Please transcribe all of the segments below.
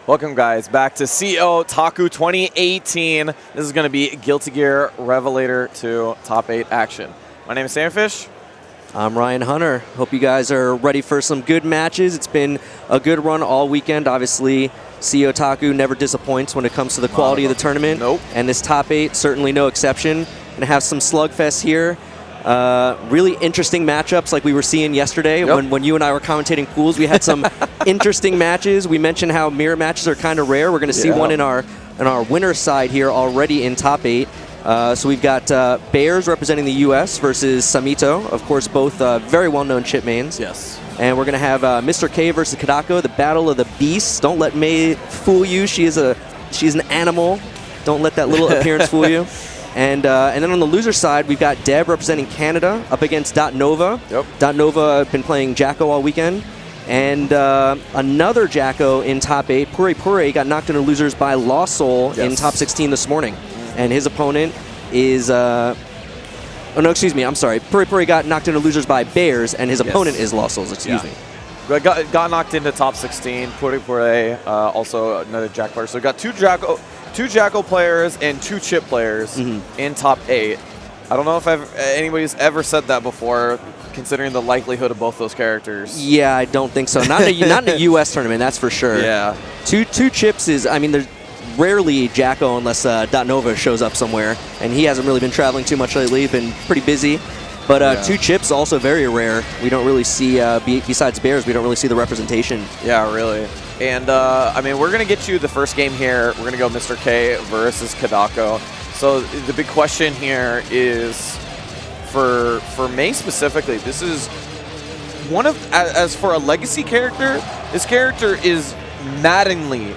Welcome, guys, back to CEOtaku 2018. This is going to be Guilty Gear Revelator 2 Top 8 action. My name is Sam Fish. I'm Ryan Hunter. Hope you guys are ready for some good matches. It's been a good run all weekend. Obviously, CEOtaku never disappoints when it comes to the quality of the tournament. Nope. And this Top 8, certainly no exception. Going to have some slugfest here. Really interesting matchups like we were seeing yesterday. Yep. when you and I were commentating pools. We had some interesting matches. We mentioned how mirror matches are kind of rare. We're going to see one in our winner's side here already in Top 8. So we've got Bears representing the U.S. versus Samito. Of course, both very well-known chip mains. Yes. And we're going to have Mr. K versus Kotoko, the battle of the beasts. Don't let May fool you. She's an animal. Don't let that little appearance fool you. And then on the loser side, we've got Deb representing Canada up against Nova. Yep. Nova been playing Jacko all weekend. And another Jacko in Top 8, Puri got knocked into losers by Lost Soul in Top 16 this morning. And his opponent is... oh, no, excuse me. I'm sorry. Puri got knocked into losers by Bears, and his opponent is Lost Souls. Excuse me. Got knocked into top 16. Puri, also another Jack player. So we got two Jacko players and two chip players in top 8. I don't know if anybody's ever said that before, considering the likelihood of both those characters. Yeah, I don't think so. Not in a U.S. tournament, that's for sure. Yeah. Two chips is, I mean, there's rarely Jacko unless Nova shows up somewhere, and he hasn't really been traveling too much lately, been pretty busy. But two chips also very rare. We don't really see, besides Bears, we don't really see the representation. Yeah, really. And, I mean, we're going to get you the first game here. We're going to go Mr. K versus Kotoko. So the big question here is, for May specifically, this is one of, as for a legacy character, this character is maddeningly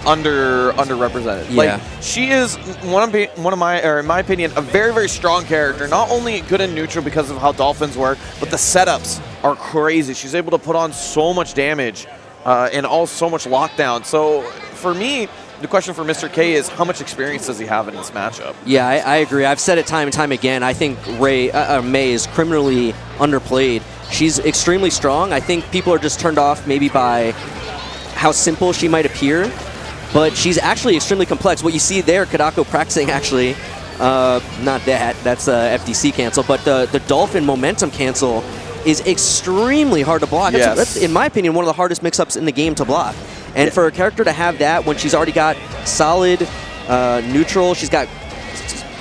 underrepresented. Yeah. Like, she is in my opinion, a very, very strong character. Not only good in neutral because of how Dolphins work, but the setups are crazy. She's able to put on so much damage and so much lockdown. So for me, the question for Mr. K is, how much experience does he have in this matchup? Yeah, I agree. I've said it time and time again. I think May is criminally underplayed. She's extremely strong. I think people are just turned off maybe by how simple she might appear. But she's actually extremely complex. What you see there, Kotoko practicing actually, not that's FDC cancel, but the Dolphin momentum cancel is extremely hard to block. Yes. That's, in my opinion, one of the hardest mix-ups in the game to block. And for a character to have that when she's already got solid neutral, she's got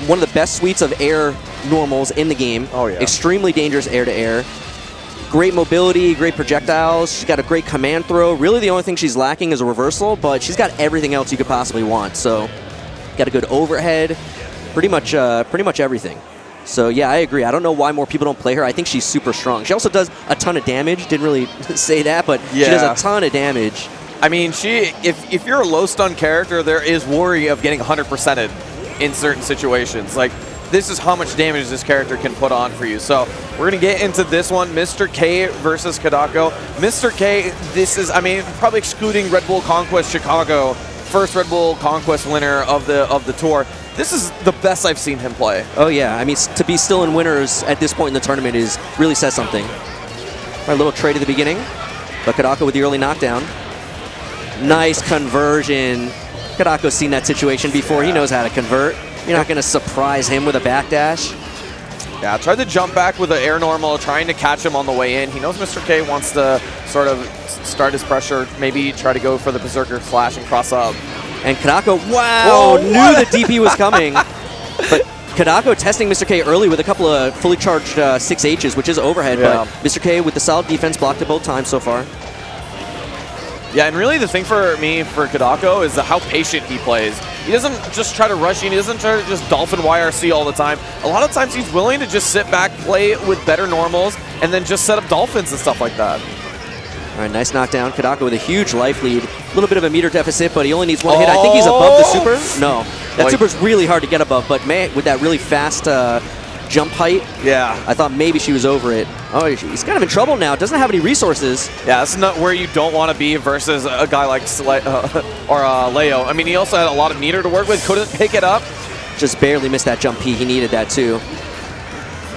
one of the best suites of air normals in the game. Oh, yeah. Extremely dangerous air-to-air. Great mobility, great projectiles. She's got a great command throw. Really, the only thing she's lacking is a reversal, but she's got everything else you could possibly want. So, got a good overhead, pretty much everything. So, yeah, I agree. I don't know why more people don't play her. I think she's super strong. She also does a ton of damage. Didn't really say that, but she does a ton of damage. I mean, if you're a low stun character, there is worry of getting 100%ed in certain situations. Like, this is how much damage this character can put on for you. So we're going to get into this one, Mr. K versus Kotoko. Mr. K, this is, I mean, probably excluding Red Bull Conquest Chicago, first Red Bull Conquest winner of the tour. This is the best I've seen him play. Oh, yeah. I mean, to be still in winners at this point in the tournament really says something. All right, little trade at the beginning, but Kotoko with the early knockdown. Nice conversion. Kotoko's seen that situation before. He knows how to convert. You're not going to surprise him with a backdash. Yeah, tried to jump back with an air normal, trying to catch him on the way in. He knows Mr. K wants to sort of start his pressure, maybe try to go for the Berserker slash and cross up. And Kanako, wow, knew the DP was coming. But Kotoko testing Mr. K early with a couple of fully charged 6Hs, which is overhead. But Mr. K with the solid defense blocked it both times so far. Yeah, and really the thing for me, for Kotoko, is how patient he plays. He doesn't just try to rush in. He doesn't try to just Dolphin YRC all the time. A lot of times he's willing to just sit back, play with better normals, and then just set up Dolphins and stuff like that. All right, nice knockdown. Kotoko with a huge life lead. A little bit of a meter deficit, but he only needs one hit. I think he's above the super. No, that super's really hard to get above, but man, with that really fast jump height, I thought maybe she was over it. Oh, he's kind of in trouble now. Doesn't have any resources. Yeah, that's not where you don't want to be versus a guy like Leo. I mean, he also had a lot of meter to work with. Couldn't pick it up. Just barely missed that jump P. He needed that too.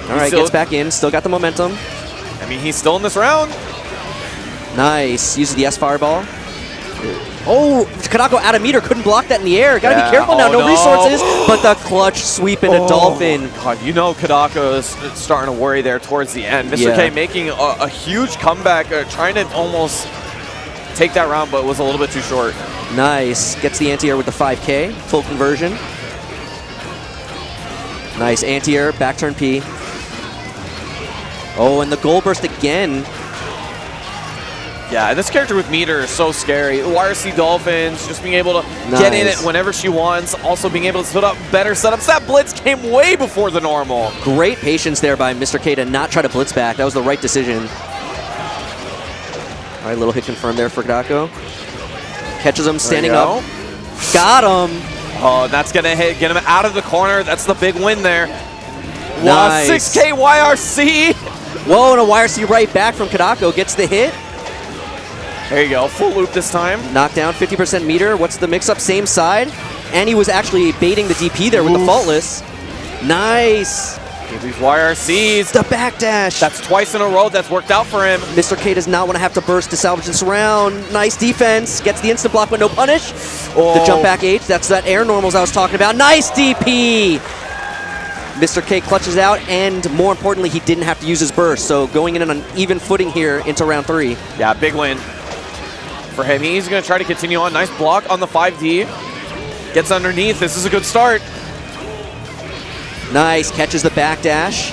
All right, gets back in. Still got the momentum. I mean, he's still in this round. Nice. Uses the S fireball. Oh, Kanako out of meter, couldn't block that in the air. Gotta be careful now, no resources. But the clutch sweep into Dolphin. God, you know Kotoko is starting to worry there towards the end. Mr. K making a huge comeback, trying to almost take that round, but was a little bit too short. Nice. Gets the anti-air with the 5K, full conversion. Nice anti-air, back turn P. Oh, and the goal burst again. Yeah, this character with meter is so scary. YRC Dolphins, just being able to get in it whenever she wants. Also being able to set up better setups. That blitz came way before the normal. Great patience there by Mr. K to not try to blitz back. That was the right decision. All right, little hit confirmed there for Kotoko. Catches him standing up. Got him. Oh, that's going to get him out of the corner. That's the big win there. Nice. 6K YRC. Whoa, and a YRC right back from Kotoko. Gets the hit. There you go, full loop this time. Knockdown, 50% meter. What's the mix-up? Same side. And he was actually baiting the DP there with the faultless. Nice. These YRCs. The backdash. That's twice in a row. That's worked out for him. Mr. K does not want to have to burst to salvage this round. Nice defense. Gets the instant block, but no punish. The jump back H. That's that air normals I was talking about. Nice DP. Mr. K clutches out, and more importantly, he didn't have to use his burst. So going in on an even footing here into round 3. Yeah, big win for him. He's going to try to continue on. Nice block on the 5D. Gets underneath. This is a good start. Nice. Catches the backdash.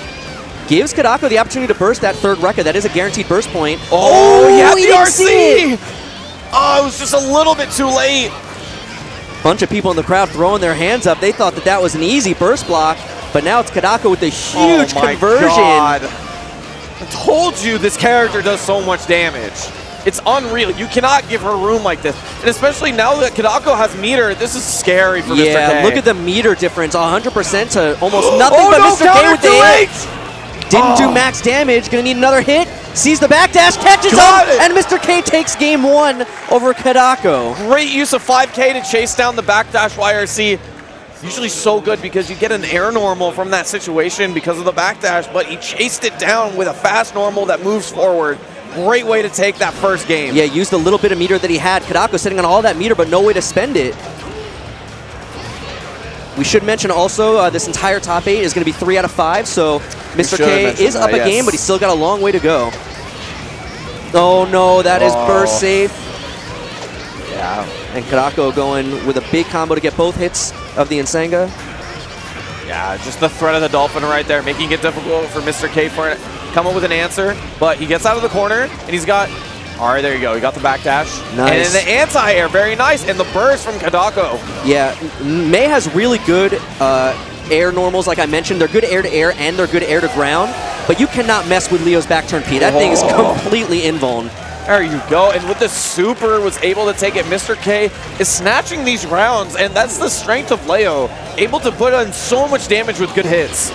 Gives Kotoko the opportunity to burst that third record. That is a guaranteed burst point. Oh, yeah, the RC! Oh, it was just a little bit too late. Bunch of people in the crowd throwing their hands up. They thought that that was an easy burst block, but now it's Kotoko with a huge conversion. God. I told you this character does so much damage. It's unreal. You cannot give her room like this. And especially now that Kotoko has meter, this is scary for Mr. K. Yeah, look at the meter difference. 100% to almost nothing, but Mr. K with the hit. Didn't do max damage. Gonna need another hit. Sees the backdash, catches him, and Mr. K takes game 1 over Kanako. Great use of 5K to chase down the backdash YRC. Usually so good because you get an air normal from that situation because of the backdash, but he chased it down with a fast normal that moves forward. Great way to take that first game. Yeah, used a little bit of meter that he had. Kotoko sitting on all that meter, but no way to spend it. We should mention also this entire top 8 is going to be 3 out of 5, so Mr. K is up a game, but he's still got a long way to go. Oh no, that is burst safe. Yeah. And Kotoko going with a big combo to get both hits of the Sangha. Yeah, just the threat of the Dolphin right there, making it difficult for Mr. K for it. Come up with an answer, but he gets out of the corner, and he's got... All right, there you go. He got the backdash. Nice. And the anti-air, very nice. And the burst from Kotoko. Yeah, May has really good air normals, like I mentioned. They're good air-to-air, and they're good air-to-ground. But you cannot mess with Leo's back turn P. That thing is completely invuln. There you go. And with the super, was able to take it. Mr. K is snatching these rounds, and that's the strength of Leo. Able to put on so much damage with good hits.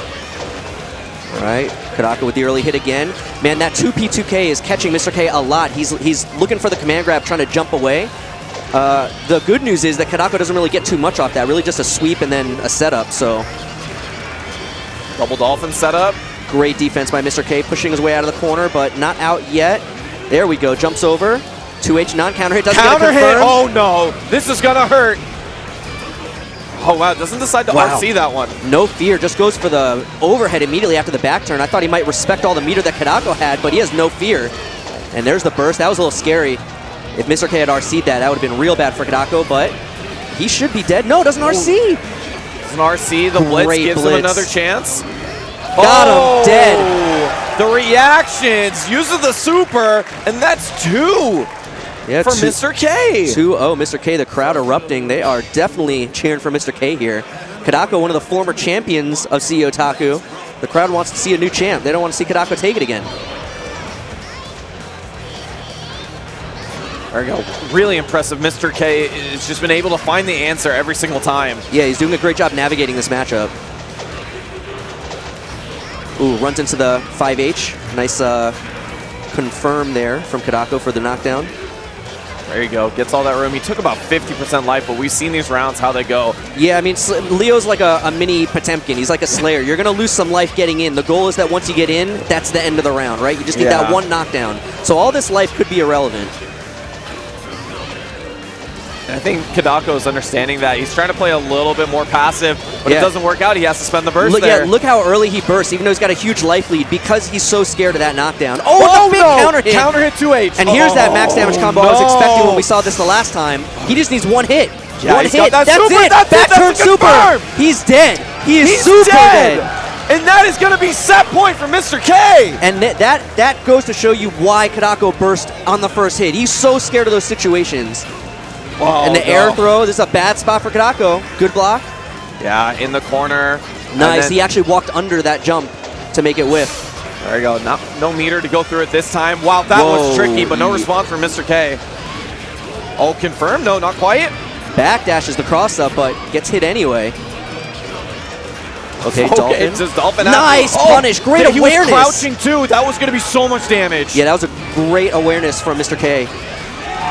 All right, Kotoko with the early hit again. Man, that 2P2K is catching Mr. K a lot. He's looking for the command grab, trying to jump away. The good news is that Kotoko doesn't really get too much off that. Really just a sweep and then a setup, so. Double Dolphin setup. Great defense by Mr. K, pushing his way out of the corner, but not out yet. There we go, jumps over. 2H non-counter hit, doesn't get it confirmed. Oh no, this is gonna hurt. Oh wow, doesn't decide to RC that one. No fear, just goes for the overhead immediately after the back turn. I thought he might respect all the meter that Kotoko had, but he has no fear. And there's the burst, that was a little scary. If Mr. K had RC'd that, that would have been real bad for Kotoko, but he should be dead. No, doesn't RC. Doesn't RC, the blitz gives him another chance. Got him, dead. The reactions, uses the super, and that's 2. Yeah, for Mr. K. 2-0, Mr. K, the crowd erupting. They are definitely cheering for Mr. K here. Kotoko, one of the former champions of CEOtaku. The crowd wants to see a new champ. They don't want to see Kotoko take it again. There we go. Really impressive. Mr. K has just been able to find the answer every single time. Yeah, he's doing a great job navigating this matchup. Ooh, runs into the 5H. Nice confirm there from Kotoko for the knockdown. There you go. Gets all that room. He took about 50% life, but we've seen these rounds, how they go. Yeah, I mean, Leo's like a mini Potemkin. He's like a Slayer. You're going to lose some life getting in. The goal is that once you get in, that's the end of the round, right? You just need that one knockdown. So all this life could be irrelevant. I think Kotoko is understanding that. He's trying to play a little bit more passive, but it doesn't work out. He has to spend the burst there. Yeah, look how early he bursts, even though he's got a huge life lead, because he's so scared of that knockdown. Oh, the big counter hit! Counter hit 2H. And here's that max damage combo I was expecting when we saw this the last time. He just needs one hit. Yeah, one hit. That's super, it. Back turn super. He's dead. He's super dead. And that is going to be set point for Mr. K. And that goes to show you why Kanako burst on the first hit. He's so scared of those situations. Oh, and the air throw, this is a bad spot for Kanako. Good block. Yeah, in the corner. Nice, he actually walked under that jump to make it whiff. There you go, no meter to go through it this time. Wow, that was tricky, but no response from Mr. K. Oh, confirmed? No, not quite. Backdashes the cross-up, but gets hit anyway. Okay, Dolphin. It's just Dolphin. Nice punish, great awareness. He was crouching too. That was going to be so much damage. Yeah, that was a great awareness from Mr. K.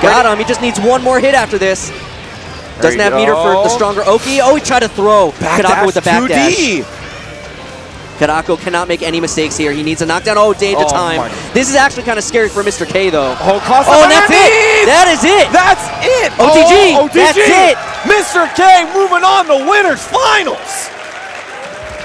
Got him. He just needs one more hit after this. Doesn't have meter for the stronger Oki. Oh, he tried to throw Kotoko with the backdash. Kanako cannot make any mistakes here. He needs a knockdown. Oh, danger time. This is actually kind of scary for Mr. K, though. Oh, that's it. That is it. That's it. OTG. OTG. That's it. Mr. K moving on to winners finals.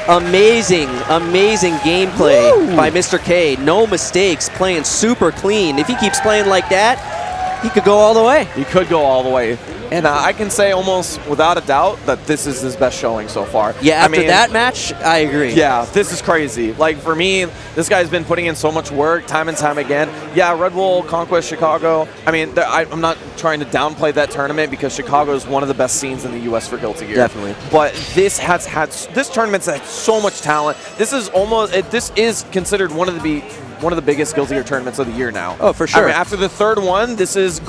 Amazing, amazing gameplay by Mr. K. No mistakes, playing super clean. If he keeps playing like that, he could go all the way. He could go all the way. And I can say almost without a doubt that this is his best showing so far. Yeah, after that match, I agree. Yeah, this is crazy. Like, for me, this guy's been putting in so much work time and time again. Yeah, Red Bull, Conquest, Chicago. I mean, I'm not trying to downplay that tournament because Chicago is one of the best scenes in the U.S. for Guilty Gear. Definitely. But this tournament's had so much talent. This is considered one of the biggest Guilty Gear tournaments of the year now. Oh, for sure. I mean, after the third one, this is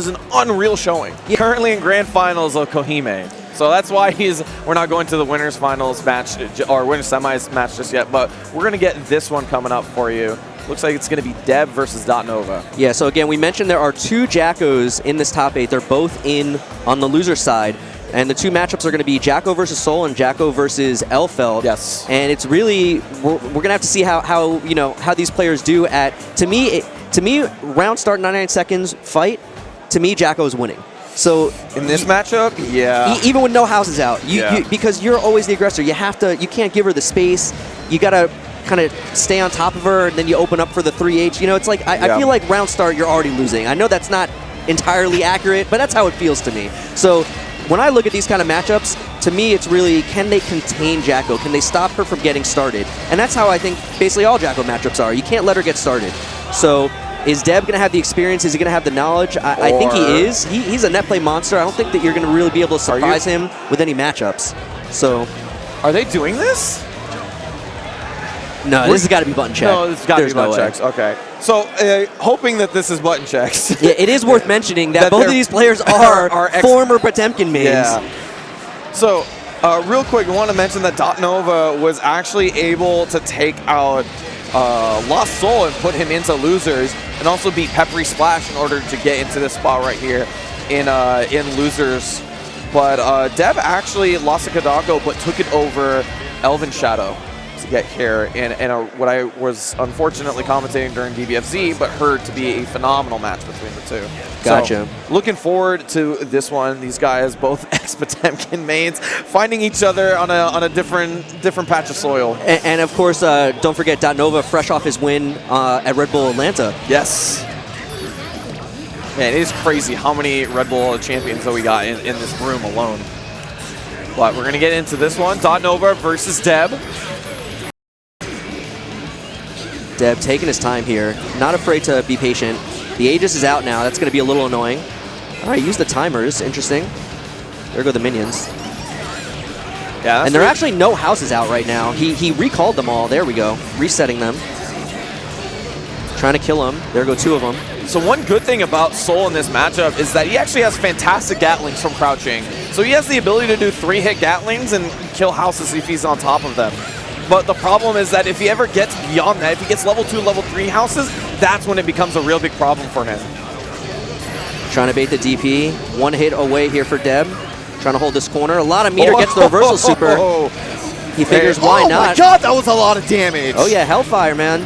an unreal showing. Yeah. Currently in grand finals of Kohime. So that's why we're not going to the winners finals match or winners semis match just yet, but we're going to get this one coming up for you. Looks like it's going to be Dev versus Nova. Yeah, so again, we mentioned there are two Jackos in this top 8. They're both in on the loser side. And the two matchups are going to be Jacko versus Sol and Jacko versus Elfeld. Yes. And it's really we're going to have to see how these players do at to me round start 99 seconds fight. To me, Jacko is winning. So in this matchup, yeah. Even with no houses out, because you're always the aggressor. You can't give her the space. You got to kind of stay on top of her, and then you open up for the 3H. You know, it's like I feel like round start you're already losing. I know that's not entirely accurate, but that's how it feels to me. So when I look at these kind of matchups, to me it's really, can they contain Jacko? Can they stop her from getting started? And that's how I think basically all Jacko matchups are. You can't let her get started. So is Deb going to have the experience? Is he going to have the knowledge? I think he is. He's a net play monster. I don't think that you're going to really be able to surprise him with any matchups. So, are they doing this? No, this has got to be button check. No, this has got to be button checks. Okay. So, hoping that this is button checks. Yeah, it is worth mentioning that both of these players are former Potemkin mains. Yeah. So, real quick, I want to mention that Nova was actually able to take out Lost Soul and put him into losers, and also beat Peppery Splash in order to get into this spot right here in losers. But Deb actually lost to Kotoko, but took it over Elven Shadow to get here in what I was unfortunately commentating during DBFZ, but heard to be a phenomenal match between the two. Gotcha. So, looking forward to this one. These guys, both ex-Potemkin mains, finding each other on a different patch of soil. And of course, don't forget Nova, fresh off his win at Red Bull Atlanta. Yes. Man, it is crazy how many Red Bull champions that we got in this room alone. But we're going to get into this one. Nova versus Deb. Deb taking his time here, not afraid to be patient. The Aegis is out now. That's going to be a little annoying. All right, use the timers. Interesting. There go the minions. Yeah, and there are actually no houses out right now. He recalled them all. There we go. Resetting them. Trying to kill them. There go two of them. So one good thing about Sol in this matchup is that he actually has fantastic Gatlings from crouching. So he has the ability to do 3-hit Gatlings and kill houses if he's on top of them. But the problem is that if he ever gets beyond that, if he gets level 2, level 3 houses, that's when it becomes a real big problem for him. Trying to bait the DP. One hit away here for Deb. Trying to hold this corner. A lot of meter, gets the reversal super. He figures why not. Oh my god, that was a lot of damage. Oh yeah, Hellfire, man.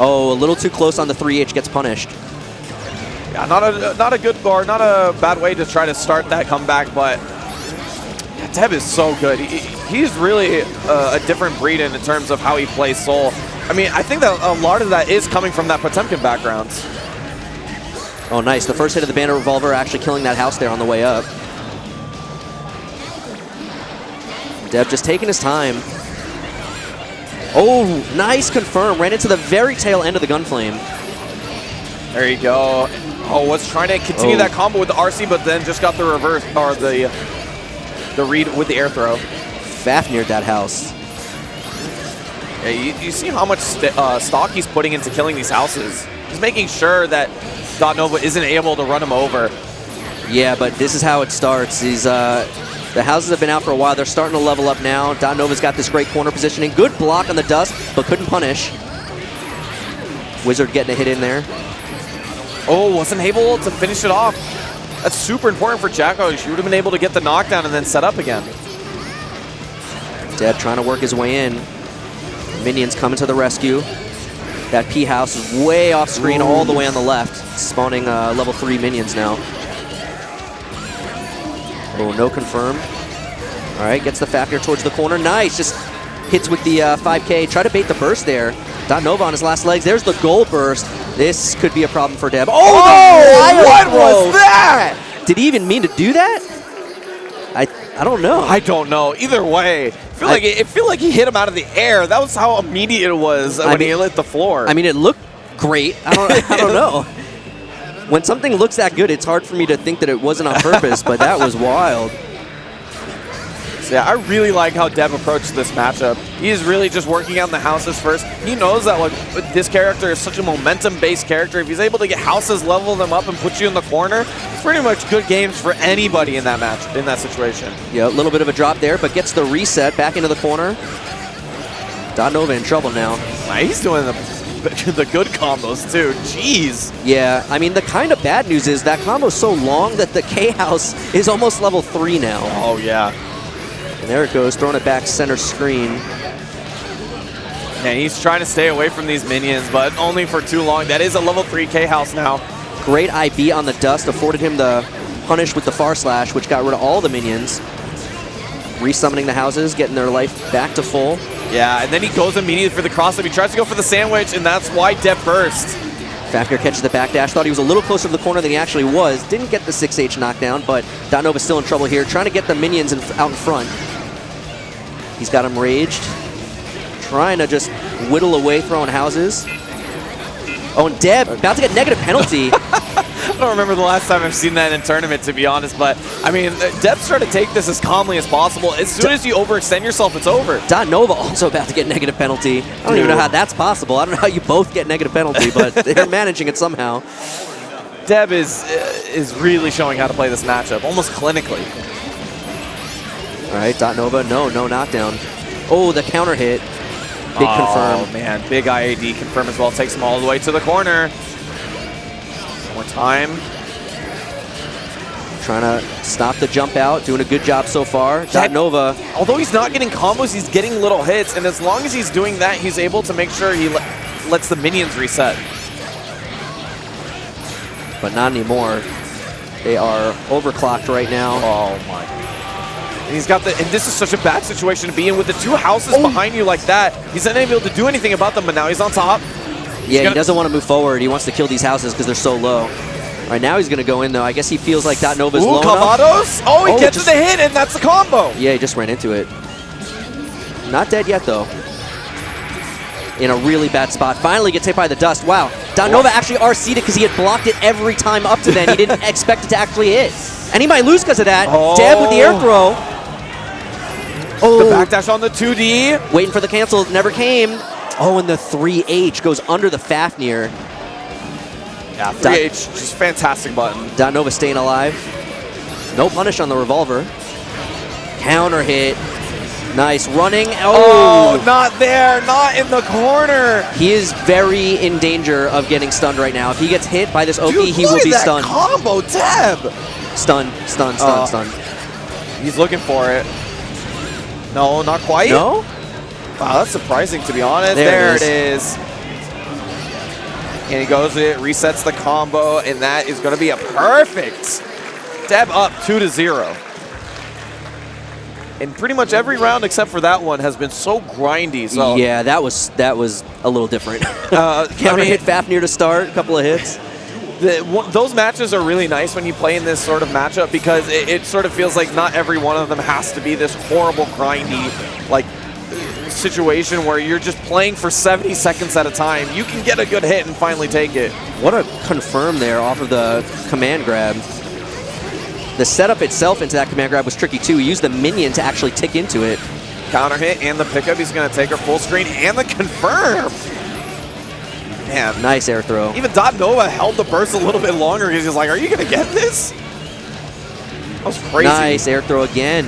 Oh, a little too close on the 3H, gets punished. Yeah, not a good or not a bad way to try to start that comeback, but yeah, Deb is so good. He's really a different breed in terms of how he plays Soul. I mean, I think that a lot of that is coming from that Potemkin background. Oh, nice. The first hit of the Bandit Revolver actually killing that house there on the way up. Deb just taking his time. Oh, nice confirm. Ran into the very tail end of the Gunflame. There you go. Oh, was trying to continue that combo with the RC, but then just got the reverse, or the read with the air throw. Fafnir'd that house. Yeah, you see how much stock he's putting into killing these houses. He's making sure that Nova isn't able to run him over. Yeah, but this is how it starts. The houses have been out for a while. They're starting to level up now. Nova's got this great corner positioning. Good block on the dust, but couldn't punish. Wizard getting a hit in there. Oh, wasn't able to finish it off. That's super important for Jacko. She would have been able to get the knockdown and then set up again. Deb trying to work his way in. Minions coming to the rescue. That P house is way off screen, all the way on the left, spawning level 3 minions now. Oh, no confirm. All right, gets the Fafnir towards the corner. Nice, just hits with the 5K. Try to bait the burst there. Nova on his last legs. There's the goal burst. This could be a problem for Deb. Oh, what was that? Did he even mean to do that? I don't know. I don't know. Either way, it feel like he hit him out of the air. That was how immediate it was when he hit the floor. I mean, it looked great. I don't know. When something looks that good, it's hard for me to think that it wasn't on purpose, but that was wild. So yeah, I really like how Deb approached this matchup. He's really just working on the houses first. He knows that like this character is such a momentum-based character. If he's able to get houses, level them up, and put you in the corner, it's pretty much good games for anybody in that match, in that situation. Yeah, a little bit of a drop there, but gets the reset back into the corner. Nova in trouble now. He's doing the good combos too. Jeez. Yeah, I mean, the kind of bad news is that combo's so long that the K-House is almost level 3 now. Oh, yeah. And there it goes, throwing it back center screen. And he's trying to stay away from these minions, but only for too long. That is a level 3 K-House now. Great IB on the dust, afforded him the punish with the Far Slash, which got rid of all the minions. Resummoning the houses, getting their life back to full. Yeah, and then he goes immediately for the cross-up. He tries to go for the sandwich, and that's why Deb burst. Fafnir catches the backdash. Thought he was a little closer to the corner than he actually was. Didn't get the 6H knockdown, but Nova's still in trouble here. Trying to get the minions out in front. He's got him raged. Trying to just whittle away, throwing houses. Oh, and Deb about to get negative penalty. I don't remember the last time I've seen that in tournament, to be honest, but I mean, Deb's trying to take this as calmly as possible. As soon as you overextend yourself, it's over. Nova also about to get negative penalty. I don't even know how that's possible. I don't know how you both get negative penalty, but they're managing it somehow. Deb is really showing how to play this matchup, almost clinically. All right, Nova, no knockdown. Oh, the counter hit. Big confirm. Oh, man, big IAD confirm as well. Takes him all the way to the corner. One more time. Trying to stop the jump out. Doing a good job so far. Nova. Although he's not getting combos, he's getting little hits. And as long as he's doing that, he's able to make sure he lets the minions reset. But not anymore. They are overclocked right now. Oh, my God. And he's got and this is such a bad situation to be in with the 2 houses behind you like that. He's unable to do anything about them, but now he's on top. Yeah, he doesn't want to move forward. He wants to kill these houses because they're so low. All right, now he's going to go in, though. I guess he feels like Nova's low enough. Oh, he gets the hit, and that's the combo. Yeah, he just ran into it. Not dead yet, though. In a really bad spot. Finally gets hit by the dust. Wow. Nova actually RC'd it because he had blocked it every time up to then. He didn't expect it to actually hit. And he might lose because of that. Deb with the air throw. Oh, the backdash on the 2D. Waiting for the cancel, never came. Oh, and the 3H goes under the Fafnir. Yeah, 3H, just fantastic button. Nova staying alive. No punish on the revolver. Counter hit. Nice running. Oh, not there, not in the corner. He is very in danger of getting stunned right now. If he gets hit by this OP, he will be stunned. Combo, Deb. Stun. He's looking for it. No, not quite. No? Wow, that's surprising, to be honest. There it is. And he goes it, resets the combo, and that is going to be a perfect Deb up 2-0. And pretty much every round except for that one has been so grindy. So yeah, that was a little different. Counter hit Fafnir to start, a couple of hits. Those matches are really nice when you play in this sort of matchup because it sort of feels like not every one of them has to be this horrible, grindy, like, situation where you're just playing for 70 seconds at a time. You can get a good hit and finally take it. What a confirm there off of the command grab. The setup itself into that command grab was tricky too. He used the minion to actually tick into it. Counter hit and the pickup. He's going to take her full screen and the confirm. Man. Nice air throw. Even Nova held the burst a little bit longer. He's just like, are you going to get this? That was crazy. Nice air throw again.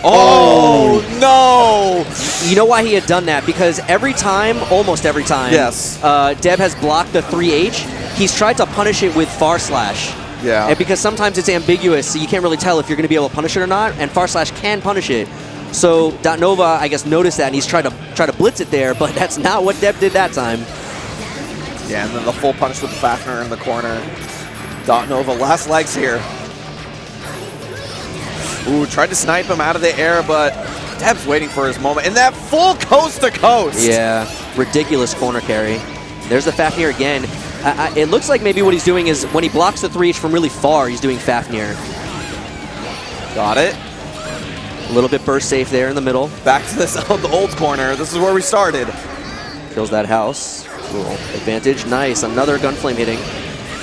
Oh, no! You know why he had done that? Because every time, almost every time, yes, Deb has blocked the 3H, he's tried to punish it with Far Slash. Yeah. And because sometimes it's ambiguous, so you can't really tell if you're going to be able to punish it or not, and Far Slash can punish it. So Nova, I guess, noticed that, and he's tried to blitz it there, but that's not what Deb did that time. Yeah, and then the full punish with the Fafnir in the corner. Nova, last legs here. Ooh, tried to snipe him out of the air, but Deb's waiting for his moment. And that full coast-to-coast! Yeah, ridiculous corner carry. There's the Fafnir again. It looks like maybe what he's doing is when he blocks the 3H from really far, he's doing Fafnir. Got it. A little bit burst safe there in the middle. Back to this the old corner. This is where we started. Kills that house. Cool. Advantage. Nice. Another Gunflame hitting.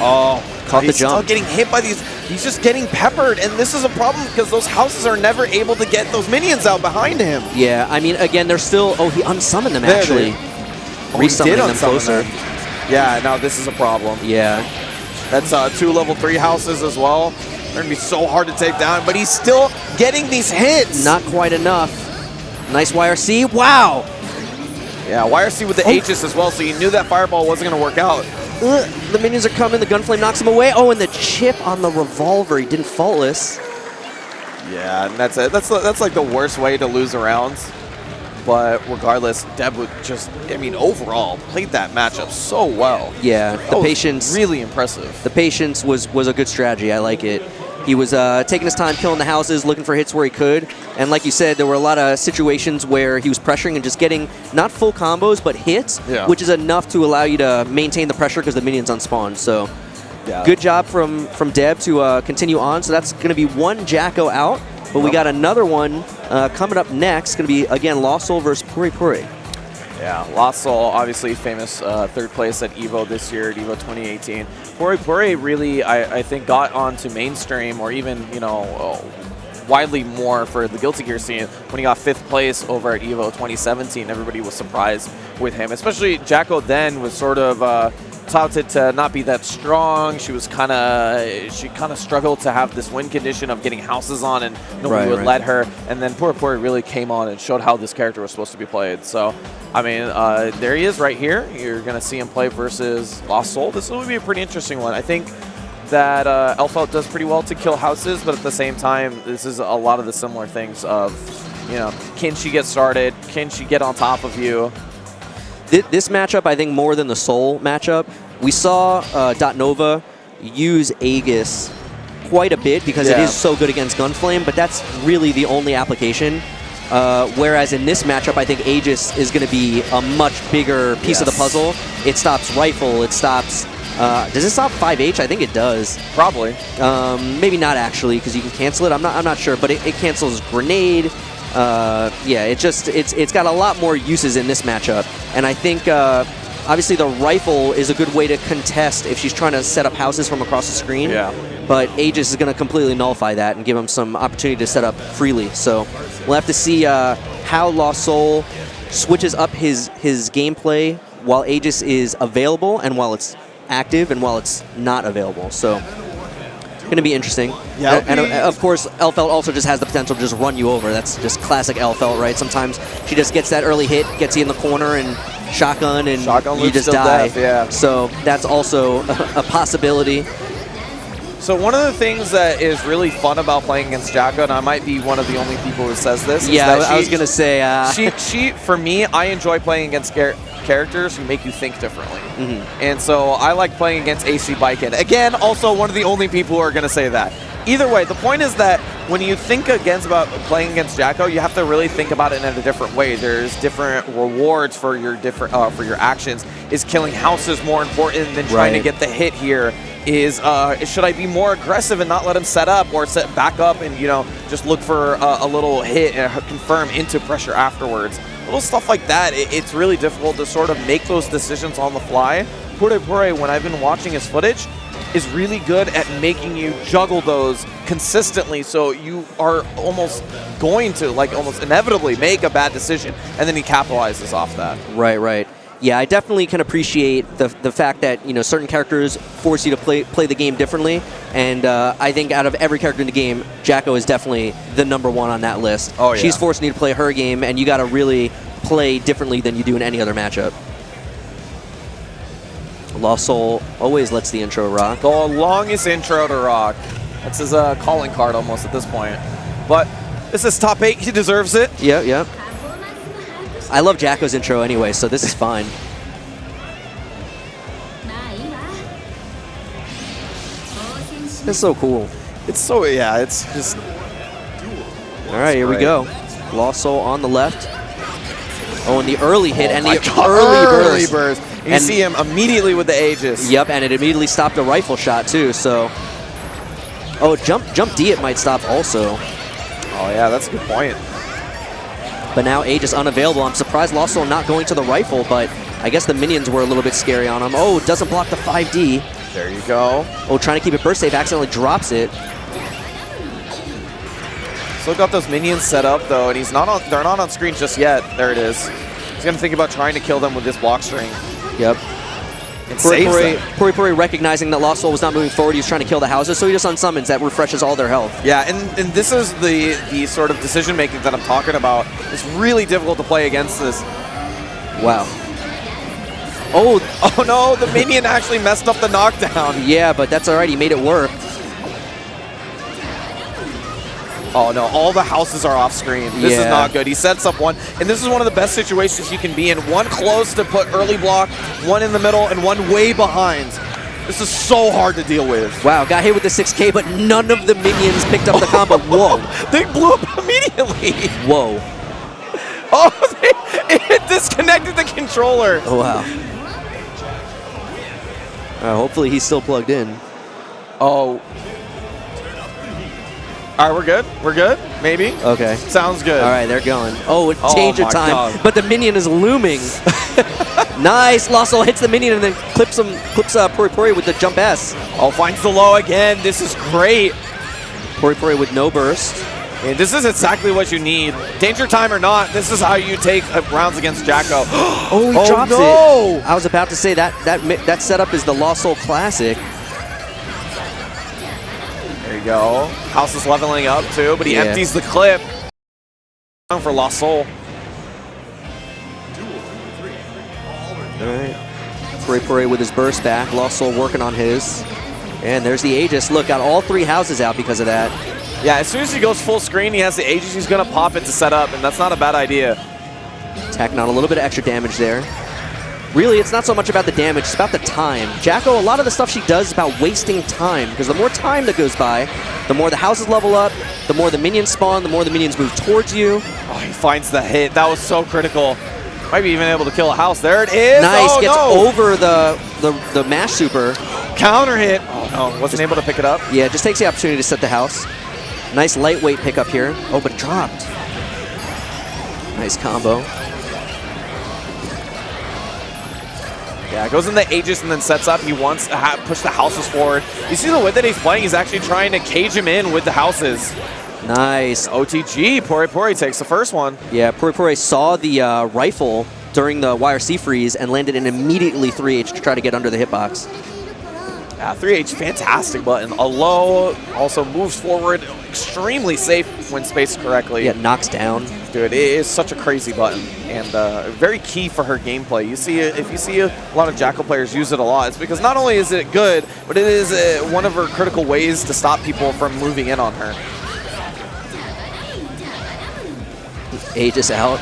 Oh, caught the jump. He's still getting hit by these. He's just getting peppered, and this is a problem because those houses are never able to get those minions out behind him. Yeah, I mean, again, they're still. Oh, he unsummoned them actually. Resummoning them closer. Yeah, now this is a problem. Yeah. That's 2 level 3 houses as well. They're going to be so hard to take down, but he's still getting these hits. Not quite enough. Nice YRC. Wow. Yeah, YRC with the H's as well, so you knew that fireball wasn't going to work out. The minions are coming. The Gunflame knocks him away. Oh, and the chip on the revolver. He didn't faultless. Yeah, and that's it. That's like the worst way to lose rounds. But regardless, Deb would just, I mean, overall, played that matchup so well. Yeah, the patience. Really impressive. The patience was a good strategy. I like it. He was taking his time, killing the houses, looking for hits where he could. And like you said, there were a lot of situations where he was pressuring and just getting not full combos, but hits, which is enough to allow you to maintain the pressure because the minion's unspawned. So good job from Deb to continue on. So that's going to be one Jacko out. But we got another one coming up next. Going to be, again, Lost Soul versus Puri Puri. Yeah, Lost Soul, obviously famous 3rd place at EVO this year, at EVO 2018. Puri Puri really, I think, got onto mainstream or even, you know, widely more for the Guilty Gear scene when he got 5th place over at EVO 2017. Everybody was surprised with him, especially Jacko then was sort of touted to not be that strong. She kind of struggled to have this win condition of getting houses on, and nobody would let her. And then Puri Puri really came on and showed how this character was supposed to be played. So, I mean, there he is right here. You're going to see him play versus Lost Soul. This will be a pretty interesting one. I think that Elfelt does pretty well to kill houses, but at the same time, this is a lot of the similar things of, you know, can she get started? Can she get on top of you? This matchup, I think, more than the Soul matchup, we saw Nova use Aegis quite a bit because it is so good against Gunflame, but that's really the only application. Whereas in this matchup, I think Aegis is going to be a much bigger piece of the puzzle. It stops Rifle, it stops... does it stop 5H? I think it does. Probably. Maybe not actually, because you can cancel it. I'm not sure, but it cancels Grenade. Yeah, it's got a lot more uses in this matchup, and I think obviously the Rifle is a good way to contest if she's trying to set up houses from across the screen. Yeah. But Aegis is going to completely nullify that and give him some opportunity to set up freely. So we'll have to see how Lost Soul switches up his gameplay while Aegis is available and while it's active and while it's not available. So going to be interesting. Yeah. And of course, Elfelt also just has the potential to just run you over. That's just classic Elfelt, right? Sometimes she just gets that early hit, gets you in the corner, and shotgun, and you just die. Death, yeah. So that's also a possibility. So one of the things that is really fun about playing against Jacko, and I might be one of the only people who says this. Yeah, is that I was gonna say. she, for me, I enjoy playing against characters who make you think differently. And so I like playing against AC Biken. Again, also one of the only people who are gonna say that. Either way, the point is that when you think about playing against Jacko, you have to really think about it in a different way. There's different rewards for your actions. Is killing houses more important than trying to get the hit here? Should I be more aggressive and not let him set up, or set back up and just look for a little hit and confirm into pressure afterwards? Little stuff like that. It's really difficult to sort of make those decisions on the fly. Pure, when I've been watching his footage, is really good at making you juggle those consistently, so you are almost going to, almost inevitably make a bad decision, and then he capitalizes off that. Right. Yeah, I definitely can appreciate the fact that certain characters force you to play the game differently, and I think out of every character in the game, Jacko is definitely the #1 on that list. Oh, yeah. She's forcing you to play her game, and you got to really play differently than you do in any other matchup. Lost Soul always lets the intro rock. The longest intro to rock. That's his calling card almost at this point. But this is top 8. He deserves it. Yep. I love Jacko's intro anyway, so this is fine. It's so cool. It's just... All right, here we go. Lost Soul on the left. Oh, and the early hit and the early burst. You see him immediately with the Aegis. Yep, and it immediately stopped a rifle shot too, so... Oh, jump D it might stop also. Oh yeah, that's a good point. But now Aegis unavailable. I'm surprised Lost Soul not going to the rifle, but I guess the minions were a little bit scary on him. Oh, doesn't block the 5D. There you go. Oh, trying to keep it burst safe, accidentally drops it. Still got those minions set up though, and they're not on screen just yet. There it is. He's gonna think about trying to kill them with this block string. Yep. Puri recognizing that Lost Soul was not moving forward, he was trying to kill the houses, so he just unsummons. That refreshes all their health. Yeah, and this is the sort of decision making that I'm talking about. It's really difficult to play against this. Wow. Oh no, the minion actually messed up the knockdown. Yeah, but that's alright, he made it work. Oh no, all the houses are off screen. This is not good. He sets up one, and this is one of the best situations you can be in. One close to put early block, one in the middle, and one way behind. This is so hard to deal with. Wow, got hit with the 6K, but none of the minions picked up the combo. Whoa. They blew up immediately. Whoa. Oh, it disconnected the controller. Oh, wow. Hopefully he's still plugged in. Oh. All right, we're good? We're good? Maybe? Okay. Sounds good. All right, they're going. Oh, change of time. God. But the minion is looming. Nice. Lost Soul hits the minion and then clips Puri with the jump S. Oh, finds the low again. This is great. Puri with no burst. And this is exactly what you need. Danger time or not, this is how you take rounds against Jacko. Oh, he drops it. I was about to say that setup is the Lost Soul classic. There you go. House is leveling up too, but he empties the clip. For Lost Soul. Alright. Puri with his burst back. Lost Soul working on his. And there's the Aegis. Look, got all 3 houses out because of that. Yeah, as soon as he goes full screen, he has the Aegis. He's going to pop it to set up, and that's not a bad idea. Tacking on a little bit of extra damage there. Really, it's not so much about the damage, it's about the time. Jacko, a lot of the stuff she does is about wasting time, because the more time that goes by, the more the houses level up, the more the minions spawn, the more the minions move towards you. Oh, he finds the hit. That was so critical. Might be even able to kill a house. There it is. Nice, gets over the mash super. Counter hit. Oh no, wasn't able to pick it up. Yeah, just takes the opportunity to set the house. Nice lightweight pickup here. Oh, but dropped. Nice combo. Yeah, goes in the Aegis and then sets up. He wants to push the houses forward. You see the way that he's playing, he's actually trying to cage him in with the houses. Nice. OTG, Puri takes the first one. Yeah, Puri saw the rifle during the YRC freeze and landed an immediately 3H to try to get under the hitbox. Yeah, 3H, fantastic button. A low, also moves forward, extremely safe when spaced correctly. Yeah, knocks down. Dude, it is such a crazy button, and very key for her gameplay. You see, if you see a lot of Jackal players use it a lot, it's because not only is it good, but it is one of her critical ways to stop people from moving in on her. Aegis out.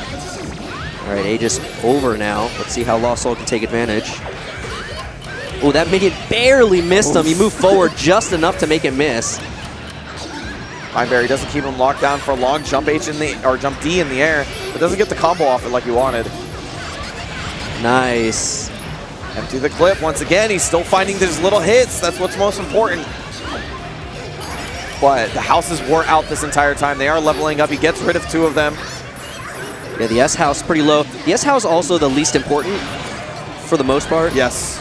All right, Aegis over now. Let's see how Lost Soul can take advantage. Oh, that minion barely missed him. He moved forward just enough to make it miss. Pineberry doesn't keep him locked down for long. Jump H in the, or jump D in the air, but doesn't get the combo off it like he wanted. Nice. Empty the clip once again. He's still finding those little hits. That's what's most important. But the houses were out this entire time. They are leveling up. He gets rid of 2 of them. Yeah, the S house pretty low. The S house also the least important for the most part. Yes.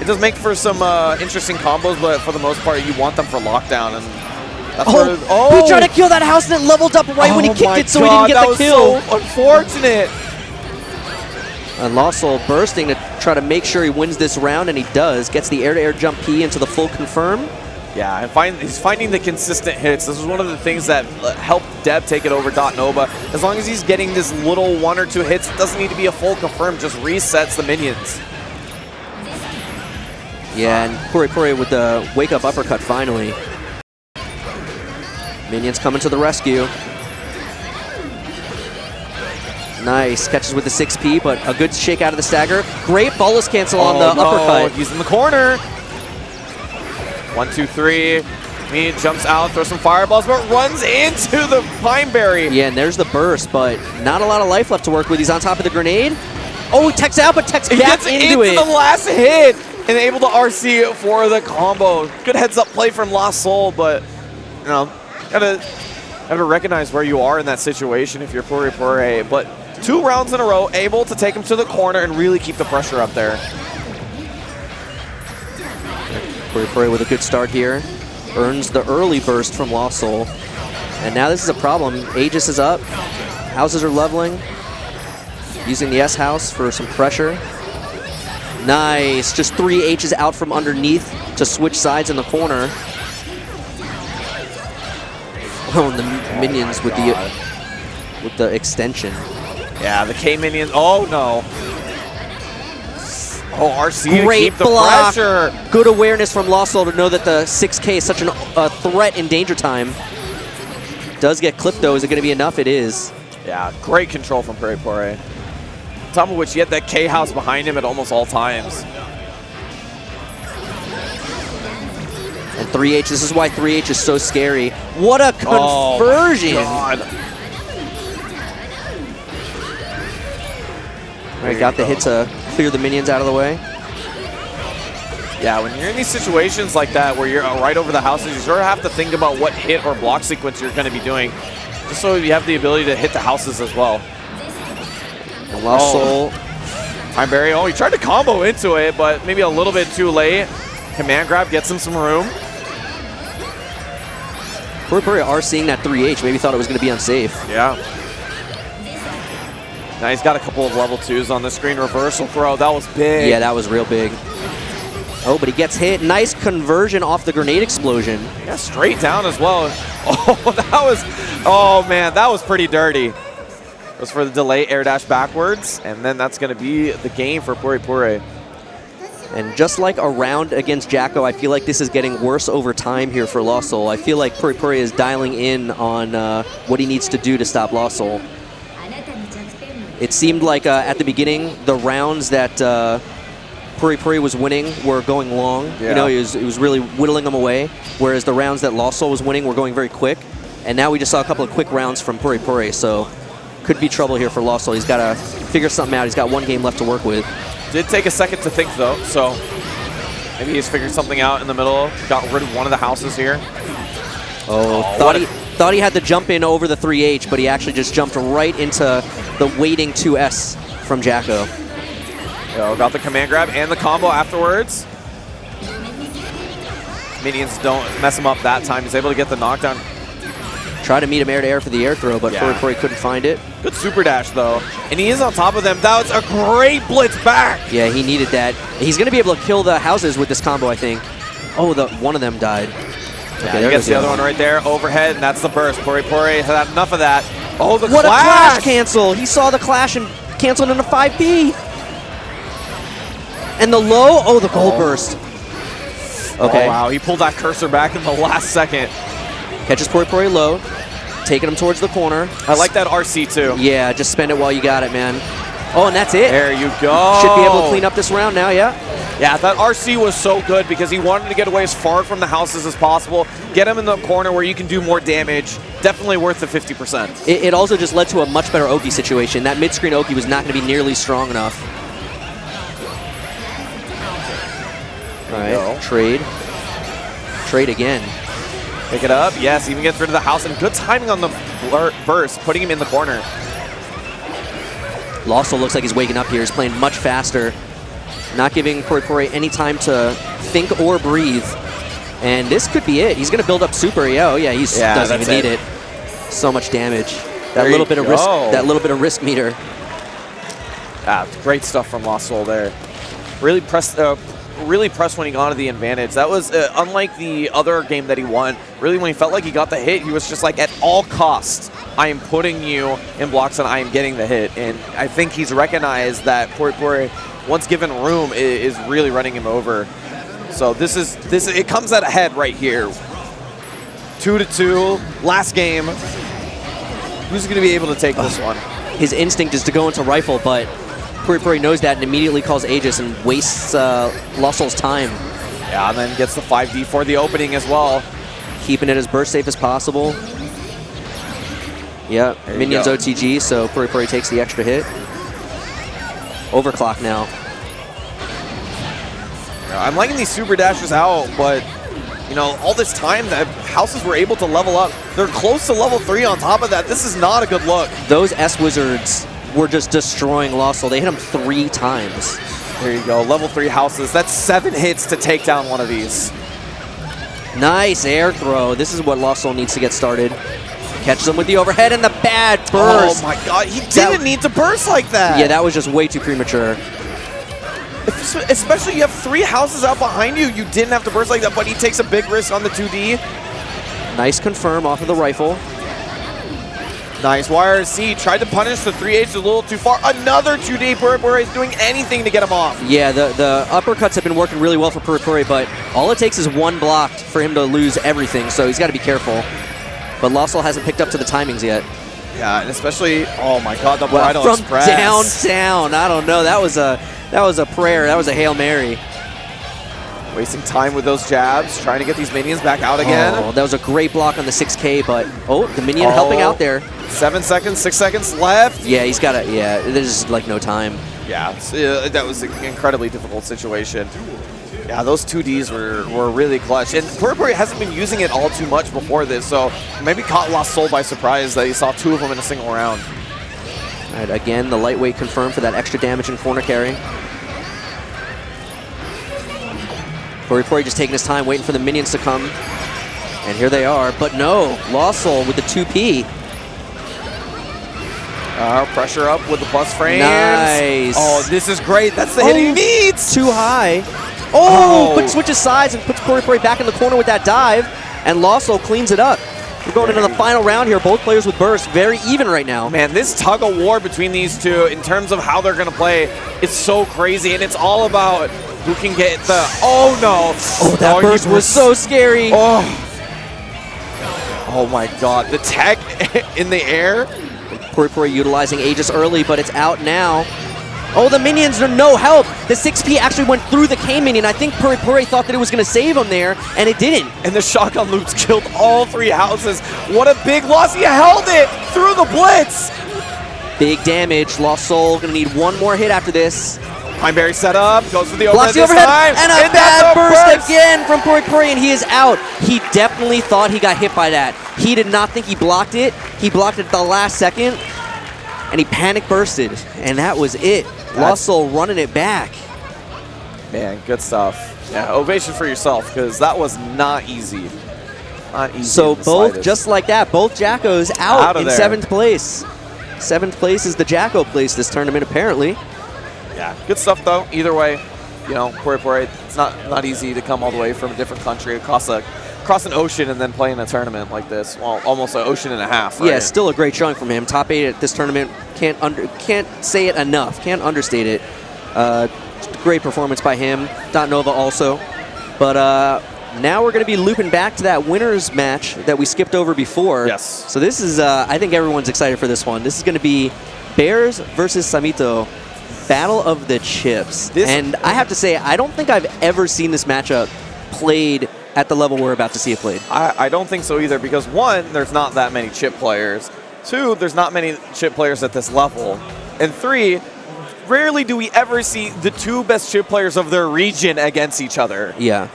It does make for some interesting combos, but for the most part, you want them for lockdown. And that's where, he tried to kill that house and it leveled up right when he kicked it, so he didn't get the kill. That was so unfortunate. And Lost Soul bursting to try to make sure he wins this round, and he does. Gets the air-to-air jump P into the full confirm. Yeah, and he's finding the consistent hits. This is one of the things that helped Deb take it over Nova. As long as he's getting this little 1 or 2 hits, it doesn't need to be a full confirm, just resets the minions. Yeah, and Puri with the wake-up uppercut finally. Minions coming to the rescue. Nice, catches with the 6P, but a good shake out of the stagger. Great bolus cancel on the uppercut. He's in the corner. 1, 2, 3. Minion jumps out, throws some fireballs, but runs into the Pineberry. Yeah, and there's the burst, but not a lot of life left to work with. He's on top of the grenade. Oh, he techs out, but techs back into it. The last hit and able to RC for the combo. Good heads-up play from Lost Soul, but you know, gotta recognize where you are in that situation if you're Puri. But 2 rounds in a row, able to take him to the corner and really keep the pressure up there. Puri with a good start here. Earns the early burst from Lost Soul. And now this is a problem. Aegis is up. Houses are leveling. Using the S house for some pressure. Nice. Just 3 H's out from underneath to switch sides in the corner. Oh, and the minions with the extension. Yeah, the K minions. Oh no. Oh, RC Great to keep the block. pressure. Good awareness from Lost Soul to know that the 6K is such a threat in danger time. Does get clipped though. Is it going to be enough? It is. Yeah, great control from Puri. On top of which, he had that K house behind him at almost all times. And 3H, this is why 3H is so scary. What a conversion! Oh God. All right, got the hit to clear the minions out of the way. Yeah, when you're in these situations like that where you're right over the houses, you sort of have to think about what hit or block sequence you're going to be doing, just so you have the ability to hit the houses as well. And Lost Soul. Pineberry, he tried to combo into it, but maybe a little bit too late. Command grab gets him some room. Puri are seeing that 3H. Maybe thought it was going to be unsafe. Yeah. Now he's got a couple of level 2s on the screen. Reversal throw, that was big. Yeah, that was real big. Oh, but he gets hit. Nice conversion off the grenade explosion. Yeah, straight down as well. Oh man, that was pretty dirty. It was for the delay air dash backwards, and then that's going to be the game for Puri. And just like a round against Jacko, I feel like this is getting worse over time here for Lost Soul. I feel like Puri is dialing in on what he needs to do to stop Lost Soul. It seemed like at the beginning, the rounds that Puri was winning were going long. Yeah. You know, he was really whittling them away, whereas the rounds that Lost Soul was winning were going very quick. And now we just saw a couple of quick rounds from Puri, so could be trouble here for Lost Soul. He's got to figure something out. He's got 1 game left to work with. Did take a second to think though, so maybe he's figured something out in the middle. Got rid of one of the houses here. Thought he had to jump in over the 3H, but he actually just jumped right into the waiting 2S from Jacko. Got the command grab and the combo afterwards. Minions don't mess him up that time. He's able to get the knockdown. Try to meet him air-to-air for the air throw, but Puri couldn't find it. Good super dash, though. And he is on top of them. That was a great blitz back. Yeah, he needed that. He's going to be able to kill the houses with this combo, I think. Oh, one of them died. Okay, he gets the other one right there, overhead, and that's the burst. Puri has had enough of that. Oh, the what clash! What a clash cancel! He saw the clash and canceled into 5B. And the low, oh, the gold burst. Okay. Oh, wow, he pulled that cursor back in the last second. Catches Puri low, taking him towards the corner. I like that RC, too. Yeah, just spend it while you got it, man. Oh, and that's it. There you go. Should be able to clean up this round now, yeah. Yeah, that RC was so good because he wanted to get away as far from the houses as possible, get him in the corner where you can do more damage. Definitely worth the 50%. It also just led to a much better Oki situation. That mid-screen Oki was not going to be nearly strong enough. All right, trade. Trade again. Pick it up. Yes, even gets rid of the house. And good timing on the burst, putting him in the corner. Losso looks like he's waking up here. He's playing much faster. Not giving Puri any time to think or breathe. And this could be it. He's going to build up super. Yeah, oh yeah, he doesn't even need it. So much damage. That little bit of risk. That little bit of risk meter. Ah, great stuff from Lost Soul there. Really pressed when he got to the advantage. That was unlike the other game that he won. Really, when he felt like he got the hit, he was just like, at all costs, I am putting you in blocks and I am getting the hit. And I think he's recognized that Puri, once given room, is really running him over. So it comes out ahead right here. 2-2, last game. Who's going to be able to take this one? His instinct is to go into rifle, but Puri knows that and immediately calls Aegis and wastes Lossel's time. Yeah, and then gets the 5D for the opening as well. Keeping it as burst safe as possible. Yeah, minions OTG, so Puri takes the extra hit. Overclock now. I'm liking these super dashes out, but you know, all this time the houses were able to level up. They're close to level 3 on top of that. This is not a good look. Those S-Wizards were just destroying Lossel. They hit him 3 times. There you go, level 3 houses. That's 7 hits to take down one of these. Nice air throw. This is what Lossel needs to get started. Catches him with the overhead and the bad burst. Oh my god, he didn't need to burst like that. Yeah, that was just way too premature. Especially you have 3 houses out behind you. You didn't have to burst like that, but he takes a big risk on the 2D. Nice confirm off of the rifle. Nice YRC. Tried to punish the 3H a little too far. Another 2D. Puri is doing anything to get him off. Yeah, the uppercuts have been working really well for Puri, but all it takes is one block for him to lose everything, so he's got to be careful. But Lossel hasn't picked up to the timings yet. Yeah, and especially, oh my god, the Bridal from Express. Downtown, I don't know. That was a prayer. That was a Hail Mary. Wasting time with those jabs, trying to get these minions back out again. Oh, that was a great block on the 6K, but the minion helping out there. 7 seconds, 6 seconds left. Yeah, he's got to, yeah, there's like no time. Yeah, that was an incredibly difficult situation. Yeah, those 2Ds were really clutch. And Puri hasn't been using it all too much before this, so maybe caught Lost Soul by surprise that he saw 2 of them in a single round. All right, again, the lightweight confirmed for that extra damage in corner carry. Puri just taking his time, waiting for the minions to come. And here they are, but no, Lost Soul with the 2P. Pressure up with the plus frames. Nice. Oh, this is great. That's the hit he needs. Too high. Oh, but switches sides and puts Puri back in the corner with that dive. And Losso cleans it up. We're going into the final round here. Both players with burst. Very even right now. Man, this tug of war between these two in terms of how they're going to play is so crazy. And it's all about who can get the... Oh, no. Oh, that burst was so scary. Oh my god. The tech in the air. Puri utilizing Aegis early, but it's out now. Oh, the minions are no help. The 6P actually went through the K minion. I think Puri thought that it was going to save him there, and it didn't. And the shotgun loops killed all 3 houses. What a big loss. He held it through the blitz. Big damage. Lost Soul going to need one more hit after this. Pineberry set up, goes for the overhead. Blocks the overhead, and a bad burst again from Puri, and he is out. He definitely thought he got hit by that. He did not think he blocked it. He blocked it at the last second, and he panic bursted, and that was it. Lost Soul running it back. Man, good stuff. Yeah, ovation for yourself, because that was not easy. Not easy So in the both, slightest. just like that, both Jackos out of in there. 7th place. 7th place is the Jacko place this tournament, apparently. Yeah, good stuff though. Either way, you know, it's not easy to come all the way from a different country across an ocean and then play in a tournament like this. Well, almost an ocean and a half. Right? Yeah, still a great showing from him. Top 8 at this tournament. Can't say it enough. Can't understate it. Great performance by him. Dot Nova also. But now we're going to be looping back to that winners match that we skipped over before. Yes. So this is, I think everyone's excited for this one. This is going to be Bears versus Samito. Battle of the Chips. And I have to say, I don't think I've ever seen this matchup played at the level we're about to see it played. I don't think so either because, one, there's not that many chip players. 2, there's not many chip players at this level. And 3, rarely do we ever see the 2 best chip players of their region against each other. Yeah.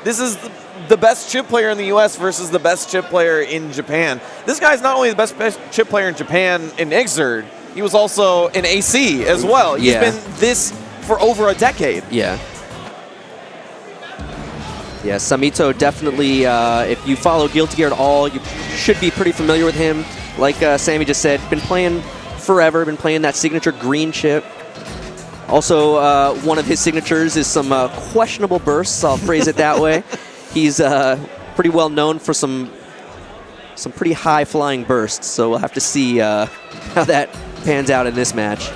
This is the best chip player in the US versus the best chip player in Japan. This guy's not only the best chip player in Japan in Xrd, he was also in AC as well. He's been this for over a decade. Yeah. Yeah, Samito definitely, if you follow Guilty Gear at all, you should be pretty familiar with him. Like Sammy just said, been playing forever, been playing that signature green chip. Also, one of his signatures is some questionable bursts, I'll phrase it that way. He's pretty well known for some pretty high-flying bursts, so we'll have to see how that pans out in this match.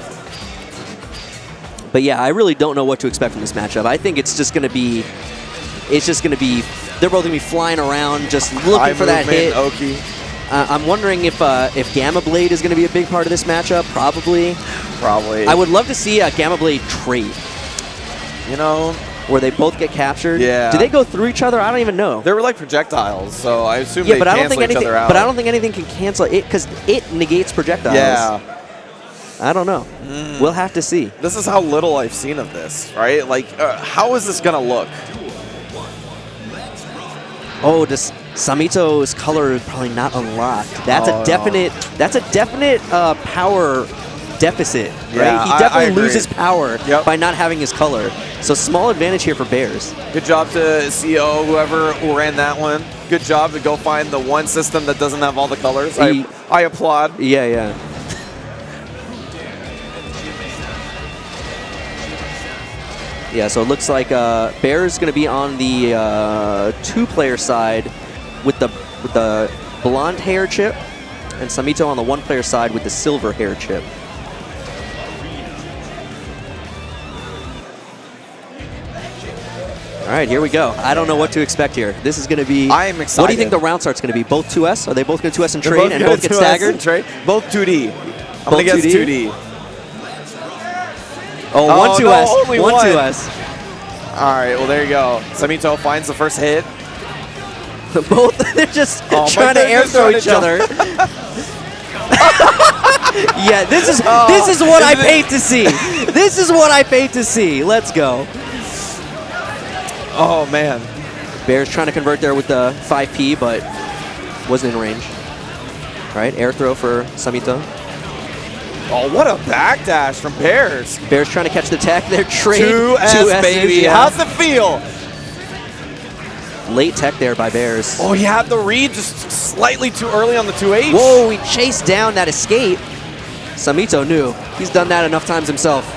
But yeah, I really don't know what to expect from this matchup. I think it's just going to be, they're both going to be flying around just looking for that hit. Oki. I'm wondering if Gamma Blade is going to be a big part of this matchup. Probably. I would love to see a Gamma Blade trade. You know, where they both get captured. Yeah. Do they go through each other? I don't even know. They were like projectiles, so I assume Yeah, they but I don't cancel think each anything. other out. But I don't think anything can cancel it because it negates projectiles. Yeah. I don't know. We'll have to see. This is how little I've seen of this, right? Like, how is this gonna look? Oh, this Samito's color is probably not unlocked. That's a definite. No. That's a definite power deficit. Yeah, right? He definitely I agree. loses power by not having his color. So small advantage here for Bears. Good job to CEO, whoever ran that one. Good job to go find the one system that doesn't have all the colors. I applaud. Yeah, yeah. Yeah, so it looks like Bear's going to be on the 2-player side with the blonde hair chip, and Samito on the 1-player side with the silver hair chip. All right, here we go. I don't know what to expect here. This is going to be... I am excited. What do you think the round start's going to be? Both 2S? Are they both going to 2S and trade and both get staggered? Both 2D. I'm going to guess 2D. Oh, one 2S. No, only one one 2S. All right, well, there you go. Samito finds the first hit. Both, they're just trying to air throw each other. Yeah, this is what I paid to see. This is what I paid to see. Let's go. Oh, man. Bears trying to convert there with the 5P, but wasn't in range. All right, air throw for Samito. Oh, what a backdash from Bears. Bears trying to catch the tech. They're trade. 2S, baby. Yeah. How's it feel? Late tech there by Bears. Oh, he had the read just slightly too early on the 2H. Whoa, he chased down that escape. Samito knew. He's done that enough times himself.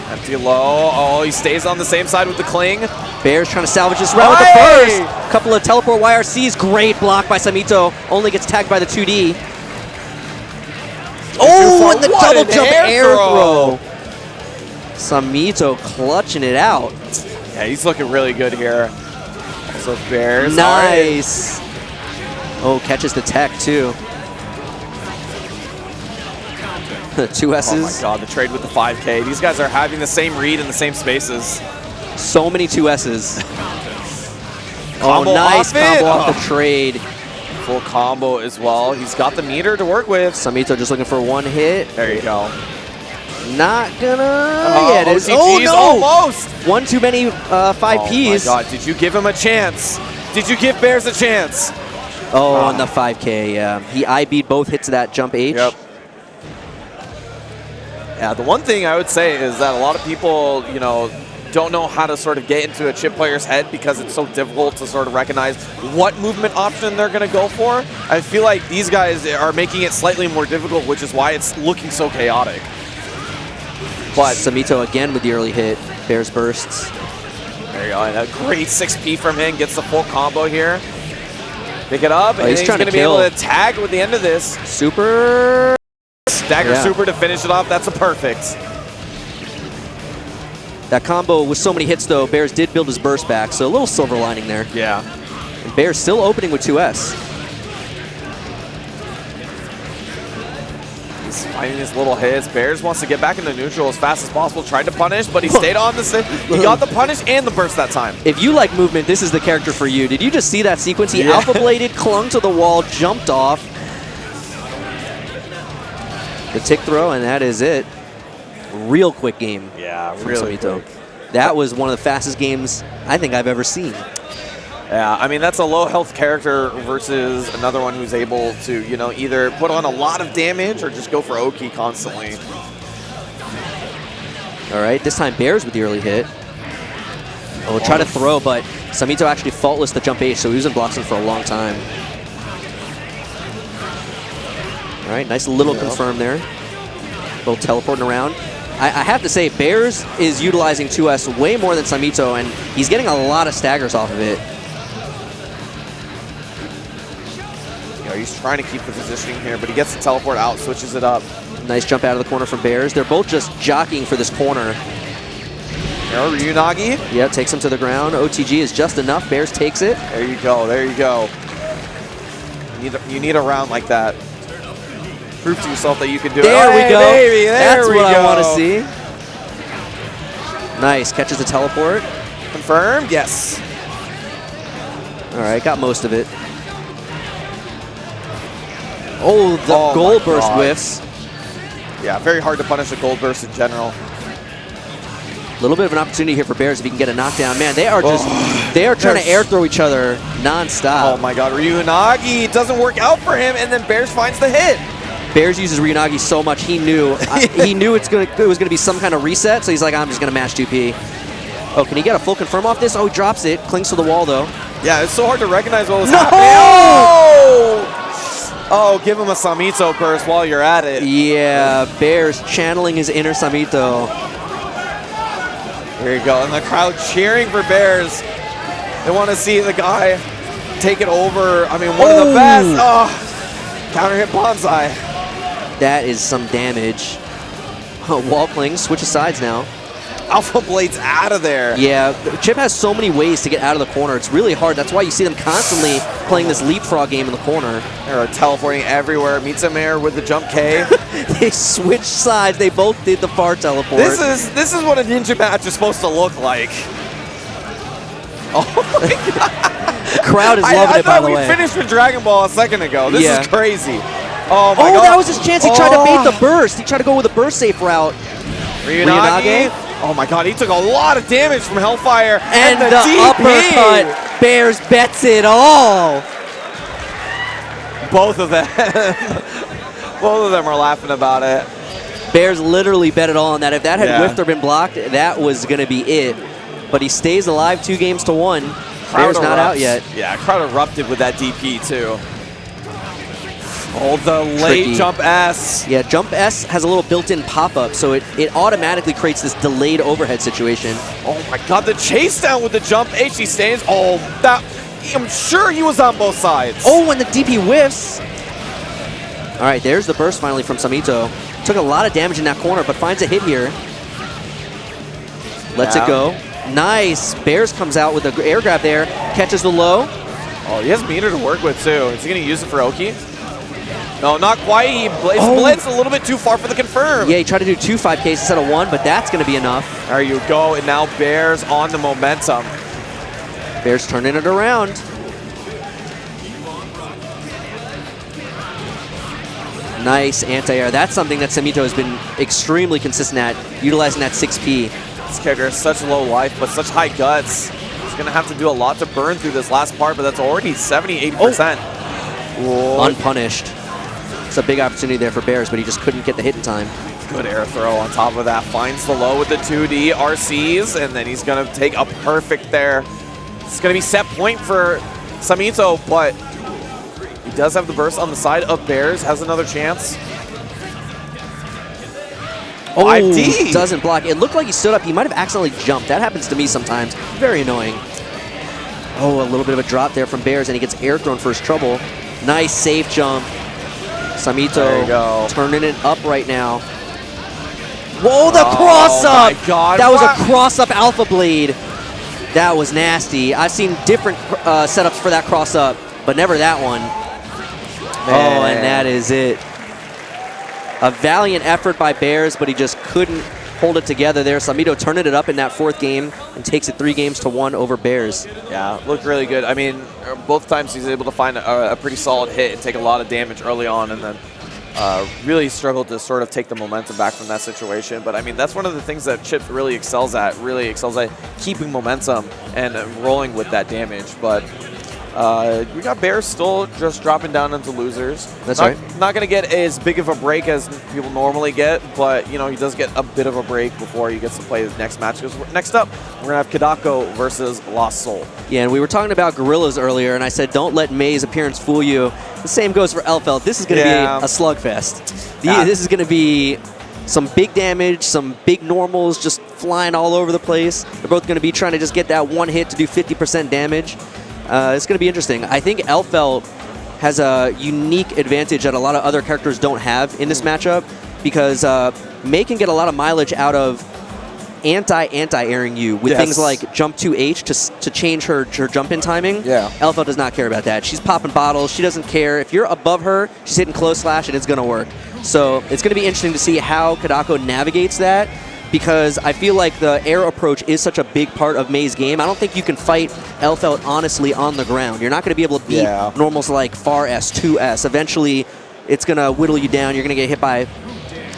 Empty low. Oh, he stays on the same side with the cling. Bears trying to salvage this round with the burst. Couple of teleport YRCs. Great block by Samito. Only gets tagged by the 2D. Oh, and the double jump air throw. Samito clutching it out. Yeah, he's looking really good here. Also, Bears. Nice. Oh, catches the tech, too. 2 S's. Oh, my God, the trade with the 5K. These guys are having the same read in the same spaces. So many 2 S's. Oh, nice combo off the trade. Full combo as well. He's got the meter to work with. Samito just looking for one hit. There you go. Not gonna. Yeah, it is. Oh, no. Almost. One too many 5Ps. Oh, my God. Did you give him a chance? Did you give Bears a chance? Oh, on the 5K, yeah. He IB'd both hits of that jump H. Yep. Yeah, the one thing I would say is that a lot of people, you know, don't know how to sort of get into a chip player's head because it's so difficult to sort of recognize what movement option they're going to go for. I feel like these guys are making it slightly more difficult, which is why it's looking so chaotic. But Samito again with the early hit. Bears bursts. There you go. And a great 6P from him. Gets the full combo here. Pick it up. And he's he's trying going to be able to tag with the end of this. Super. Stagger super to finish it off. That's a perfect. That combo with so many hits, though, Bears did build his burst back, so a little silver lining there. Yeah. And Bears still opening with 2S. He's finding his little hits. Bears wants to get back into neutral as fast as possible. Tried to punish, but he stayed on the same. He got the punish and the burst that time. If you like movement, this is the character for you. Did you just see that sequence? He alpha bladed, clung to the wall, jumped off. The tick throw, and that is it. Real quick game. Yeah, really quick. That was one of the fastest games I think I've ever seen. Yeah, I mean, that's a low health character versus another one who's able to, you know, either put on a lot of damage or just go for Oki constantly. All right, this time Bears with the early hit. Oh, try to throw, but Samito actually faultless the jump H, so he was in blocks for a long time. All right, nice little confirm there. Little teleporting around. I have to say, Bears is utilizing 2S way more than Samito, and he's getting a lot of staggers off of it. You know, he's trying to keep the positioning here, but he gets the teleport out, switches it up. Nice jump out of the corner from Bears. They're both just jockeying for this corner. Ryunagi. Yeah, takes him to the ground. OTG is just enough. Bears takes it. There you go. There you go. You need a round like that. Prove to yourself that you can do it. There we go. Baby, That's what I want to see. Nice. Catches the teleport. Confirmed? Yes. All right, got most of it. Oh, the gold burst whiffs. Yeah, very hard to punish a gold burst in general. A little bit of an opportunity here for Bears if he can get a knockdown. Man, they are just, they are trying to air throw each other nonstop. Oh my God, Ryunagi, it doesn't work out for him, and then Bears finds the hit. Bears uses Ryunagi so much, he knew it was gonna be some kind of reset, so he's like, I'm just gonna mash 2P. Oh, can he get a full confirm off this? Oh, he drops it, clings to the wall though. Yeah, it's so hard to recognize what was happening. Oh, give him a Samito burst while you're at it. Yeah, Bears channeling his inner Samito. Here you go, and the crowd cheering for Bears. They want to see the guy take it over. I mean, one of the best. Oh, counter hit bonsai. That is some damage. Wall cling, switches sides now. Alpha Blade's out of there. Yeah, Chip has so many ways to get out of the corner. It's really hard. That's why you see them constantly playing this leapfrog game in the corner. They're teleporting everywhere. Meets him there with the jump K. They switched sides. They both did the far teleport. This is what a ninja match is supposed to look like. Oh my God. The crowd is loving it, by the way. I thought we finished with Dragon Ball a second ago. This is crazy. Oh my God. Oh, that was his chance. He tried to bait the burst. He tried to go with a burst safe route. Ryunagi. Oh my God, he took a lot of damage from Hellfire. And the uppercut. Bears bets it all. Both of them. Both of them are laughing about it. Bears literally bet it all on that. If that had whiffed or been blocked, that was going to be it. But he stays alive 2 games to 1. Bears not out yet. Yeah, crowd erupted with that DP too. Oh, the late jump S. Yeah, jump S has a little built-in pop-up, so it automatically creates this delayed overhead situation. Oh my God, the chase down with the jump H, he stays. Oh, I'm sure he was on both sides. Oh, and the DP whiffs. All right, there's the burst finally from Samito. Took a lot of damage in that corner, but finds a hit here. Lets it go. Nice. Bears comes out with an air grab there. Catches the low. Oh, he has meter to work with too. Is he going to use it for Oki? No, not quite. He blitzed a little bit too far for the confirm. Yeah, he tried to do 2 5Ks instead of 1, but that's going to be enough. There you go, and now Bears on the momentum. Bears turning it around. Nice anti-air. That's something that Samito has been extremely consistent at, utilizing that 6P. This character has such low life, but such high guts. He's going to have to do a lot to burn through this last part, but that's already 70-80%. Unpunished. It's a big opportunity there for Bears, but he just couldn't get the hit in time. Good air throw on top of that. Finds the low with the 2D RCs, and then he's going to take a perfect there. It's going to be set point for Samito, but he does have the burst on the side of Bears. Has another chance. Oh, 5D. Doesn't block. It looked like he stood up. He might have accidentally jumped. That happens to me sometimes. Very annoying. Oh, a little bit of a drop there from Bears, and he gets air thrown for his trouble. Nice safe jump. Samito turning it up right now. Whoa, the cross-up! My God, that was a cross-up Alpha Blade. That was nasty. I've seen different setups for that cross-up, but never that one. Man. Oh, and that is it. A valiant effort by Bears, but he just couldn't hold it together there. Samito turning it up in that 4th game and takes it 3 games to 1 over Bears. Yeah, looked really good. I mean, both times he's able to find a pretty solid hit and take a lot of damage early on, and then really struggled to sort of take the momentum back from that situation. But I mean, that's one of the things that Chip really excels at keeping momentum and rolling with that damage. But we got Bears still just dropping down into losers. That's right. Not going to get as big of a break as people normally get, but you know, he does get a bit of a break before he gets to play his next match. Because next up, we're going to have Kotoko versus Lost Soul. Yeah, and we were talking about Gorillas earlier, and I said don't let May's appearance fool you. The same goes for Elfeld. This is going to be a slugfest. This is going to be some big damage, some big normals just flying all over the place. They're both going to be trying to just get that one hit to do 50% damage. It's going to be interesting. I think Elfeld has a unique advantage that a lot of other characters don't have in this matchup, because May can get a lot of mileage out of anti-airing you with things like jump 2H to change her jump-in timing. Yeah. Elfeld does not care about that. She's popping bottles. She doesn't care. If you're above her, she's hitting close slash, and it's going to work. So it's going to be interesting to see how Kotoko navigates that, because I feel like the air approach is such a big part of May's game. I don't think you can fight Elfeld honestly on the ground. You're not going to be able to beat normals like far S, 2S. Eventually, it's going to whittle you down. You're going to get hit by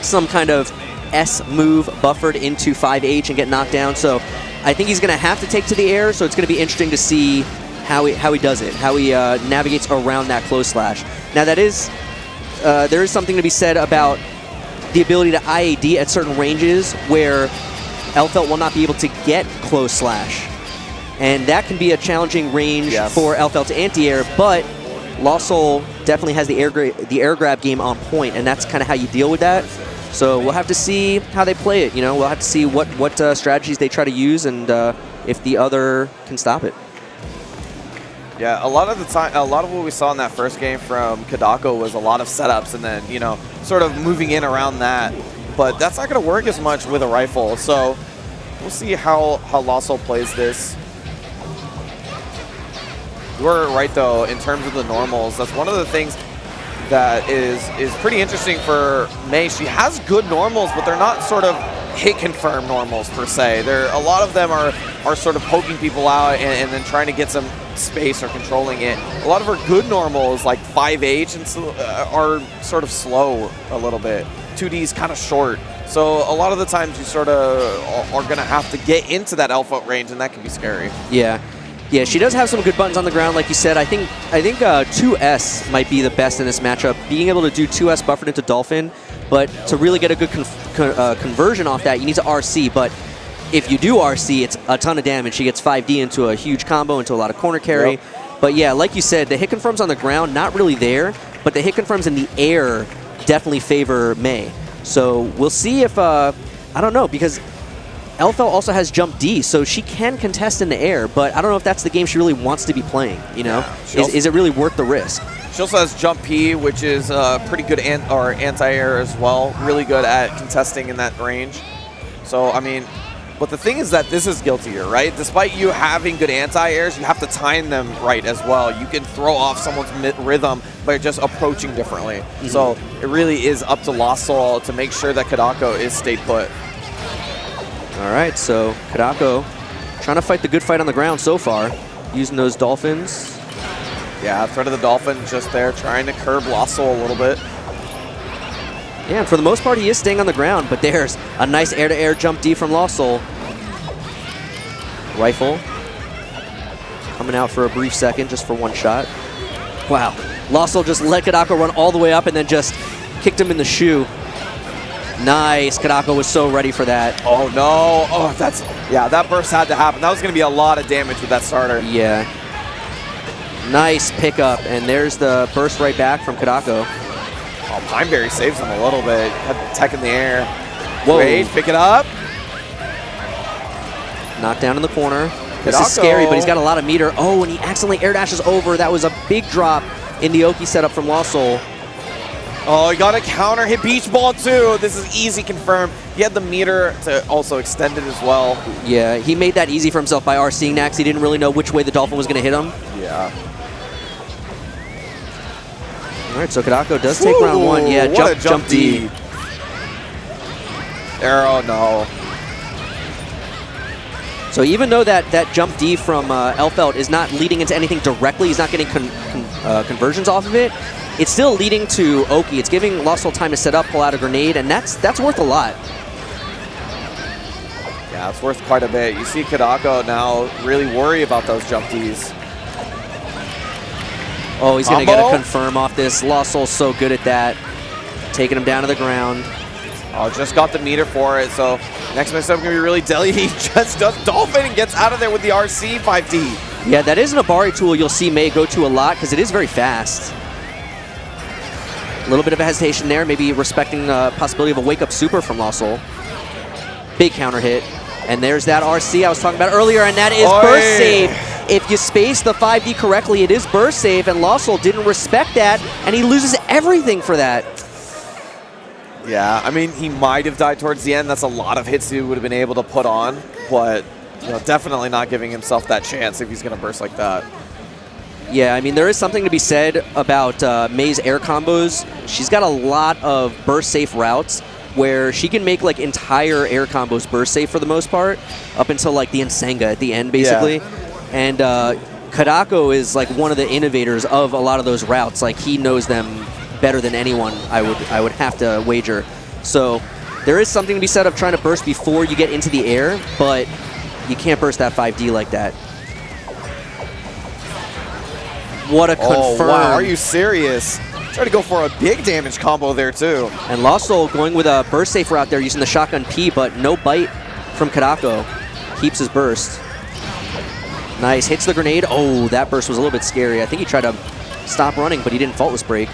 some kind of S move buffered into 5H and get knocked down. So I think he's going to have to take to the air, so it's going to be interesting to see how he does it, how he navigates around that close slash. Now, that is there is something to be said about the ability to IAD at certain ranges where Elfeld will not be able to get close slash. And that can be a challenging range for Elfeld to anti-air, but Lost Soul definitely has the air grab game on point, and that's kind of how you deal with that. So we'll have to see how they play it. You know, we'll have to see what strategies they try to use, and if the other can stop it. Yeah, a lot of the time, a lot of what we saw in that first game from Kotoko was a lot of setups and then, you know, sort of moving in around that. But that's not going to work as much with a rifle. So we'll see how Lost Soul plays this. You're right, though, in terms of the normals. That's one of the things that is pretty interesting for May. She has good normals, but they're not sort of hit confirm normals per se. A lot of them are sort of poking people out and then trying to get some space or controlling it. A lot of her good normals, like 5H, and are sort of slow a little bit. 2D is kind of short. So a lot of the times you sort of are going to have to get into that alpha range, and that can be scary. Yeah. Yeah, she does have some good buttons on the ground, like you said. I think 2S might be the best in this matchup. Being able to do 2S buffered into Dolphin, but to really get a good conversion off that, you need to RC. But if you do RC, it's a ton of damage. She gets 5D into a huge combo, into a lot of corner carry. Yep. But yeah, like you said, the hit confirms on the ground, not really there, but the hit confirms in the air definitely favor May. So we'll see if, I don't know, because Elfeld also has jump D, so she can contest in the air, but I don't know if that's the game she really wants to be playing, you know? Yeah, is it really worth the risk? She also has jump P, which is pretty good anti-air as well. Really good at contesting in that range. So, I mean, but the thing is that this is guiltier, right? Despite you having good anti-airs, you have to time them right as well. You can throw off someone's rhythm by just approaching differently. Mm-hmm. So it really is up to Lost Soul to make sure that Kotoko is stay put. All right, so Kotoko trying to fight the good fight on the ground so far, using those dolphins. Yeah, threat of the dolphin just there, trying to curb Lost Soul a little bit. Yeah, and for the most part, he is staying on the ground, but there's a nice air-to-air jump D from Lost Soul. Rifle coming out for a brief second, just for one shot. Wow, Lost Soul just let Kotoko run all the way up and then just kicked him in the shoe. Nice. Kanako was so ready for that. Oh, no. Oh, that burst had to happen. That was going to be a lot of damage with that starter. Yeah. Nice pickup, and there's the burst right back from Kotoko. Oh, Pineberry saves him a little bit. Had the tech in the air. Whoa. Rage, pick it up. Knockdown in the corner. This is scary, but he's got a lot of meter. Oh, and he accidentally air dashes over. That was a big drop in the Oki setup from Lost Soul. Oh, he got a counter hit beach ball too. This is easy confirmed. He had the meter to also extend it as well. Yeah, he made that easy for himself by RCing next. He didn't really know which way the Dolphin was going to hit him. Yeah. All right, so Kotoko does take round one. Yeah, jump D. Arrow, no. So even though that jump D from Elfelt is not leading into anything directly, he's not getting conversions off of it, it's still leading to Oki. It's giving Lost Soul time to set up, pull out a grenade, and that's worth a lot. Yeah, it's worth quite a bit. You see Kotoko now really worry about those jump Ds. Oh, he's going to get a confirm off this. Lost Soul's so good at that. Taking him down to the ground. Oh, just got the meter for it, so next matchup going to be really deadly. He just does Dolphin and gets out of there with the RC 5D. Yeah, that is an Abari tool you'll see May go to a lot because it is very fast. A little bit of a hesitation there, maybe respecting the possibility of a wake-up super from Lost Soul. Big counter hit. And there's that RC I was talking about earlier, and that is burst save. If you space the 5D correctly, it is burst save, and Lost Soul didn't respect that, and he loses everything for that. Yeah, I mean, he might have died towards the end. That's a lot of hits he would have been able to put on, but definitely not giving himself that chance if he's going to burst like that. Yeah, I mean, there is something to be said about May's air combos. She's got a lot of burst-safe routes where she can make, like, entire air combos burst-safe for the most part, up until, like, the Sangha at the end, basically. Yeah. And Kotoko is, like, one of the innovators of a lot of those routes. Like, he knows them better than anyone, I would have to wager. So there is something to be said of trying to burst before you get into the air, but you can't burst that 5D like that. What a confirm. Wow, are you serious? Try to go for a big damage combo there, too. And Lost Soul going with a burst safe route there using the shotgun P, but no bite from Kotoko. Keeps his burst. Nice, hits the grenade. Oh, that burst was a little bit scary. I think he tried to stop running, but he didn't faultless break.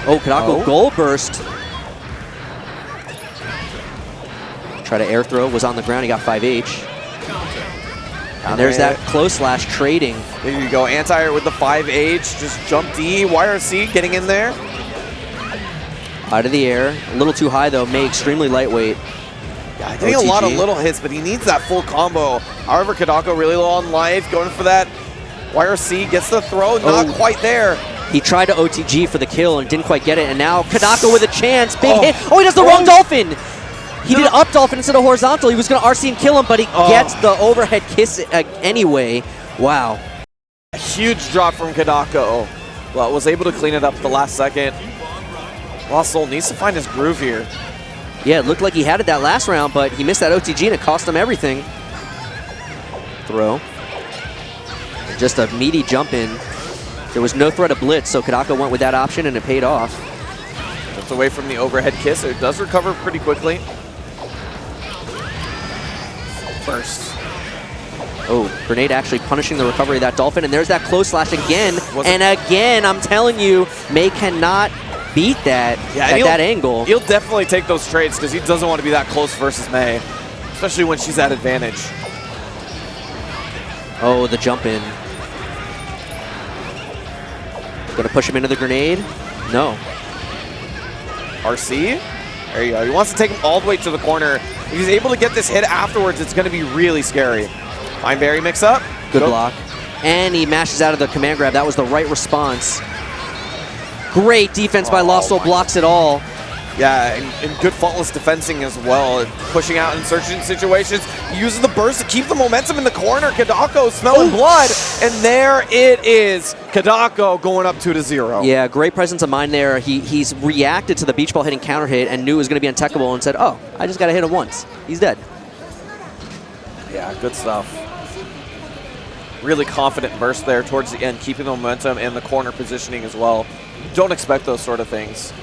Oh, Kotoko gold burst. Try to air throw, was on the ground, he got 5H. And there's that close slash trading. There you go, anti-air with the 5H, just jump D, YRC getting in there. Out of the air, a little too high though, May extremely lightweight. Yeah, getting a lot of little hits, but he needs that full combo. However, Kotoko really low on life, going for that. YRC gets the throw, not quite there. He tried to OTG for the kill and didn't quite get it, and now Kanako with a chance, big hit. Oh, he does the wrong Dolphin! He did up Dolphin instead of horizontal. He was going to RC and kill him, but he gets the overhead kiss anyway. Wow. A huge drop from Kanako. Well, was able to clean it up at the last second. Lost Soul needs to find his groove here. Yeah, it looked like he had it that last round, but he missed that OTG and it cost him everything. Throw. Just a meaty jump in. There was no threat of blitz, so Kotoko went with that option and it paid off. Just away from the overhead kiss. It does recover pretty quickly. Burst. Oh, grenade actually punishing the recovery of that Dolphin, and there's that close slash again. And again, I'm telling you, May cannot beat that at that angle. He'll definitely take those trades because he doesn't want to be that close versus May, especially when she's at advantage. Oh, the jump in. Gonna push him into the grenade? No. RC? There you go. He wants to take him all the way to the corner. If he's able to get this hit afterwards, it's going to be really scary. Pineberry mix up. Good block. And he mashes out of the command grab. That was the right response. Great defense by Lost Soul, blocks it all. Yeah, and good faultless defensing as well. Pushing out in certain situations. He uses the burst to keep the momentum in the corner. Kotoko smelling blood. And there it is. Kotoko going up 2-0. Yeah, great presence of mind there. He's reacted to the beach ball hitting counter hit and knew it was going to be untechable and said, oh, I just got to hit him once. He's dead. Yeah, good stuff. Really confident burst there towards the end, keeping the momentum and the corner positioning as well. Don't expect those sort of things.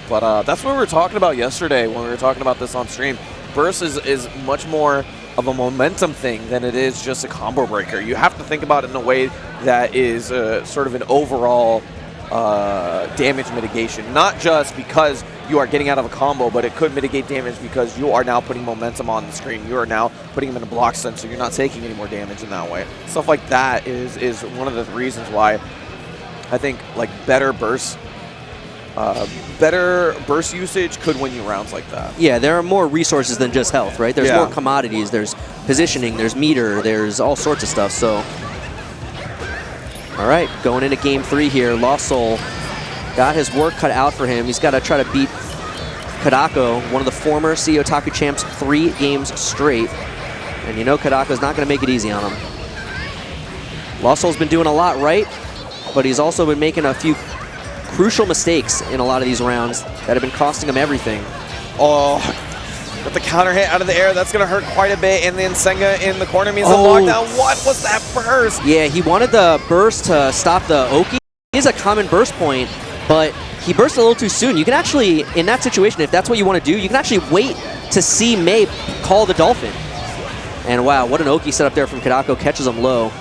But that's what we were talking about yesterday when we were talking about this on stream. Burst is much more of a momentum thing than it is just a combo breaker. You have to think about it in a way that is sort of an overall damage mitigation. Not just because you are getting out of a combo, but it could mitigate damage because you are now putting momentum on the screen. You are now putting them in a block stun, so you're not taking any more damage in that way. Stuff like that is one of the reasons why I think like better burst usage could win you rounds like that. Yeah, there are more resources than just health, right? There's more commodities, there's positioning, there's meter, there's all sorts of stuff. So, all right, going into game 3 here, Lost Soul got his work cut out for him. He's got to try to beat Kotoko, one of the former CEOtaku champs, 3 games straight. And you know Kotako's not going to make it easy on him. Lost Soul's been doing a lot right, but he's also been making a few crucial mistakes in a lot of these rounds that have been costing him everything. Oh, with the counter hit out of the air, that's going to hurt quite a bit. And then Sangha in the corner means a lockdown. What was that burst? Yeah, he wanted the burst to stop the Oki. He is a common burst point, but he burst a little too soon. You can actually, in that situation, if that's what you want to do, you can actually wait to see Mei call the Dolphin. And wow, what an Oki set up there from Kanako, catches him low.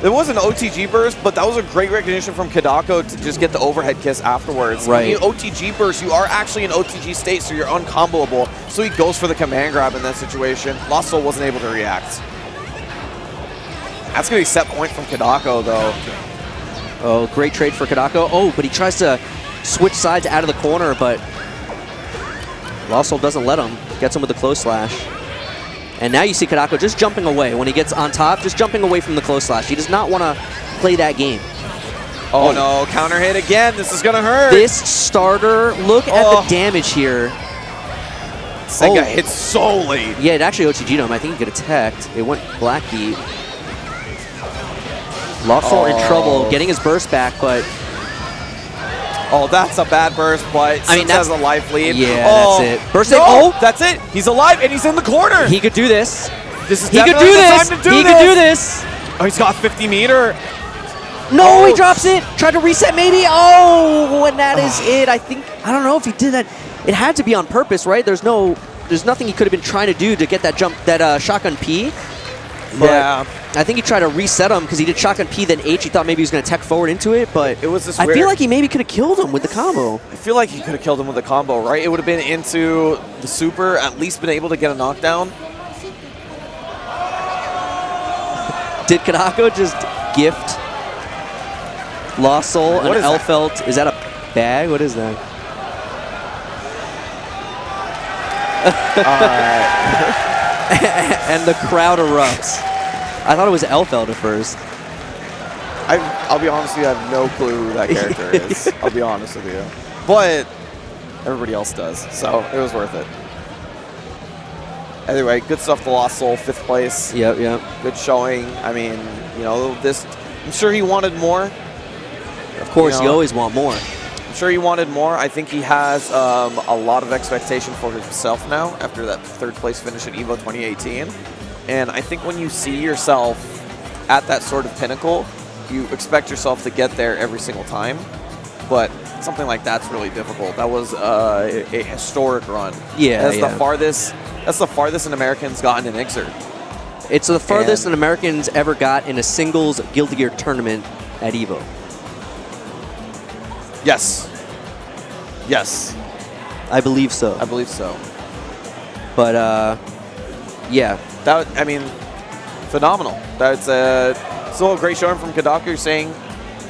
It was an OTG burst, but that was a great recognition from Kotoko to just get the overhead kiss afterwards. Right. When you OTG burst, you are actually in OTG state, so you're uncomboable. So he goes for the command grab in that situation. Lost Soul wasn't able to react. That's going to be set point from Kotoko, though. Oh, great trade for Kotoko. Oh, but he tries to switch sides out of the corner, but Lost Soul doesn't let him. Gets him with the close slash. And now you see Kotoko just jumping away. When he gets on top, just jumping away from the close slash. He does not want to play that game. Oh no, counter hit again. This is going to hurt. This starter, look at the damage here. Sangha hit so late. Yeah, it actually OTG'd him. I think he could have teched. It went black heat. Lost Soul in trouble, getting his burst back, but... Oh, that's a bad burst, but I mean, that's a life lead. Yeah, that's it. Burst that's it. He's alive, and he's in the corner. He could do this. This is he could do this. He could do this. Oh, he's got 50 meter. No, he drops it. Tried to reset, maybe. Oh, and that is it. I don't know if he did that. It had to be on purpose, right? There's nothing he could have been trying to do to get that jump, that shotgun P. But yeah. I think he tried to reset him because he did shotgun P, then H. He thought maybe he was going to tech forward into it, but it was this I feel like he maybe could have killed him with the combo. I feel like he could have killed him with the combo, right? It would have been into the super, at least been able to get a knockdown. Did Kanako just gift Lost Soul an L-Felt? Is that a bag? What is that? And the crowd erupts. I thought it was L-Felt at first. I'll be honest with you, I have no clue who that character is. I'll be honest with you. But everybody else does, so it was worth it. Anyway, good stuff to Lost Soul, 5th place. Yep. Good showing. I mean, you know, I'm sure he wanted more. Of course, you always want more. I'm sure he wanted more. I think he has a lot of expectation for himself now after that 3rd place finish at EVO 2018. And I think when you see yourself at that sort of pinnacle, you expect yourself to get there every single time. But something like that's really difficult. That was a historic run. Yeah, That's the farthest an American's gotten in Xrd. It's the farthest an American's ever got in a singles Guilty Gear tournament at EVO. Yes. Yes. I believe so. I believe so. But, yeah. I mean, phenomenal. That's still a great showing from Kotoko, saying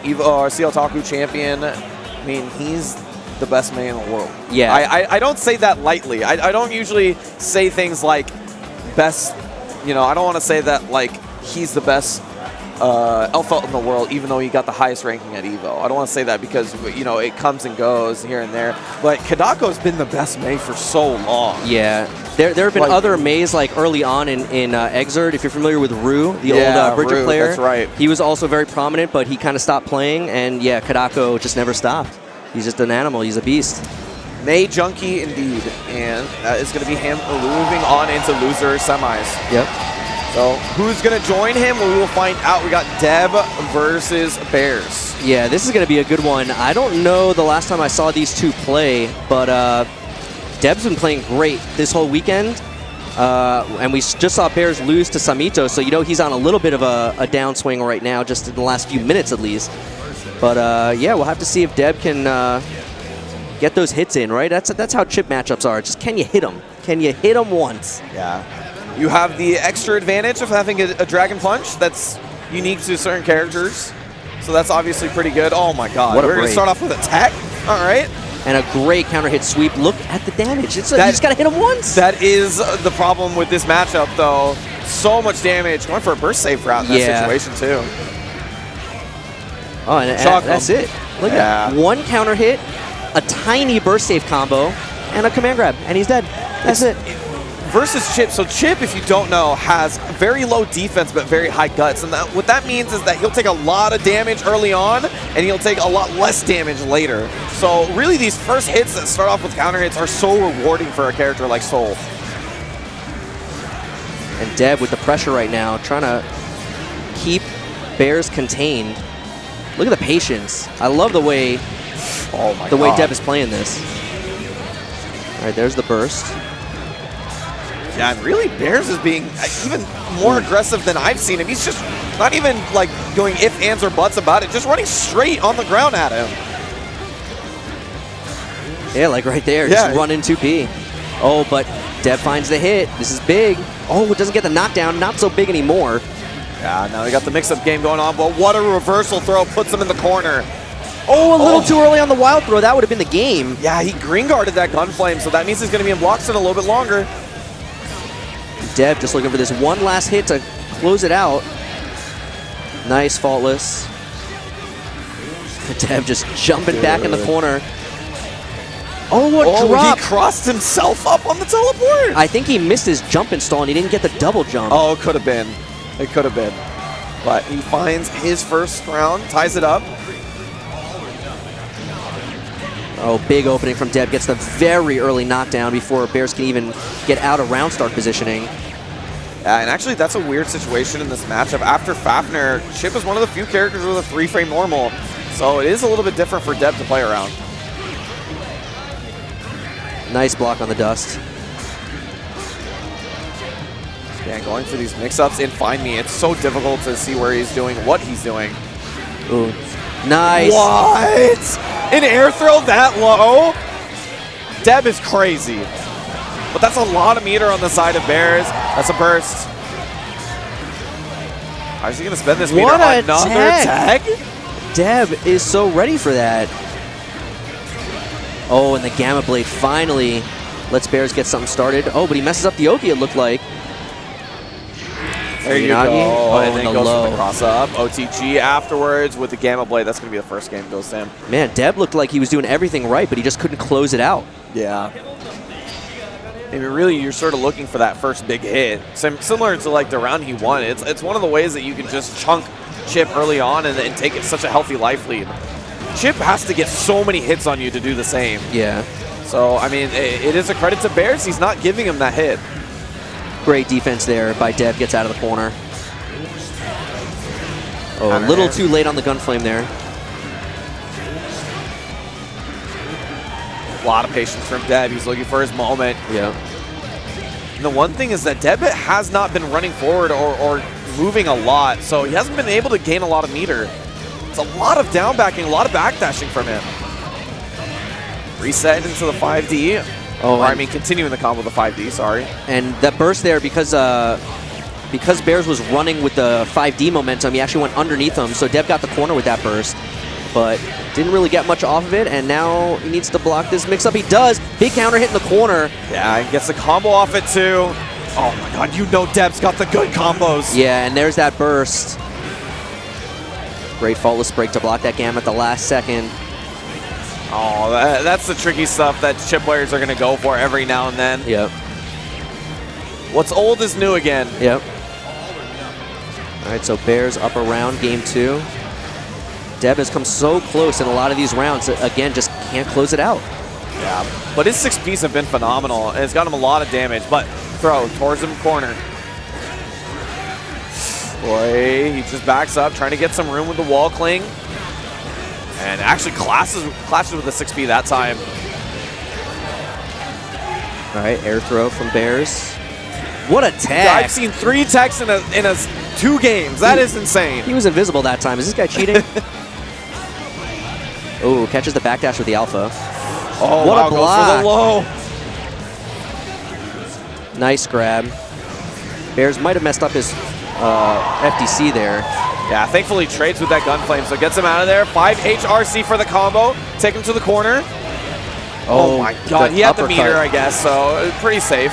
EVO or CEOtaku champion. I mean, he's the best man in the world. Yeah. I don't say that lightly. I don't usually say things like best, you know, I don't want to say that like he's the best L-Felt in the world, even though he got the highest ranking at EVO. I don't want to say that because, you know, it comes and goes here and there. But Kotoko's been the best Mei for so long. Yeah. There have been other Meis like early on in Xrd. If you're familiar with Rue, the old Bridget player. That's right. He was also very prominent, but he kind of stopped playing. And yeah, Kotoko just never stopped. He's just an animal. He's a beast. Mei junkie indeed. And that is going to be him moving on into loser semis. Yep. So who's going to join him? We will find out. We got Deb versus Bears. Yeah, this is going to be a good one. I don't know the last time I saw these two play, but Deb's been playing great this whole weekend. And we just saw Bears lose to Samito, so you know he's on a little bit of a downswing right now, just in the last few minutes at least. But yeah, we'll have to see if Deb can get those hits in, right? That's how chip matchups are. Just can you hit them? Can you hit them once? Yeah. You have the extra advantage of having a Dragon Punch that's unique to certain characters. So that's obviously pretty good. Oh my god. We're going to start off with a tech. All right. And a great counter hit sweep. Look at the damage. You just got to hit him once. That is the problem with this matchup, though. So much damage. Going for a burst save route in that situation, too. Oh, and that's it. Look at that. One counter hit, a tiny burst save combo, and a command grab, and he's dead. That's it. Versus Chip. So Chip, if you don't know, has very low defense but very high guts. And what that means is that he'll take a lot of damage early on, and he'll take a lot less damage later. So really these first hits that start off with counter hits are so rewarding for a character like Soul. And Deb with the pressure right now, trying to keep Bears contained. Look at the patience. I love the way Deb is playing this. All right, there's the burst. Yeah, and really Bears is being even more aggressive than I've seen him. He's just not even like going ifs, ands, or buts about it, just running straight on the ground at him. Yeah, like right there, just running 2P. Oh, but Deb finds the hit. This is big. Oh, it doesn't get the knockdown. Not so big anymore. Yeah, now we got the mix-up game going on, but what a reversal throw puts him in the corner. Oh, a little too early on the wild throw. That would have been the game. Yeah, he green guarded that gunflame, so that means he's going to be in blocks in a little bit longer. Deb just looking for this one last hit to close it out. Nice, faultless. Deb just jumping back in the corner. Oh, what drop! He crossed himself up on the teleport! I think he missed his jump install and he didn't get the double jump. Oh, it could have been. It could have been. But he finds his first round, ties it up. Oh, big opening from Deb. Gets the very early knockdown before Bears can even get out of round start positioning. Yeah, and actually that's a weird situation in this matchup. After Fafnir, Chip is one of the few characters with a 3-frame normal. So it is a little bit different for Deb to play around. Nice block on the dust. Yeah, going for these mix-ups in Find Me, it's so difficult to see where he's doing, what he's doing. Ooh, nice. What? An air throw that low? Deb is crazy. But that's a lot of meter on the side of Bears. That's a burst. How is he going to spend this meter on another tag? Deb is so ready for that. Oh, and the Gamma Blade finally lets Bears get something started. Oh, but he messes up the Oki, it looked like. There you go. Oh, and then goes for the cross-up. OTG afterwards with the Gamma Blade. That's going to be the first game goes to him. Man, Deb looked like he was doing everything right, but he just couldn't close it out. Yeah. I mean, really, you're sort of looking for that first big hit. Similar to like the round he won. It's one of the ways that you can just chunk Chip early on and take it such a healthy life lead. Chip has to get so many hits on you to do the same. Yeah. So, I mean, it is a credit to Bears. He's not giving him that hit. Great defense there by Deb. Gets out of the corner. Oh, a little too late on the gunflame there. A lot of patience from Deb. He's looking for his moment. Yeah. And the one thing is that Deb has not been running forward or moving a lot, so he hasn't been able to gain a lot of meter. It's a lot of down backing, a lot of backdashing from him. Reset into the 5D. Oh, or I mean, continuing the combo with the 5D, sorry. And that burst there, because Bears was running with the 5D momentum, he actually went underneath him, so Deb got the corner with that burst. But didn't really get much off of it, and now he needs to block this mix-up. He does. Big counter hit in the corner. Yeah, he gets the combo off it, too. Oh, my God, you know Deb's got the good combos. Yeah, and there's that burst. Great faultless break to block that Gamma at the last second. Oh, that's the tricky stuff that Chip players are going to go for every now and then. Yep. What's old is new again. Yep. All right, so Bears up around game 2. Deb has come so close in a lot of these rounds. Again, just can't close it out. Yeah, but his 6Ps have been phenomenal, and it's got him a lot of damage. But throw towards him corner. Boy, he just backs up, trying to get some room with the wall cling. And actually clashes with the 6B that time. All right, air throw from Bears. What a tag! I've seen 3 techs in 2 games. That is insane. He was invisible that time. Is this guy cheating? Oh, catches the backdash with the alpha. Oh, what wow, a block. Goes for the low. Nice grab. Bears might have messed up his FDC there. Yeah, thankfully trades with that gunflame, so gets him out of there. 5 HRC for the combo. Take him to the corner. Oh my god, he had the meter, I guess, so pretty safe.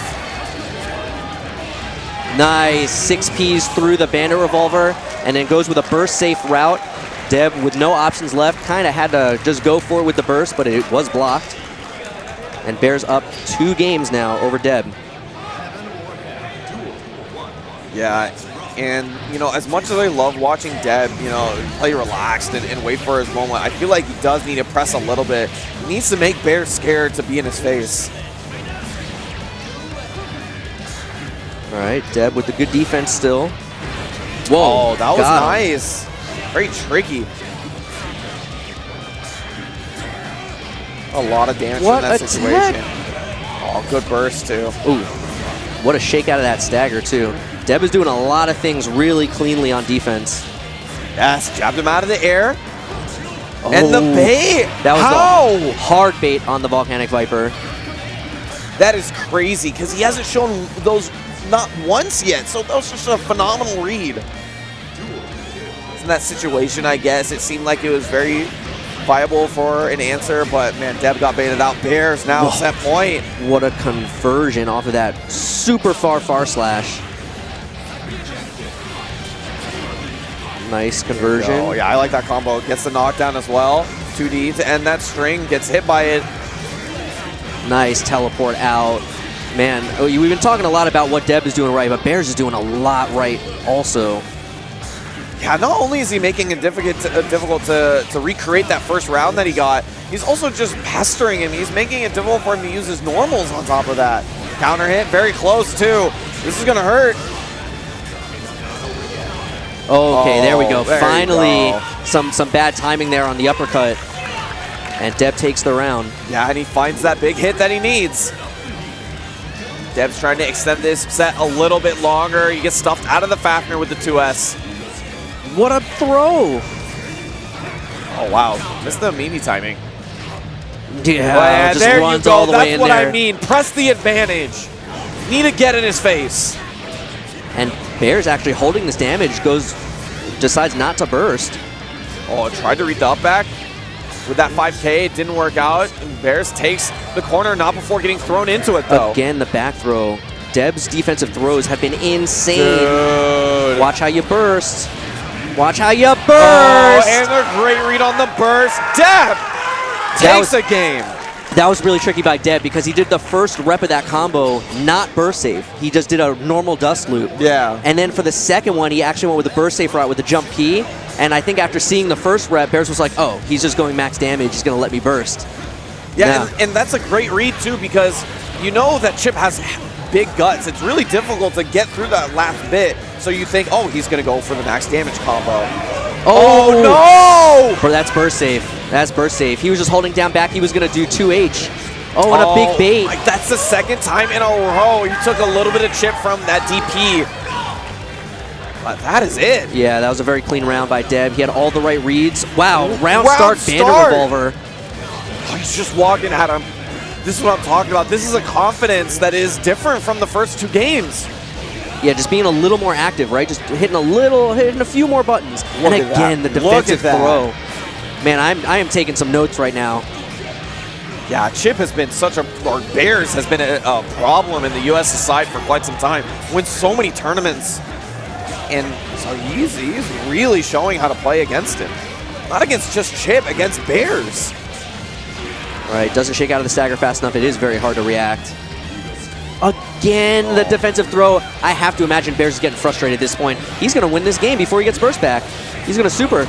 Nice, 6Ps through the Bandit Revolver, and then goes with a burst safe route. Deb, with no options left, kind of had to just go for it with the burst, but it was blocked. And Bears up 2 games now over Deb. Yeah, and, you know, as much as I love watching Deb, you know, play relaxed and wait for his moment, I feel like he does need to press a little bit. He needs to make Bears scared to be in his face. All right, Deb with the good defense still. Whoa, oh, that was nice. Very tricky. A lot of damage in that situation. Oh, good burst, too. Ooh, what a shake out of that stagger, too. Deb is doing a lot of things really cleanly on defense. Yes, jabbed him out of the air. Oh, and the bait! That was a hard bait on the Volcanic Viper. That is crazy, because he hasn't shown those not once yet, so that was just a phenomenal read. In that situation, I guess, it seemed like it was very viable for an answer, but man, Deb got baited out. Bears now set point. What a conversion off of that super far slash. Nice conversion. Oh yeah, I like that combo. Gets the knockdown as well. 2D to end that string. Gets hit by it. Nice teleport out. Man, we've been talking a lot about what Deb is doing right, but Bears is doing a lot right also. Yeah, not only is he making it difficult to recreate that first round that he got, he's also just pestering him. He's making it difficult for him to use his normals on top of that. Counter hit, very close too. This is gonna hurt. Okay, there we go. Finally, go. some bad timing there on the uppercut. And Deb takes the round. Yeah, and he finds that big hit that he needs. Deb's trying to extend this set a little bit longer. He gets stuffed out of the Fafnir with the 2S. What a throw! Oh, wow. Missed the Mimi timing. Yeah, just there runs you go. all the way in That's what there. I mean. Press the advantage. Need to get in his face. And Bears actually holding this damage, decides not to burst. Oh, tried to read the up back with that 5K. It didn't work out. And Bears takes the corner, not before getting thrown into it, though. Again, the back throw. Deb's defensive throws have been insane. Dude. Watch how you burst. Watch how you burst! Oh, and a great read on the burst. Deb takes a game. That was really tricky by Deb because he did the first rep of that combo not burst safe. He just did a normal dust loop. Yeah. And then for the second one, he actually went with the burst safe route with the jump P. And I think after seeing the first rep, Bears was like, oh, he's just going max damage. He's going to let me burst. Yeah, and that's a great read, too, because you know that Chip has big guts. It's really difficult to get through that last bit. So you think, oh, he's going to go for the max damage combo. Oh, no! But that's burst safe. That's burst safe. He was just holding down back. He was going to do 2H. Oh, and a big bait. That's the second time in a row he took a little bit of chip from that DP. But that is it. Yeah, that was a very clean round by Deb. He had all the right reads. Wow, round start, Bandit Revolver. Oh, he's just walking at him. This is what I'm talking about. This is a confidence that is different from the first 2 games. Yeah, just being a little more active, right? Just hitting a few more buttons. And again, the defensive throw. Man, I am taking some notes right now. Yeah, Chip has been or Bears has been a problem in the U.S. side for quite some time. Wins so many tournaments. And so he's really showing how to play against him. Not against just Chip, against Bears. Right, doesn't shake out of the stagger fast enough. It is very hard to react. Again, the defensive throw. I have to imagine Bears is getting frustrated at this point. He's going to win this game before he gets burst back. He's going to super.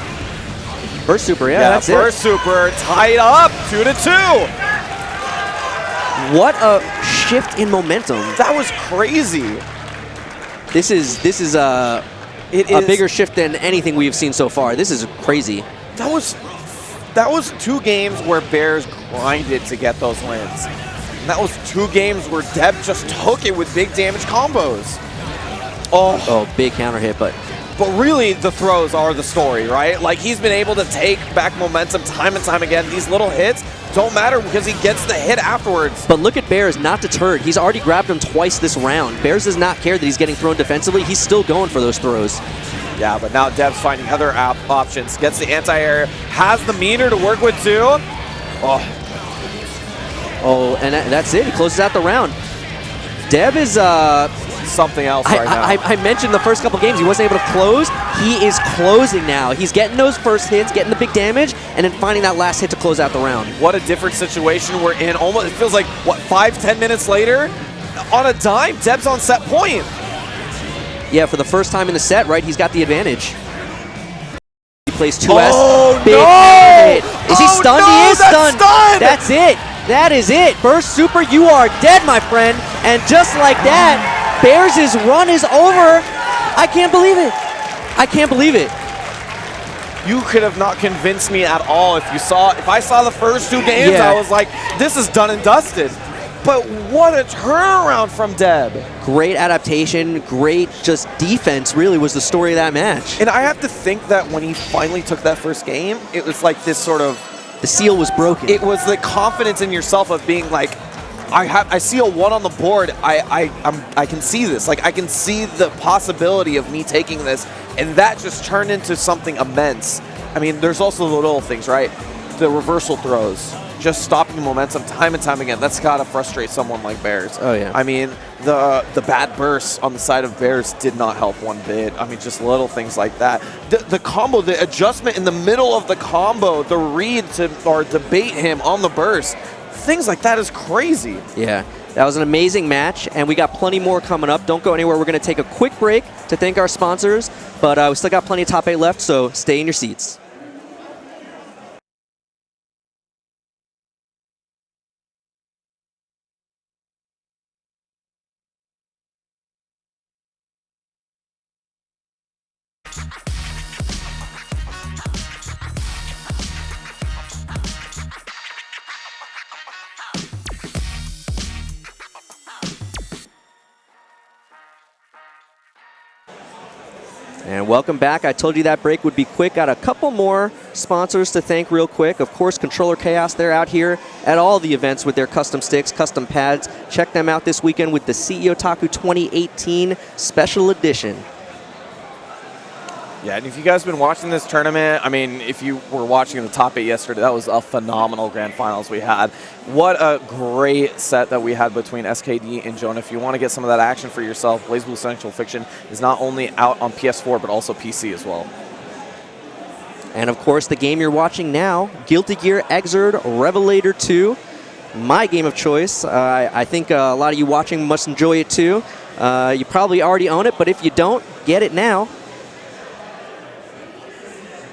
Burst super, yeah, that's it. Burst super, tied up, 2-2. What a shift in momentum. That was crazy. This is It a is bigger shift than anything we've seen so far. This is crazy. That was 2 games where Bears grinded to get those wins. And that was 2 games where Deb just took it with big damage combos. Oh, big counter hit, but really the throws are the story, right? Like, he's been able to take back momentum time and time again. These little hits don't matter because he gets the hit afterwards. But look at Bears, not deterred. He's already grabbed him twice this round. Bears does not care that he's getting thrown defensively. He's still going for those throws. Yeah, but now Deb's finding other options. Gets the anti-air, has the meter to work with too. Oh, and that's it. He closes out the round. Deb is something else right now. I mentioned the first couple games he wasn't able to close. He is closing now. He's getting those first hits, getting the big damage, and then finding that last hit to close out the round. What a different situation we're in. Almost, it feels like, what, 5-10 minutes later? On a dime, Deb's on set point. Yeah, for the first time in the set, right, he's got the advantage. He plays 2S. Oh, big no! Hit. Is he stunned? No, He is stunned. That's it. That is it. Burst Super, you are dead, my friend. And just like that, Bears' run is over. I can't believe it. I can't believe it. You could have not convinced me at all if I saw the first 2 games. Yeah. I was like, this is done and dusted. But what a turnaround from Deb. Great adaptation, great just defense really was the story of that match. And I have to think that when he finally took that first game, it was like this sort of... The seal was broken. It was the confidence in yourself of being like, I see a 1 on the board. I can see this. Like, I can see the possibility of me taking this, and that just turned into something immense. I mean, there's also the little things, right? The reversal throws, just stopping momentum time and time again. That's gotta frustrate someone like Bears. Oh yeah. I mean, the bad bursts on the side of Bears did not help one bit. I mean, just little things like that. The combo, the adjustment in the middle of the combo, the read to bait him on the burst. Things like that is crazy. Yeah, that was an amazing match, and we got plenty more coming up. Don't go anywhere. We're going to take a quick break to thank our sponsors, but we still got plenty of top 8 left, so stay in your seats. And welcome back. I told you that break would be quick. Got a couple more sponsors to thank real quick. Of course, Controller Chaos, they're out here at all the events with their custom sticks, custom pads. Check them out this weekend with the CEOtaku 2018 Special Edition. Yeah, and if you guys have been watching this tournament, I mean, if you were watching the top 8 yesterday, that was a phenomenal grand finals we had. What a great set that we had between SKD and Jonah. If you want to get some of that action for yourself, BlazBlue Central Fiction is not only out on PS4, but also PC as well. And of course, the game you're watching now, Guilty Gear Xrd Rev2, my game of choice. I think a lot of you watching must enjoy it too. You probably already own it, but if you don't, get it now.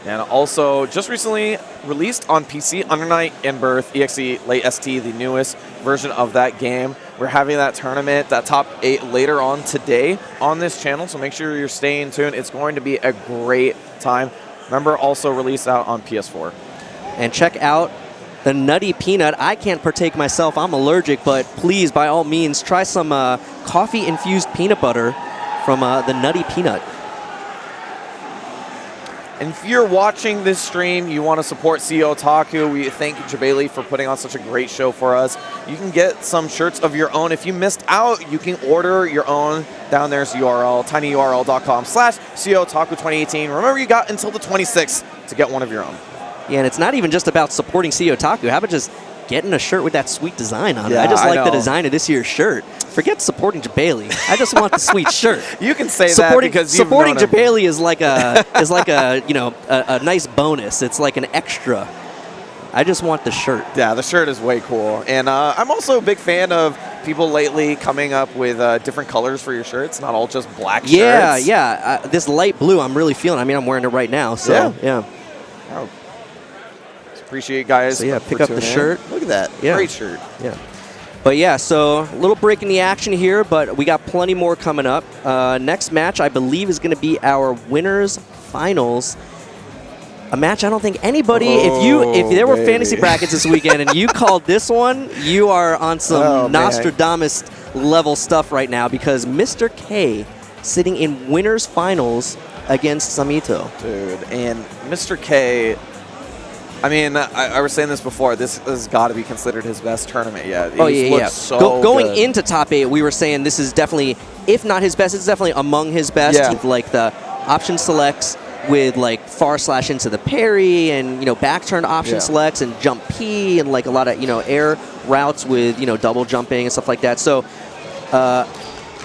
And also, just recently released on PC, Under Night in Birth, EXE Late ST, the newest version of that game. We're having that tournament, that top 8 later on today on this channel, so make sure you're staying tuned. It's going to be a great time. Remember, also released out on PS4. And check out the Nutty Peanut. I can't partake myself, I'm allergic, but please, by all means, try some coffee-infused peanut butter from the Nutty Peanut. And if you're watching this stream, you want to support CEOtaku, we thank Jabali for putting on such a great show for us. You can get some shirts of your own. If you missed out, you can order your own. Down there's the URL, tinyurl.com/CEOtaku2018. Remember, you got until the 26th to get one of your own. Yeah, and it's not even just about supporting CEOtaku. How about just getting a shirt with that sweet design on it? Yeah, I just like know. the design of this year's shirt. Forget supporting Jabali. I just want the sweet shirt. You can say supporting, that because supporting Jabali is like a a nice bonus. It's like an extra. I just want the shirt. Yeah, the shirt is way cool. And I'm also a big fan of people lately coming up with different colors for your shirts, not all just black shirts. Yeah. This light blue I'm really feeling. I mean, I'm wearing it right now. So, yeah. Appreciate you guys. So, yeah, pick up the shirt. Look at that. Yeah. Great shirt. Yeah. But yeah, so a little break in the action here, but we got plenty more coming up. Next match, I believe, is going to be our winners finals. A match I don't think anybody, if there were fantasy brackets this weekend and you called this one, you are on some Nostradamus level stuff right now, because Mr. K sitting in winners finals against Samito. Dude, and Mr. K, I mean, I was saying this before, this has got to be considered his best tournament yet. He's so going good. into top 8, we were saying this is definitely, if not his best, it's definitely among his best. Yeah. With, like, the option selects with like / into the parry, and back turn option selects and jump P, and like a lot of air routes with double jumping and stuff like that. So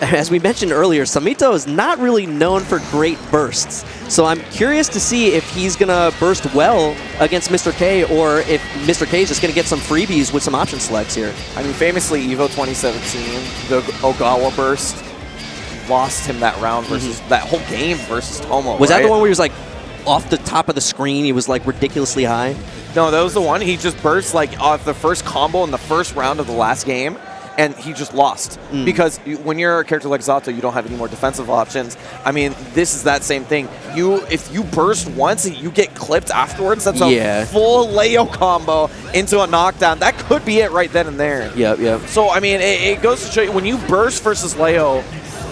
as we mentioned earlier, Samito is not really known for great bursts. So I'm curious to see if he's going to burst well against Mr. K, or if Mr. K is just going to get some freebies with some option selects here. I mean, famously, EVO 2017, the Ogawa burst lost him that round versus that whole game versus Tomo. Was that the one where he was like off the top of the screen? He was like ridiculously high? No, that was the one. He just burst like off the first combo in the first round of the last game, and he just lost. Because when you're a character like Zato, you don't have any more defensive options. I mean, this is that same thing. If you burst once and you get clipped afterwards, that's a full Leo combo into a knockdown. That could be it right then and there. Yep. So, I mean, it goes to show you, when you burst versus Leo,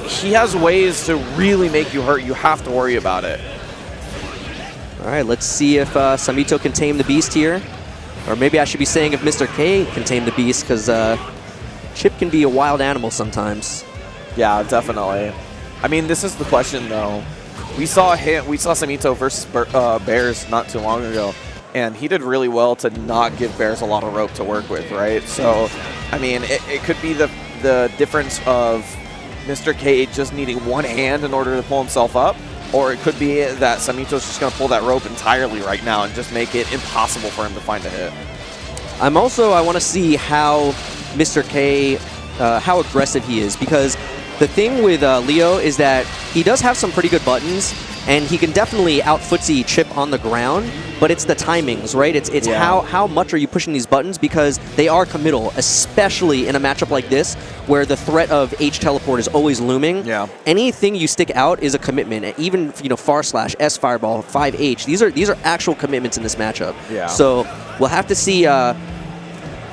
he has ways to really make you hurt. You have to worry about it. All right, let's see if Samito can tame the beast here. Or maybe I should be saying if Mr. K can tame the beast, because Chip can be a wild animal sometimes. Yeah, definitely. I mean, this is the question, though. We saw Samito versus Bears not too long ago, and he did really well to not give Bears a lot of rope to work with, right? So, I mean, it could be the difference of Mr. K just needing one hand in order to pull himself up, or it could be that Samito's just going to pull that rope entirely right now and just make it impossible for him to find a hit. I want to see how Mr. K, how aggressive he is, because the thing with Leo is that he does have some pretty good buttons, and he can definitely out-footsie Chip on the ground, but it's the timings, right? It's how much are you pushing these buttons, because they are committal, especially in a matchup like this, where the threat of H teleport is always looming. Yeah. Anything you stick out is a commitment, and even far slash, S fireball, 5H. These are actual commitments in this matchup. Yeah. So we'll have to see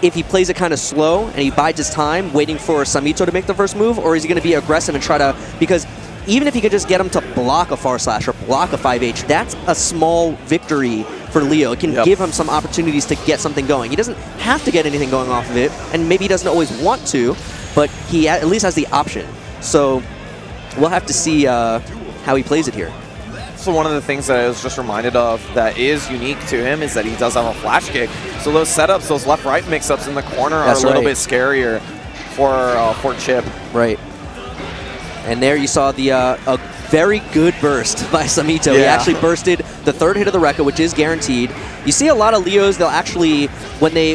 if he plays it kind of slow and he bides his time, waiting for Samito to make the first move, or is he going to be aggressive and try to, because even if he could just get him to block a far slash or block a 5H, that's a small victory for Leo. It can give him some opportunities to get something going. He doesn't have to get anything going off of it, and maybe he doesn't always want to, but he at least has the option. So we'll have to see how he plays it here. So one of the things that I was just reminded of that is unique to him is that he does have a flash kick. So those setups, those left-right mix-ups in the corner are a little bit scarier for Chip. Right. And there you saw the a very good burst by Samito. He actually bursted the third hit of the Rekka, which is guaranteed. You see a lot of Leos, they'll actually, when they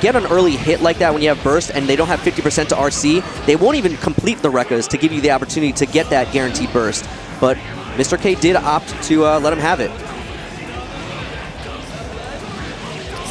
get an early hit like that, when you have burst and they don't have 50% to RC, they won't even complete the Rekkas to give you the opportunity to get that guaranteed burst. But Mr. K did opt to let him have it.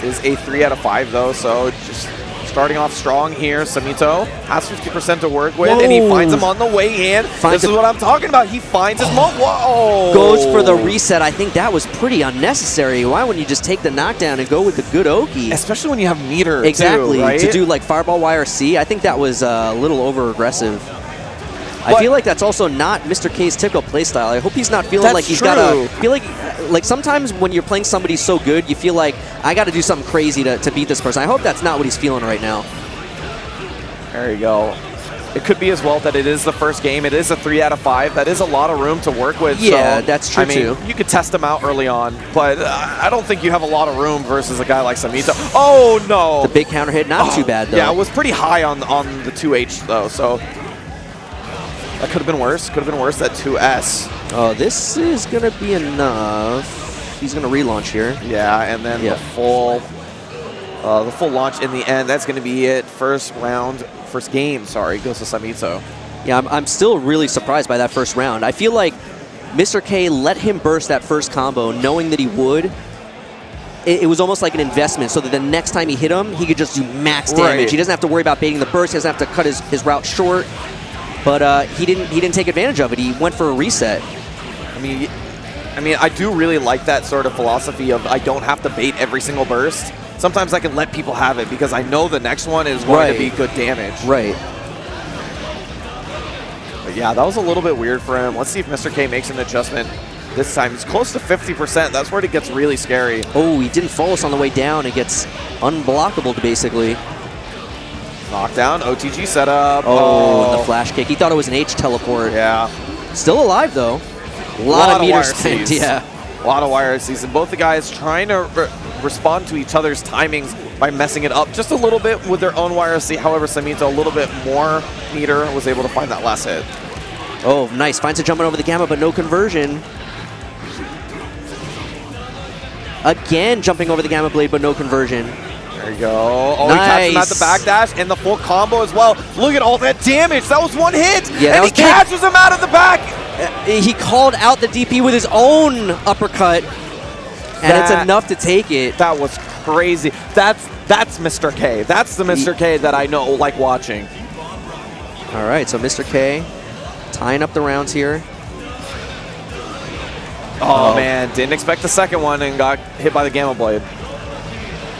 This is a 3 out of 5, though, so just starting off strong here. Samito has 50% to work with, and he finds him on the way in. This is what I'm talking about. He finds his moment. Whoa! Goes for the reset. I think that was pretty unnecessary. Why wouldn't you just take the knockdown and go with the good Oki? Especially when you have meter, exactly, too, right? To do like Fireball YRC, I think that was a little over-aggressive. I feel like that's also not Mr. K's typical playstyle. I hope he's not feeling like he's got to feel like sometimes when you're playing somebody so good, you feel like I got to do something crazy to beat this person. I hope that's not what he's feeling right now. There you go. It could be as well that it is the first game. It is a 3 out of 5. That is a lot of room to work with. Yeah, so, that's true, too. You could test him out early on, but I don't think you have a lot of room versus a guy like Samito. Oh, no. The big counter hit, not too bad, though. Yeah, it was pretty high on the 2H, though, so that could have been worse. Could have been worse, that 2S. Oh, this is going to be enough. He's going to relaunch here. Yeah, and then the full launch in the end. That's going to be it. First game, sorry, goes to Samito. Yeah, I'm still really surprised by that first round. I feel like Mr. K let him burst that first combo knowing that he would, it was almost like an investment, so that the next time he hit him, he could just do max damage. Right. He doesn't have to worry about baiting the burst. He doesn't have to cut his route short. But he didn't take advantage of it. He went for a reset. I mean, I do really like that sort of philosophy of I don't have to bait every single burst. Sometimes I can let people have it because I know the next one is going to be good damage. Right. But yeah, that was a little bit weird for him. Let's see if Mr. K makes an adjustment this time. He's close to 50%. That's where it gets really scary. Oh, he didn't fall us on the way down. It gets unblockable, basically. Knockdown, OTG setup. Oh, and the flash kick. He thought it was an H teleport. Yeah. Still alive, though. A lot of meters spent, yeah. A lot of wire season. Both the guys trying to respond to each other's timings by messing it up just a little bit with their own YRC. However, Samito a little bit more meter was able to find that last hit. Oh, nice. Finds it jumping over the gamma, but no conversion. Again, jumping over the gamma blade, but no conversion. There you go. Oh, nice. He catches him at the backdash and the full combo as well. Look at all that damage. That was one hit. Yeah, and he catches him out of the back. He called out the DP with his own uppercut, and it's enough to take it. That was crazy. That's Mr. K. That's the Mr. K that I know, like watching. All right, so Mr. K tying up the rounds here. Oh, man. Didn't expect the second one and got hit by the Gamma Blade.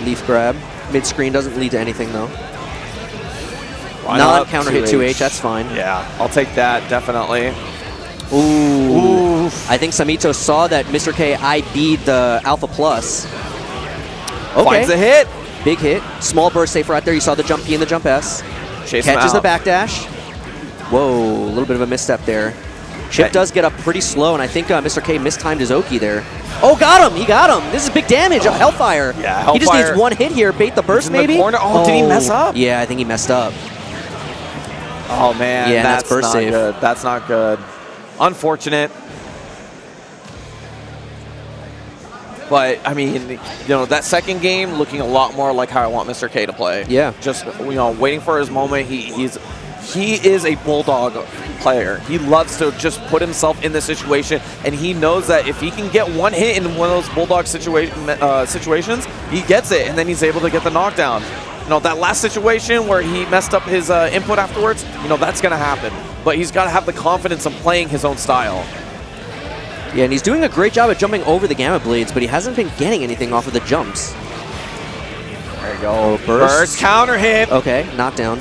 Leaf grab. Mid-screen doesn't lead to anything, though. Non-counter hit 2H, that's fine. Yeah, I'll take that, definitely. Ooh. I think Samito saw that Mr. K IB'd the Alpha Plus. Okay. Finds a hit. Big hit. Small burst safe right there. You saw the jump P and the jump S. Catches the backdash. Whoa, a little bit of a misstep there. Chip does get up pretty slow, and I think Mr. K mistimed his Oki there. Oh, got him! He got him! This is big damage. Oh, Hellfire. Yeah, Hellfire. He just needs one hit here. Bait the burst, maybe? Oh, did he mess up? Yeah, I think he messed up. Oh, man. Yeah, that's burst not save. Good. That's not good. Unfortunate. But, I mean, you know, that second game looking a lot more like how I want Mr. K to play. Yeah. Just, you know, waiting for his moment. He is a bulldog player. He loves to just put himself in the situation, and he knows that if he can get one hit in one of those bulldog situations, he gets it, and then he's able to get the knockdown. You know, that last situation where he messed up his input afterwards, you know, that's going to happen. But he's got to have the confidence of playing his own style. Yeah, and he's doing a great job at jumping over the Gamma Blades, but he hasn't been getting anything off of the jumps. There you go. Burst counter hit. Okay, knockdown.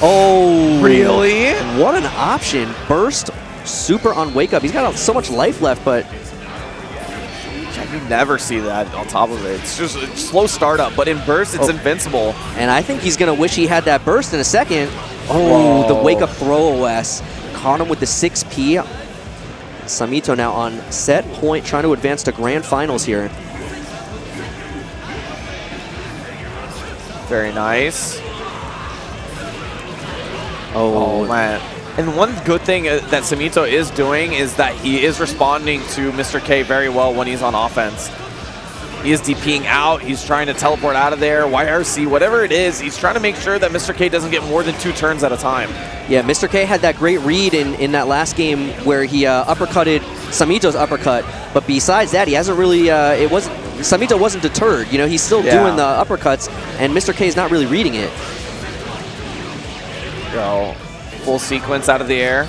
Oh, really? What an option. Burst, super on wake up. He's got so much life left, but you never see that on top of it. It's just a slow startup, but in burst, it's invincible. And I think he's going to wish he had that burst in a second. Oh, the wake up throw OS. Caught him with the 6P. Samito now on set point, trying to advance to grand finals here. Very nice. Oh, man. And one good thing that Samito is doing is that he is responding to Mr. K very well when he's on offense. He is DPing out. He's trying to teleport out of there. YRC, whatever it is, he's trying to make sure that Mr. K doesn't get more than 2 turns at a time. Yeah, Mr. K had that great read in that last game where he uppercutted Samito's uppercut. But besides that, he hasn't really, Samito wasn't deterred. You know, he's still doing the uppercuts, and Mr. K is not really reading it. Go. Full sequence out of the air.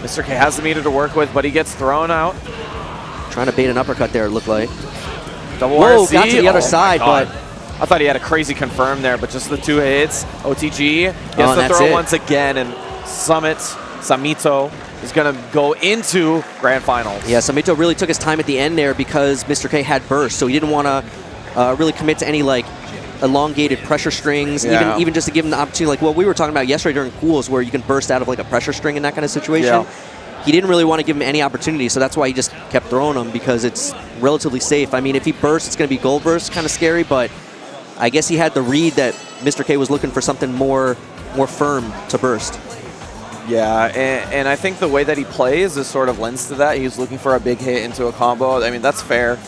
Mr. K has the meter to work with, but he gets thrown out. Trying to bait an uppercut there, it looked like. Double Whoa, RC. got to the other side, but I thought he had a crazy confirm there, but just the 2 hits. OTG gets the throw once again, and Samito is going to go into grand finals. Yeah, Samito really took his time at the end there because Mr. K had burst, so he didn't want to really commit to any like elongated pressure strings, even just to give him the opportunity, like what we were talking about yesterday during pools where you can burst out of like a pressure string in that kind of situation. Yeah. He didn't really want to give him any opportunity, so that's why he just kept throwing him, because it's relatively safe. I mean, if he bursts, it's going to be gold burst, kind of scary, but I guess he had the read that Mr. K was looking for something more firm to burst. Yeah, and I think the way that he plays is sort of lends to that. He's looking for a big hit into a combo. I mean, that's fair.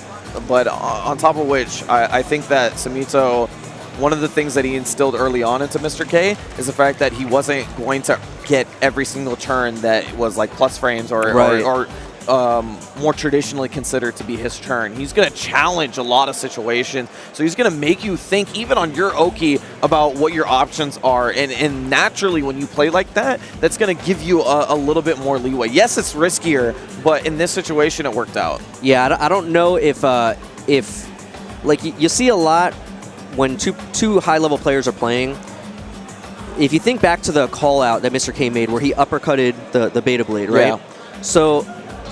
But on top of which, I think that Samito, one of the things that he instilled early on into Mr. K is the fact that he wasn't going to get every single turn that was like plus frames or more traditionally considered to be his turn. He's going to challenge a lot of situations, so he's going to make you think, even on your Oki, about what your options are, and naturally when you play like that, that's going to give you a little bit more leeway. Yes, it's riskier, but in this situation it worked out. Yeah, I don't know if like you see a lot when two high-level players are playing. If you think back to the call-out that Mr. K made where he uppercutted the Beta Blade, right? Yeah. So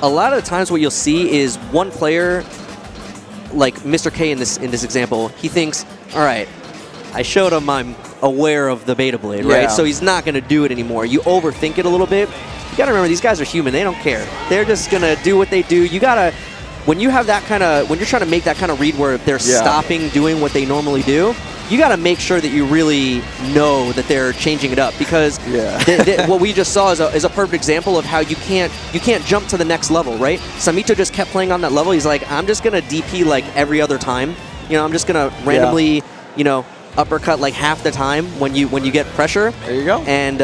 a lot of the times what you'll see is one player, like Mr. K in this example, he thinks, all right, I showed him I'm aware of the Beta Blade, right? Yeah. So he's not going to do it anymore. You overthink it a little bit. You got to remember, these guys are human. They don't care. They're just going to do what they do. You got to, when you have that kind of, when you're trying to make that kind of read where they're stopping doing what they normally do, you got to make sure that you really know that they're changing it up, because what we just saw is a perfect example of how you can't jump to the next level, right? Samito just kept playing on that level. He's like, I'm just gonna DP like every other time. You know, I'm just gonna randomly, you know, uppercut like half the time when you get pressure. There you go. And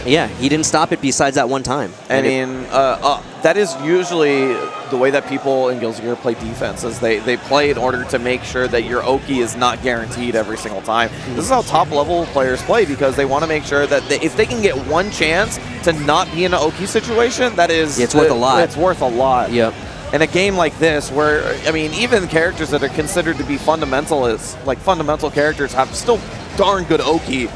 yeah, he didn't stop it besides that one time. I mean, that is usually the way that people in Guilty Gear play defense, is they play in order to make sure that your Oki is not guaranteed every single time. This is how top-level players play, because they want to make sure that if they can get one chance to not be in an Oki situation, that is... it's worth a lot. It's worth a lot. Yep. In a game like this, where, I mean, even characters that are considered to be fundamentalists, like fundamental characters, have still darn good Oki.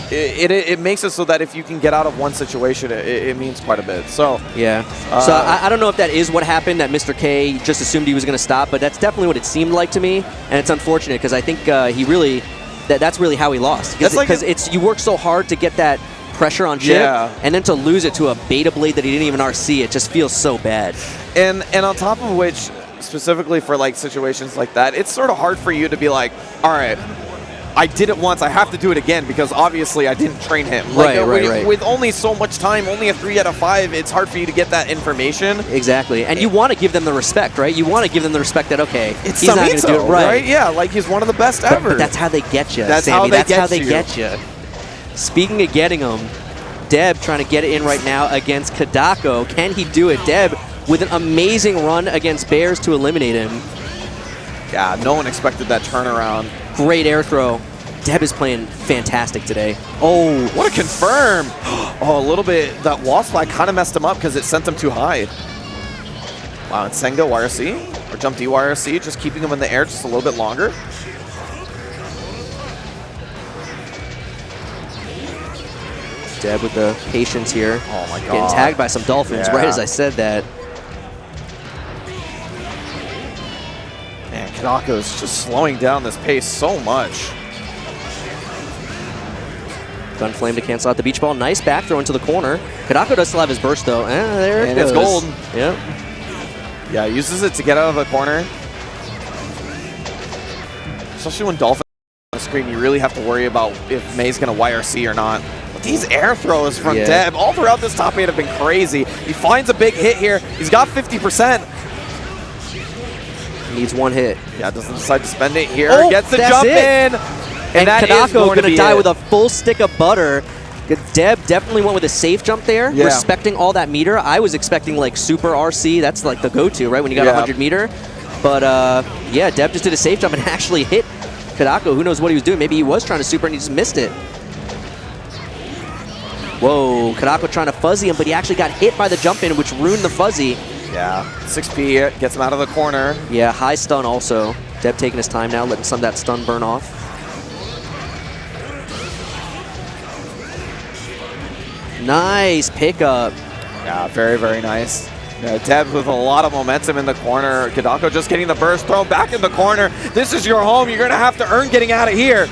It makes it so that if you can get out of one situation, it means quite a bit. So yeah. So I don't know if that is what happened, that Mr. K just assumed he was going to stop, but that's definitely what it seemed like to me, and it's unfortunate because I think he really that's really how he lost. Because it's you work so hard to get that pressure on Chip, and then to lose it to a Beta Blade that he didn't even RC, it just feels so bad. And on top of which, specifically for like situations like that, it's sort of hard for you to be like, all right, I did it once, I have to do it again, because obviously I didn't train him. Like, right. With only so much time, only a 3 out of 5, it's hard for you to get that information. Exactly. And you want to give them the respect, right? You want to give them the respect that, okay, it's he's not going to do it right. Yeah, like he's one of the best ever. But that's how they get you, that's Sammy. That's how they get you. Speaking of getting them, Deb trying to get it in right now against Kotoko. Can he do it? Deb with an amazing run against Bears to eliminate him. Yeah, no one expected that turnaround. Great air throw. Deb is playing fantastic today. Oh, what a confirm. Oh, a little bit. That wall slide kind of messed him up because it sent him too high. Wow, and Sangha YRC, or jump D YRC, just keeping him in the air just a little bit longer. Deb with the patience here. Oh my god. Getting tagged by some Dolphins right as I said that. Man, Kanako's just slowing down this pace so much. Gun Flame to cancel out the beach ball. Nice back throw into the corner. Kotoko does still have his burst though. There it goes. It's gold. Yep. Yeah, uses it to get out of the corner. Especially when Dolphin on the screen, you really have to worry about if May's going to YRC or not. But these air throws from Deb all throughout this top 8 have been crazy. He finds a big hit here. He's got 50%. Needs one hit. Yeah, doesn't decide to spend it here. Oh, gets the jump in. And Kanako going to die with a full stick of butter. Deb definitely went with a safe jump there, respecting all that meter. I was expecting like super RC. That's like the go-to, right, when you got 100 meter. But yeah, Deb just did a safe jump and actually hit Kotoko. Who knows what he was doing? Maybe he was trying to super and he just missed it. Whoa, Kotoko trying to fuzzy him, but he actually got hit by the jump in, which ruined the fuzzy. Yeah, 6P gets him out of the corner. Yeah, high stun also. Deb taking his time now, letting some of that stun burn off. Nice pickup. Yeah, very, very nice. Deb with a lot of momentum in the corner. Kotoko just getting the burst thrown back in the corner. This is your home. You're going to have to earn getting out of here.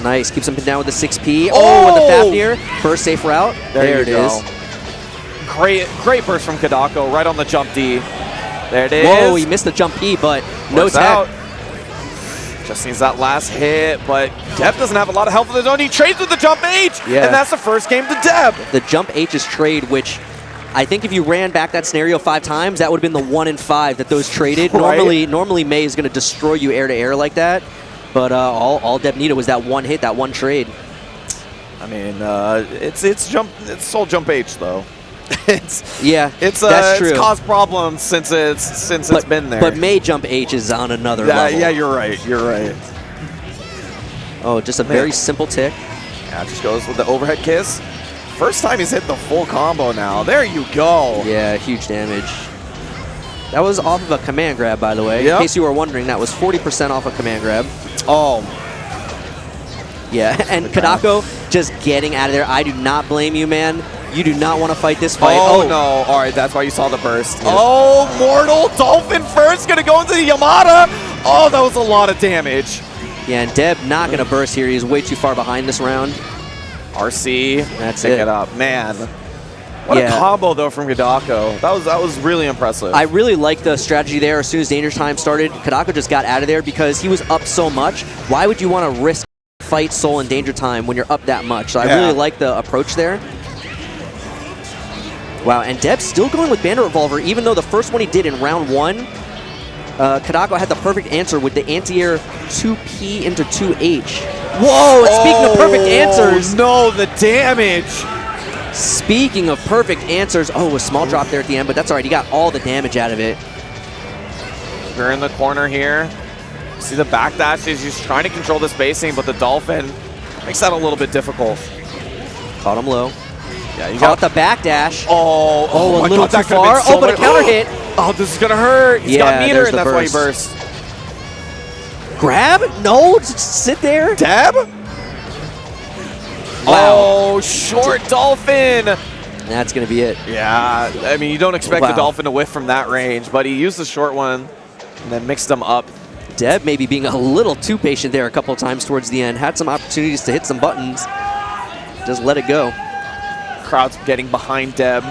Nice. Keeps him down with the 6P. Oh, and the Fafnir. First safe route. There it is. Great burst from Kotoko right on the jump D. There it is. Whoa, he missed the jump P, but no tech. Just needs that last hit, but Deb doesn't have a lot of health of his own. He trades with the jump H, and that's the first game to Deb. The jump H is trade, which I think if you ran back that scenario 5 times, that would have been the 1 in 5 that those traded. Right. Normally May is going to destroy you air to air like that, but all Deb needed was that one hit, that one trade. I mean, it's sole jump H though. It's that's true. It's caused problems since it's been there. But May jump H is on another level. Yeah, you're right. You're right. Oh, just a very simple tick. Yeah, just goes with the overhead kiss. First time he's hit the full combo now. There you go. Yeah, huge damage. That was off of a command grab, by the way. Yep. In case you were wondering, that was 40% off a command grab. Oh. Yeah, and Kanako just getting out of there. I do not blame you, man. You do not want to fight this fight. Oh, no. All right, that's why you saw the burst. Yeah. Oh, Mortal Dolphin first. Going to go into the Yamada. Oh, that was a lot of damage. Yeah, and Deb not going to burst here. He's way too far behind this round. RC. That's pick it. it up. Man. What a combo, though, from Kotoko. That was really impressive. I really liked the strategy there. As soon as Danger Time started, Kotoko just got out of there because he was up so much. Why would you want to risk fight Soul in Danger Time when you're up that much? So I really like the approach there. Wow, and Deb's still going with Bandit Revolver, even though the first one he did in round 1, Kotoko had the perfect answer with the anti-air 2P into 2H. Whoa, and speaking of perfect answers. No, the damage. Speaking of perfect answers, a small drop there at the end, but that's all right. He got all the damage out of it. We're in the corner here. See the backdash is just trying to control the spacing, but the Dolphin makes that a little bit difficult. Caught him low. Yeah, you got the backdash. Oh, a little too far. Oh, but a counter hit. Oh, this is going to hurt. He's got meter, and that's why he burst. Grab? No, just sit there. Dab? Wow. Oh, short Dolphin. That's going to be it. Yeah, I mean, you don't expect the Dolphin to whiff from that range, but he used the short one and then mixed them up. Deb maybe being a little too patient there a couple of times towards the end. Had some opportunities to hit some buttons. Just let it go. Crowd's getting behind Deb.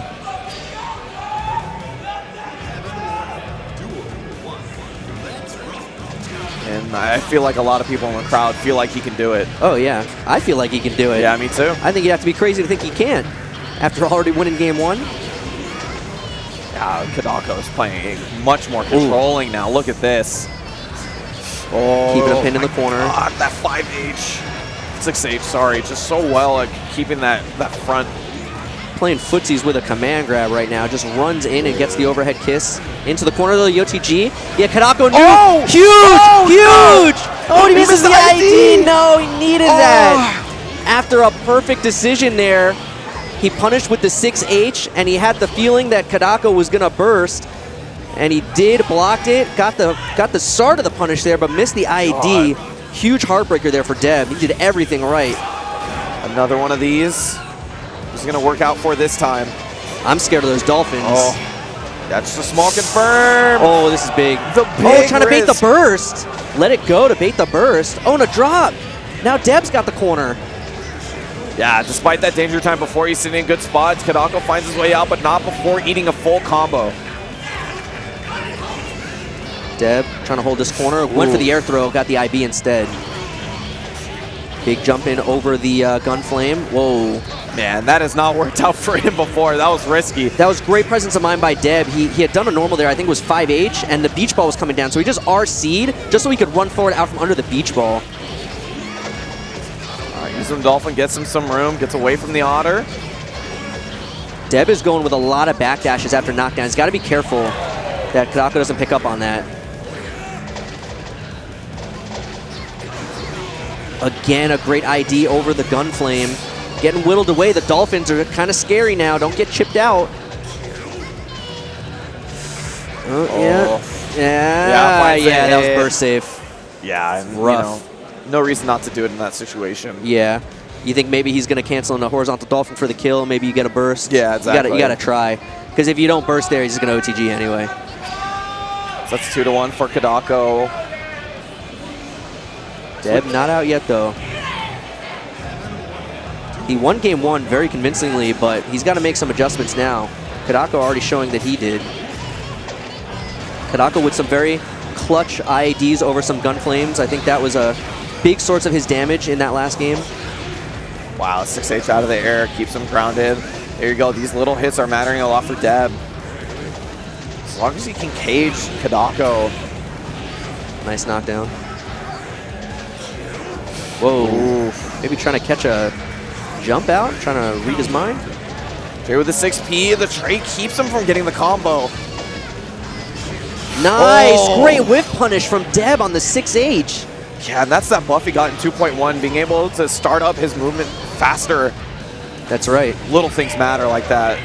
And I feel like a lot of people in the crowd feel like he can do it. Oh, yeah. I feel like he can do it. Yeah, me too. I think you have to be crazy to think he can't after already winning game 1. Yeah, Kotoko's playing much more controlling now. Look at this. Oh, keeping a pin in the corner. God, that 5H. 6H, sorry. Just so well at keeping that front. Playing footsies with a command grab right now. Just runs in and gets the overhead kiss into the corner of the OTG. Yeah, Kanako knew. Oh! Huge! Oh, huge! No! Oh, he misses the ID! No, he needed that. Oh. After a perfect decision there, he punished with the 6H, and he had the feeling that Kotoko was going to burst. And he did, blocked it, got the start of the punish there, but missed the ID. God. Huge heartbreaker there for Deb. He did everything right. Another one of these. He's going to work out for this time. I'm scared of those Dolphins. Oh, that's the small confirm. Oh, this is big. Trying to bait the burst. Let it go to bait the burst. Oh, and a drop. Now Deb's got the corner. Yeah, despite that danger time before, he's sitting in good spots. Kanako finds his way out, but not before eating a full combo. Deb trying to hold this corner. Went for the air throw, got the IB instead. Big jump in over the gun flame. Whoa. Man, that has not worked out for him before. That was risky. That was great presence of mind by Deb. He had done a normal there, I think it was 5H, and the beach ball was coming down. So he just RC'd just so he could run forward out from under the beach ball. All right, uses the Dolphin, gets him some room, gets away from the Otter. Deb is going with a lot of backdashes after knockdown. He's got to be careful that Kotoko doesn't pick up on that. Again, a great ID over the gun flame. Getting whittled away. The Dolphins are kind of scary now. Don't get chipped out. Yeah, that was burst safe. Yeah, and, rough. You know, no reason not to do it in that situation. Yeah. You think maybe he's going to cancel in a horizontal Dolphin for the kill? Maybe you get a burst? Yeah, exactly. You got to try. Because if you don't burst there, he's just going to OTG anyway. So that's 2-1 for Kotoko. Deb not out yet, though. He won game 1 very convincingly, but he's got to make some adjustments now. Kotoko already showing that he did. Kotoko with some very clutch IEDs over some gun flames. I think that was a big source of his damage in that last game. Wow, 6H out of the air, keeps him grounded. There you go, these little hits are mattering a lot for Deb. As long as he can cage Kotoko. Nice knockdown. Whoa. Oof. Maybe trying to catch a jump out, trying to read his mind. Trade with the 6P. The trade keeps him from getting the combo. Nice. Oh. Great whiff punish from Deb on the 6H. Yeah, and that's that buff he got in 2.1, being able to start up his movement faster. That's right. Little things matter like that.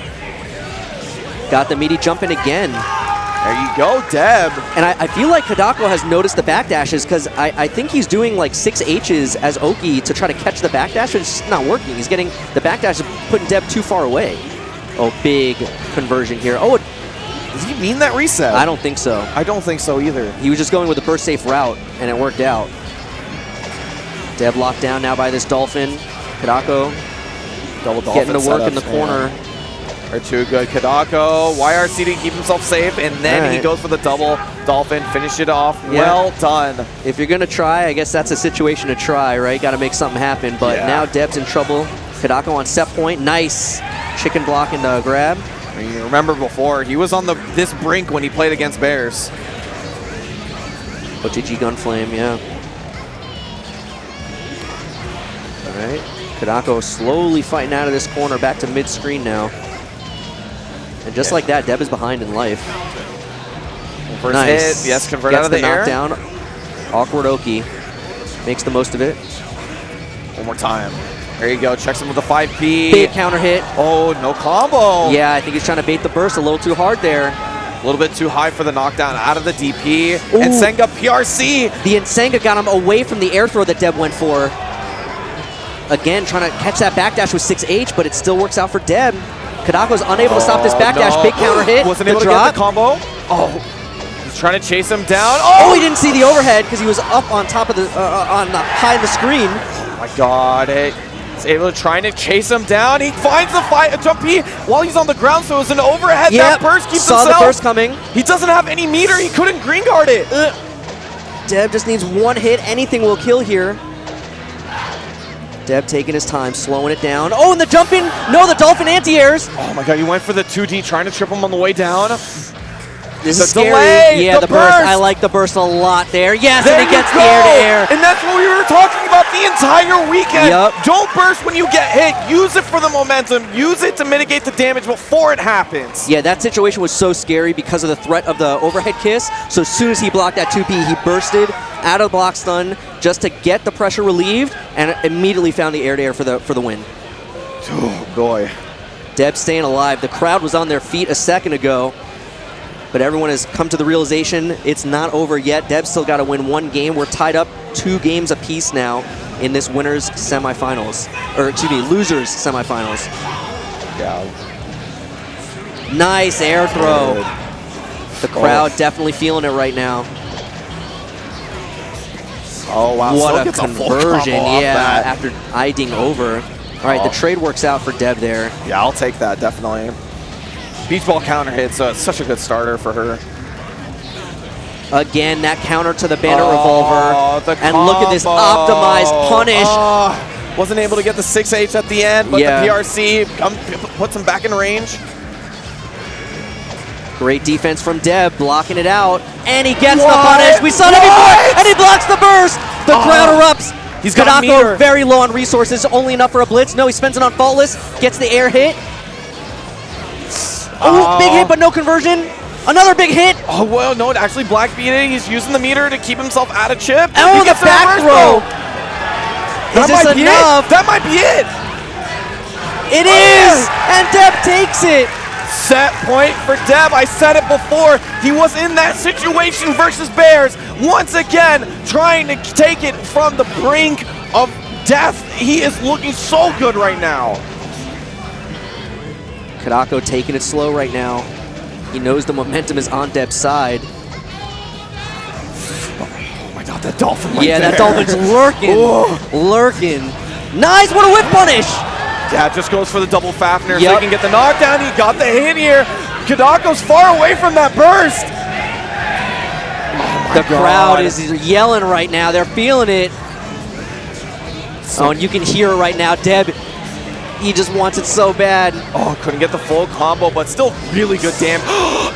Got the meaty jump in again. There you go, Deb. And I feel like Kotoko has noticed the backdashes because I think he's doing like 6Hs as Oki to try to catch the backdash, but it's just not working. He's getting the backdash, putting Deb too far away. Oh, big conversion here. Oh, does he mean that reset? I don't think so. I don't think so either. He was just going with a burst safe route, and it worked out. Deb locked down now by this Dolphin. Kotoko double Dolphin getting to work in the corner. Are too good. Kotoko, YRC to keep himself safe, and then he goes for the double Dolphin, finish it off. Yeah. Well done. If you're going to try, I guess that's a situation to try, right? Got to make something happen, but now Deb's in trouble. Kotoko on set point. Nice chicken block and grab. I mean, you remember before, he was on this brink when he played against Bears. OTG Gunflame, yeah. All right. Kanako slowly fighting out of this corner, back to mid-screen now. And just like that, Deb is behind in life. First hit, yes, convert out of the air. Knockdown. Awkward Oki. Makes the most of it. One more time. There you go, checks him with a 5P. Big counter hit. Oh, no combo. Yeah, I think he's trying to bait the burst a little too hard there. A little bit too high for the knockdown out of the DP. Ooh. And Sangha PRC. The Sangha got him away from the air throw that Deb went for. Again, trying to catch that backdash with 6H, but it still works out for Deb. Kotako's unable to stop this backdash. No. Big counter hit. Wasn't able to get the combo. Oh, he's trying to chase him down. Oh, he didn't see the overhead because he was up on top of the, high in the screen. Oh my God. He's able to try to chase him down. He finds the jump P while he's on the ground, so it's an overhead. That burst keeps himself. Saw the burst coming. He doesn't have any meter. He couldn't green guard it. Deb just needs one hit. Anything will kill here. Deb taking his time, slowing it down. Oh, and the jump in. No, the Dolphin anti-airs. Oh my God, you went for the 2D, trying to trip him on the way down. This is scary. Delay, yeah, the burst. I like the burst a lot there. Yes, and he gets the air-to-air. And that's what we were talking about the entire weekend. Yep. Don't burst when you get hit. Use it for the momentum. Use it to mitigate the damage before it happens. Yeah, that situation was so scary because of the threat of the overhead kiss. So as soon as he blocked that 2P, he bursted out of block stun just to get the pressure relieved and immediately found the air-to-air for the win. Oh, boy. Deb staying alive. The crowd was on their feet a second ago. But everyone has come to the realization it's not over yet. Deb's still got to win one game. We're tied up 2 games apiece now in this winners semifinals, or excuse me, losers semifinals. Yeah. Nice air throw. The crowd definitely feeling it right now. Oh wow! What a conversion! Yeah, after iding over. All right, the trade works out for Deb there. Yeah, I'll take that definitely. Beach ball counter hit, so it's such a good starter for her. Again, that counter to the Bandit Revolver. And look at this optimized punish. Wasn't able to get the 6H at the end, but the PRC puts him back in range. Great defense from Deb, blocking it out. And he gets the punish. We saw that before, and he blocks the burst. The crowd erupts. He's got Kanako very low on resources, only enough for a blitz. No, he spends it on Faultless, gets the air hit. Oh, big hit, but no conversion. Another big hit. Oh, well, no, actually black beating. He's using the meter to keep himself out of chip. Oh, the back throw. Is this enough? That might be it. It is, and Deb takes it. Set point for Deb. I said it before. He was in that situation versus Bears. Once again, trying to take it from the brink of death. He is looking so good right now. Kotoko taking it slow right now. He knows the momentum is on Deb's side. Oh my God, that Dolphin right there. That Dolphin's lurking. Lurking. Nice, what a whip punish. Yeah, just goes for the double Fafnir so he can get the knockdown. He got the hit here. Kotako's far away from that burst. The crowd is yelling right now. They're feeling it. And you can hear it right now. Deb, he just wants it so bad. Oh, couldn't get the full combo, but still really good damage.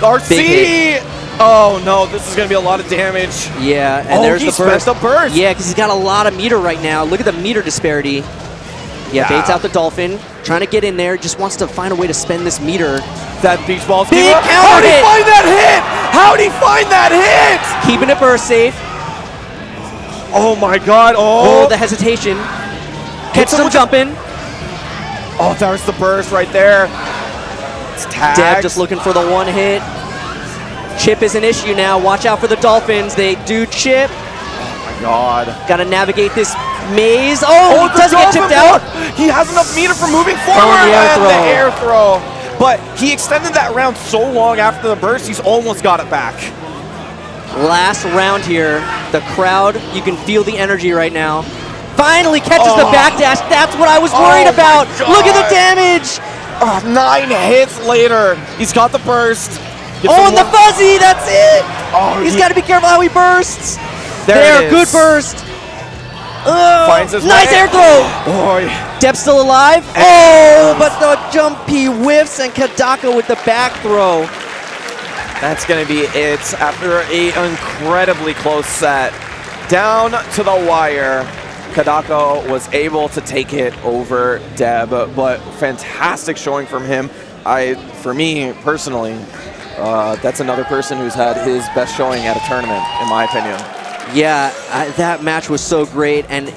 RC! Oh no, this is gonna be a lot of damage. Yeah, and there's the burst. The burst. Yeah, because he's got a lot of meter right now. Look at the meter disparity. Yeah, baits out the Dolphin, trying to get in there, just wants to find a way to spend this meter. That beach ball's Big counter How'd he hit! find that hit? How'd he find that hit? Keeping it burst safe. Oh my god, Oh, the hesitation. Catches him jumping. Oh, there's the burst right there. It's tagged. Dev just looking for the one hit. Chip is an issue now. Watch out for the Dolphins. They do chip. Oh my god. Got to navigate this maze. Oh, he doesn't get chipped out. He has enough meter for moving forward. The the air throw. But he extended that round so long after the burst, he's almost got it back. Last round here. The crowd, you can feel the energy right now. Finally catches the backdash. That's what I was worried about. Look at the damage. 9 hits later. He's got the burst. And the fuzzy. That's it. Oh, He's got to be careful how he bursts. There it is. Good burst. Finds his Nice way. air throw. Oh, Deb's still alive. Oh, but the jumpy whiffs and Kotoko with the back throw. that's going to be it after an incredibly close set. Down to the wire. Kanako was able to take it over Deb, but fantastic showing from him. For me personally, that's another person who's had his best showing at a tournament, in my opinion. Yeah, that match was so great, and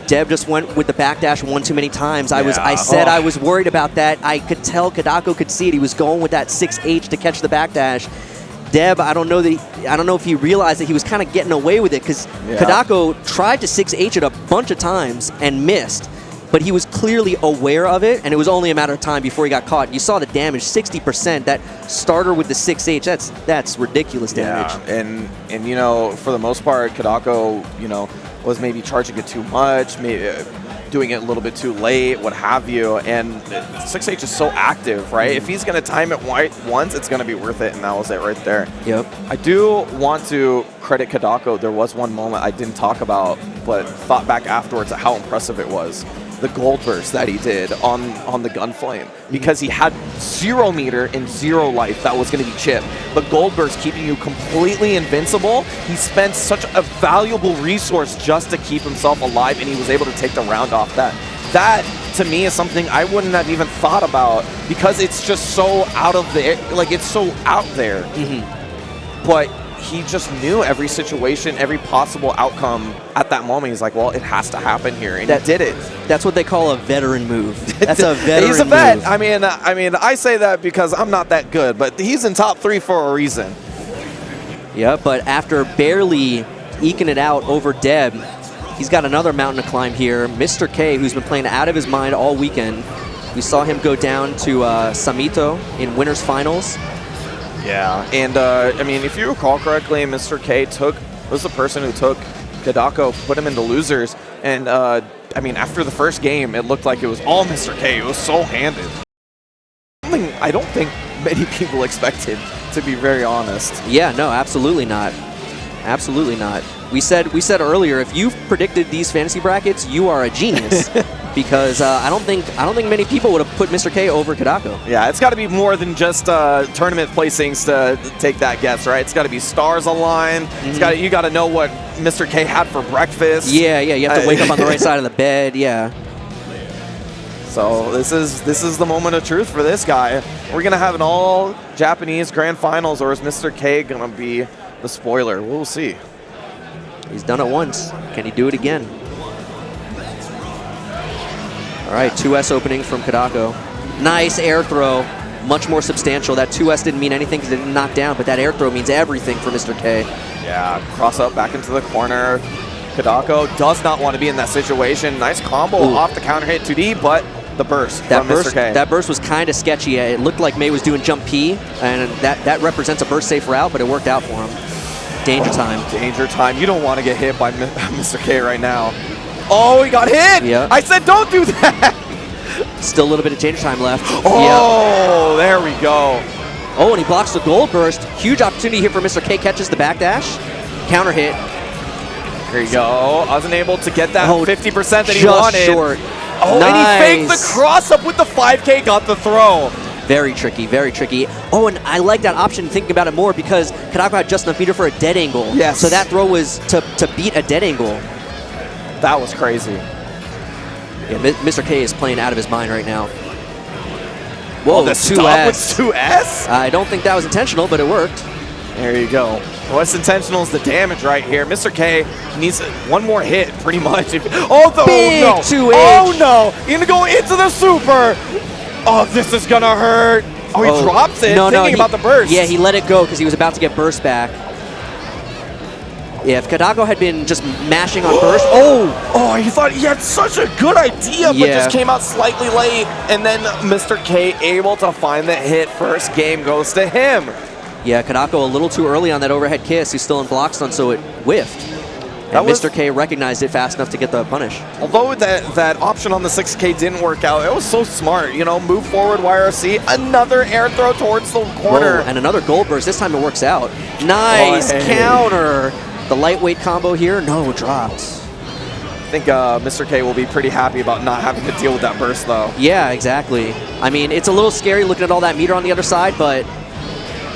Deb just went with the backdash one too many times. I said I was worried about that. I could tell Kotoko could see it. He was going with that 6H to catch the backdash. Deb, I don't know if he realized that he was kind of getting away with it, because Kotoko tried to 6H it a bunch of times and missed, but he was clearly aware of it, and it was only a matter of time before he got caught. You saw the damage, 60%. That starter with the 6H, that's ridiculous damage. Yeah, and you know, for the most part, Kotoko, you know, was maybe charging it too much, maybe doing it a little bit too late, what have you, and 6H is so active, right? If he's going to time it once, it's going to be worth it, and that was it right there. Yep. I do want to credit Kotoko. There was one moment I didn't talk about, but thought back afterwards at how impressive it was. The gold burst that he did on the Gunflame, because he had 0 meter and 0 life that was going to be chipped. The gold burst keeping you completely invincible. He spent such a valuable resource just to keep himself alive, and he was able to take the round off that. That, to me, is something I wouldn't have even thought about, because it's just so out of there, like it's so out there. But he just knew every situation, every possible outcome at that moment. He's like, well, it has to happen here, and he did it. That's what they call a veteran move. That's a veteran He's a vet. move. I mean, I say that because I'm not that good, but he's in top 3 for a reason. Yeah, but after barely eking it out over Deb, he's got another mountain to climb here. Mr. K, who's been playing out of his mind all weekend. We saw him go down to Samito in winners finals. Yeah, and I mean, if you recall correctly, Mr. K was the person who took Kotoko, put him into losers, and I mean, after the first game, it looked like it was all Mr. K. It was so handed. Something I don't think many people expected, to be very honest. Yeah, no, absolutely not. Absolutely not. We said earlier, if you've predicted these fantasy brackets, you are a genius. Because I don't think many people would have put Mr. K over Kotoko. Yeah, it's got to be more than just tournament placings to take that guess, right? It's got to be stars aligned. You got to know what Mr. K had for breakfast. Yeah, you have to wake up on the right side of the bed. Yeah. So this is the moment of truth for this guy. We're gonna have an all Japanese grand finals, or is Mr. K gonna be the spoiler? We'll see. He's done it once. Can he do it again? All right, 2S opening from Kotoko. Nice air throw, much more substantial. That 2S didn't mean anything because it didn't knock down, but that air throw means everything for Mr. K. Yeah, cross up back into the corner. Kotoko does not want to be in that situation. Nice combo off the counter hit 2D, but the burst from Mr. K. That burst was kind of sketchy. It looked like May was doing jump P, and that represents a burst safe route, but it worked out for him. Danger time. Danger time. You don't want to get hit by Mr. K right now. Oh, he got hit! Yeah. I said don't do that! Still a little bit of danger time left. Oh, there we go. Oh, and he blocks the gold burst. Huge opportunity here for Mr. K. Catches the backdash. Counter hit. Here you go. Wasn't able to get that 50% that he just wanted. Short. Oh, nice. And he faked the cross up with the 5K, got the throw. Very tricky, very tricky. Oh, and I like that option, thinking about it more, because Kanako had just enough meter for a dead angle. Yes. So that throw was to beat a dead angle. That was crazy. Yeah, Mr. K is playing out of his mind right now. Whoa, the 2S? I don't think that was intentional, but it worked. There you go. What's intentional is the damage right here. Mr. K needs one more hit, pretty much. Big no. 2H. Oh, no. He's going to go into the super. Oh, this is going to hurt. Oh, he drops it, thinking about the burst. Yeah, he let it go because he was about to get burst back. Yeah, if Kotoko had been just mashing on burst. Oh, he thought he had such a good idea, but just came out slightly late. And then Mr. K able to find the hit. First game goes to him. Yeah, Kanako a little too early on that overhead kiss. He's still in block stun, so it whiffed. And Mr. K recognized it fast enough to get the punish. Although that option on the 6K didn't work out, it was so smart. You know, move forward, YRC, another air throw towards the corner. Whoa, and another gold burst. This time it works out. Nice counter. The lightweight combo here, no, drops. I think Mr. K will be pretty happy about not having to deal with that burst, though. Yeah, exactly. I mean, it's a little scary looking at all that meter on the other side, but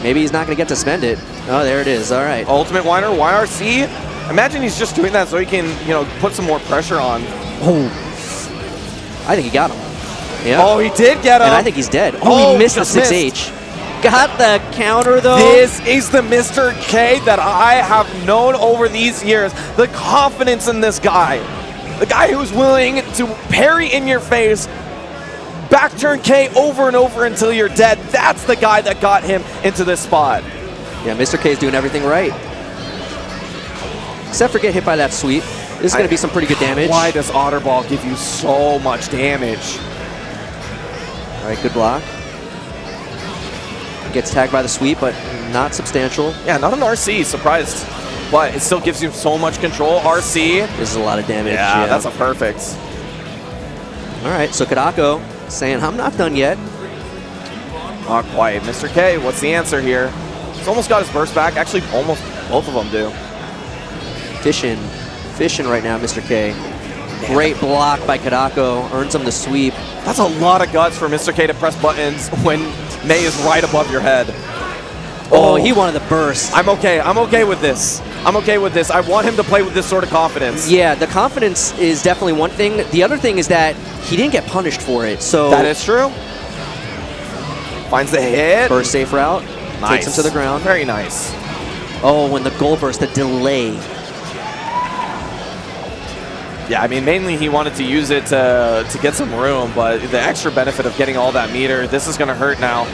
maybe he's not going to get to spend it. Oh, there it is. All right. Ultimate Whiner, YRC. Imagine he's just doing that so he can, you know, put some more pressure on. Oh, I think he got him. Yeah. Oh, he did get him. And I think he's dead. Oh, he missed the 6H. Got the counter, though. This is the Mr. K that I have known over these years. The confidence in this guy. The guy who's willing to parry in your face, back turn K over and over until you're dead. That's the guy that got him into this spot. Yeah, Mr. K is doing everything right. Except for get hit by that sweep. This is going to be some pretty good damage. Why does Otterball give you so much damage? All right, good block. Gets tagged by the sweep, but not substantial. Yeah, not an RC, surprised. But it still gives you so much control. RC. This is a lot of damage. Yeah, that's a perfect. All right, so Kotoko saying, I'm not done yet. Not quite. Mr. K, what's the answer here? He's almost got his burst back. Actually, almost both of them do. Fishing right now, Mr. K. Great block by Kotoko. Earns him the sweep. That's a lot of guts for Mr. K to press buttons when May is right above your head. Oh, he wanted the burst. I'm okay. I'm okay with this. I'm okay with this. I want him to play with this sort of confidence. Yeah, the confidence is definitely one thing. The other thing is that he didn't get punished for it. So that is true. Finds the hit. Burst safe route. Nice. Takes him to the ground. Very nice. Oh, when the goal burst, the delay. Yeah, I mean, mainly he wanted to use it to get some room, but the extra benefit of getting all that meter, this is going to hurt now.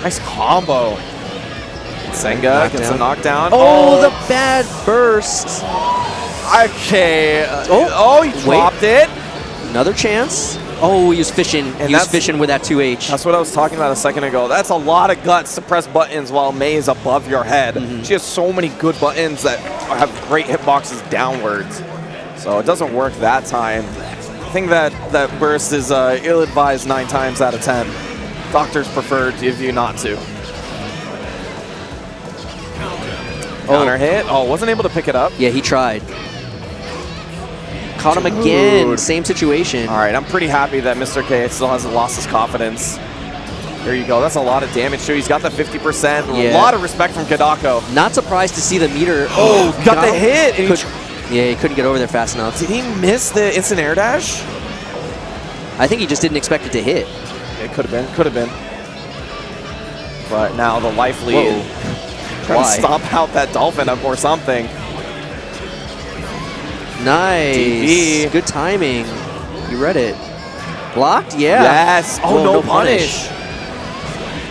Nice combo. Sangha gets a knockdown. Oh, the bad burst. Okay. He dropped it. Another chance. Oh, he was fishing. He was fishing with that 2H. That's what I was talking about a second ago. That's a lot of guts to press buttons while May is above your head. She has so many good buttons that have great hitboxes downwards. So it doesn't work that time. I think that burst is ill-advised 9 times out of 10. Doctors prefer you not to. Counter hit. Oh, wasn't able to pick it up. Yeah, he tried. Caught him again. Same situation. All right, I'm pretty happy that Mr. K still hasn't lost his confidence. There you go. That's a lot of damage too. He's got the 50%. A lot of respect from Kotoko. Not surprised to see the meter. Oh, got the hit. Yeah, he couldn't get over there fast enough. Did he miss the instant air dash? I think he just didn't expect it to hit. It could have been. Could have been. But now the life lead. Trying to stomp out that dolphin up or something. Nice. TV. Good timing. You read it. Blocked? Yeah. Yes. Oh, no punish.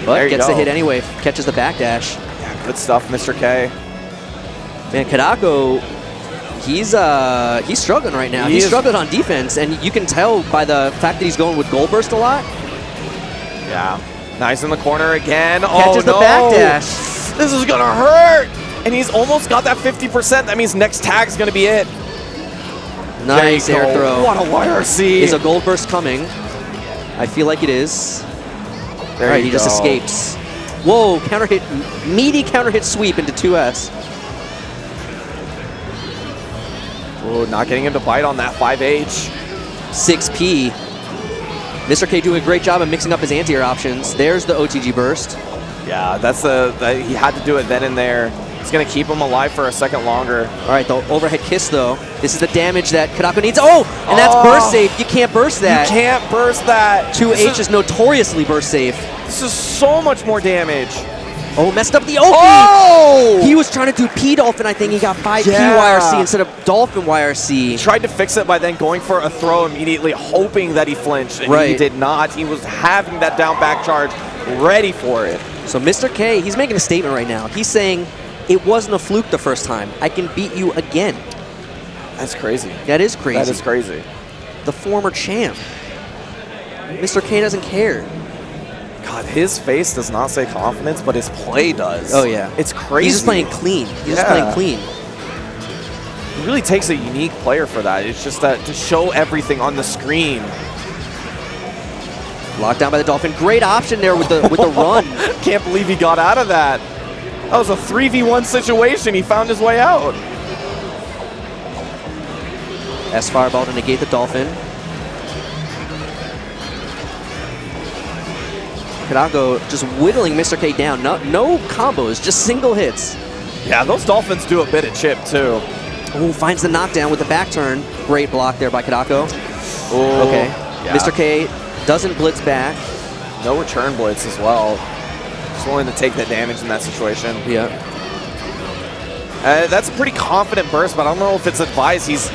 But gets the hit anyway. Catches the backdash. Yeah, good stuff, Mr. K. Man, Kanako, he's struggling right now. He's struggling on defense, and you can tell by the fact that he's going with Gold Burst a lot. Yeah. Nice in the corner again. Catches the backdash. This is going to hurt. And he's almost got that 50%. That means next tag's going to be it. Nice air throw. What a YRC. Is a Gold Burst coming? I feel like it is. There All right, he just escapes. Whoa, counter hit, meaty counter hit sweep into 2S. Oh, not getting him to bite on that 5H. 6P. Mr. K doing a great job of mixing up his anti-air options. There's the OTG burst. Yeah, that's he had to do it then and there. It's going to keep him alive for a second longer. All right, the overhead kiss, though. This is the damage that Kanako needs. Oh, and that's burst safe. You can't burst that. You can't burst that. 2H is notoriously burst safe. This is so much more damage. Oh, messed up the Oki. Oh! He was trying to do P-Dolphin, I think. He got 5 P-YRC instead of Dolphin YRC. He tried to fix it by then going for a throw immediately, hoping that he flinched, and he did not. He was having that down back charge ready for it. So Mr. K, he's making a statement right now. He's saying, it wasn't a fluke the first time. I can beat you again. That's crazy. That is crazy. That is crazy. The former champ. Mr. K doesn't care. God, his face does not say confidence, but his play does. Oh, yeah. It's crazy. He's just playing clean. He's just playing clean. It really takes a unique player for that. It's just that to show everything on the screen. Locked down by the Dolphin. Great option there with the run. Can't believe he got out of that. That was a 3v1 situation. He found his way out. S-Fireball to negate the Dolphin. Kanako just whittling Mr. K down. No combos, just single hits. Yeah, those Dolphins do a bit of chip, too. Oh, finds the knockdown with the back turn. Great block there by Kotoko. Ooh, okay. Yeah. Mr. K doesn't blitz back. No return blitz as well. Just willing to take that damage in that situation. Yeah. That's a pretty confident burst, but I don't know if it's advised. He's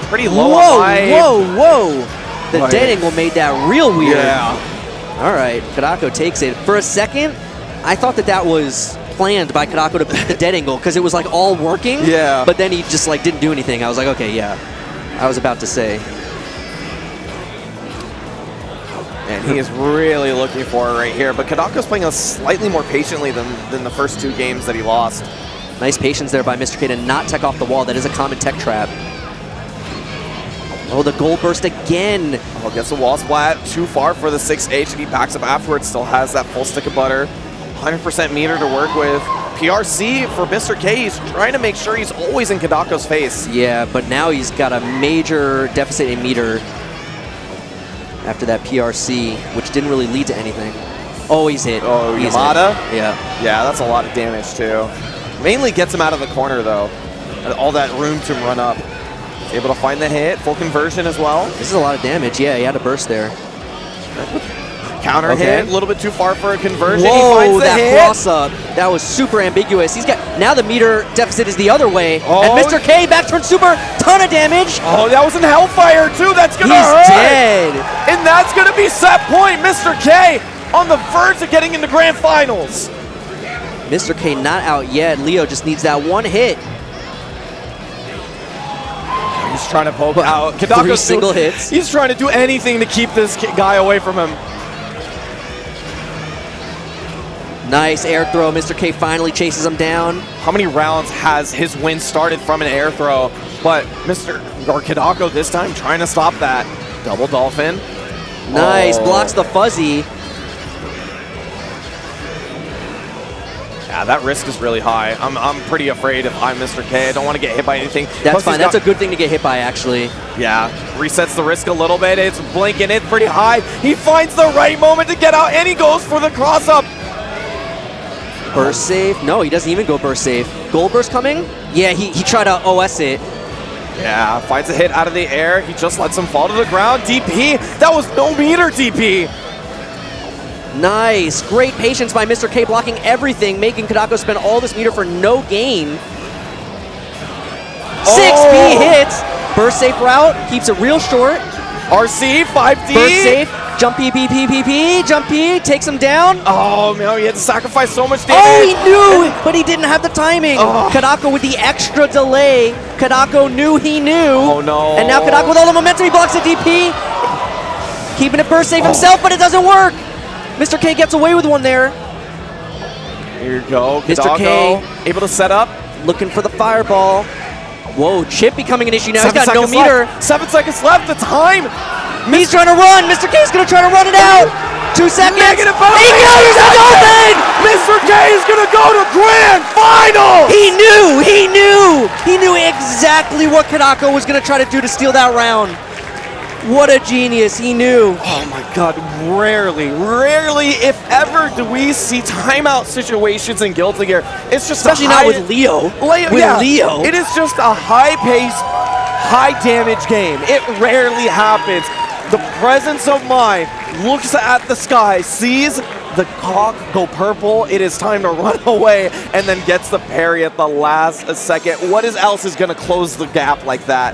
pretty low on life. Whoa. The dead angle made that real weird. Yeah. All right, Kotoko takes it. For a second, I thought that was planned by Kanako to beat the dead angle because it was like all working. Yeah. But then he just like didn't do anything. I was like, okay, yeah. I was about to say. And he is really looking for it right here. But Kanako's playing us slightly more patiently than the first 2 games that he lost. Nice patience there by Mr. K to not tech off the wall. That is a common tech trap. Oh, the gold burst again. Oh, gets the wall splat. Too far for the 6H, and he backs up afterwards. Still has that full stick of butter. 100% meter to work with. PRC for Mr. K. He's trying to make sure he's always in Kanako's face. Yeah, but now he's got a major deficit in meter after that PRC, which didn't really lead to anything. Oh, he's hit. Oh, he's Yamada? Hit. Yeah. Yeah, that's a lot of damage, too. Mainly gets him out of the corner, though. All that room to run up. Able to find the hit. Full conversion as well. This is a lot of damage. Yeah, he had a burst there. Counter hit. A little bit too far for a conversion. Whoa, he finds the that hit. cross up. That was super ambiguous. He's got now the meter deficit is the other way. Oh. And Mr. K back turn super. Ton of damage. Oh, that was in Hellfire, too. That's going to hurt. He's dead. And that's going to be set point. Mr. K on the verge of getting into grand finals. Mr. K not out yet. Leo just needs that one hit. He's trying to poke out. 3 single hits. He's trying to do anything to keep this guy away from him. Nice air throw. Mr. K finally chases him down. How many rounds has his win started from an air throw? But Kotoko this time trying to stop that. Double Dolphin. Nice. Blocks the fuzzy. Yeah, that risk is really high. I'm pretty afraid if I'm Mr. K. I don't want to get hit by anything. That's fine. That's a good thing to get hit by, actually. Yeah, resets the risk a little bit. It's blinking it pretty high. He finds the right moment to get out, and he goes for the cross-up. Burst save? No, he doesn't even go burst save. Gold burst coming? Yeah, he tried to OS it. Yeah, finds a hit out of the air. He just lets him fall to the ground. DP, that was no meter DP. Nice. Great patience by Mr. K blocking everything, making Kotoko spend all this meter for no gain. 6B hits. Burst safe route. Keeps it real short. RC, 5D. Burst safe. Jump P, P, P, P, P. Jump P. Takes him down. Oh, man, he had to sacrifice so much damage. Oh, he knew, but he didn't have the timing. Kanako with the extra delay. Kanako knew he knew. Oh, no. And now Kanako with all the momentum, he blocks the DP. Keeping it burst safe himself, but it doesn't work. Mr. K gets away with one there. Here you go, Mr. K able to set up. Looking for the fireball. Whoa, chip becoming an issue now. He's 7 got no seconds meter. Left. 7 seconds left. The time. He's trying to run. Mr. K's going to try to run it out. 2 seconds. Negative He goes to Dolphin. Mr. K is going to go to grand final. He knew. He knew. He knew exactly what Kanako was going to try to do to steal that round. What a genius. He knew. Oh my god, rarely, if ever, do we see timeout situations in Guilty Gear. It's just Especially not with Leo. Leo. It is just a high-paced, high-damage game. It rarely happens. The presence of mind looks at the sky, sees the cock go purple, it is time to run away, and then gets the parry at the last second. What else is going to close the gap like that?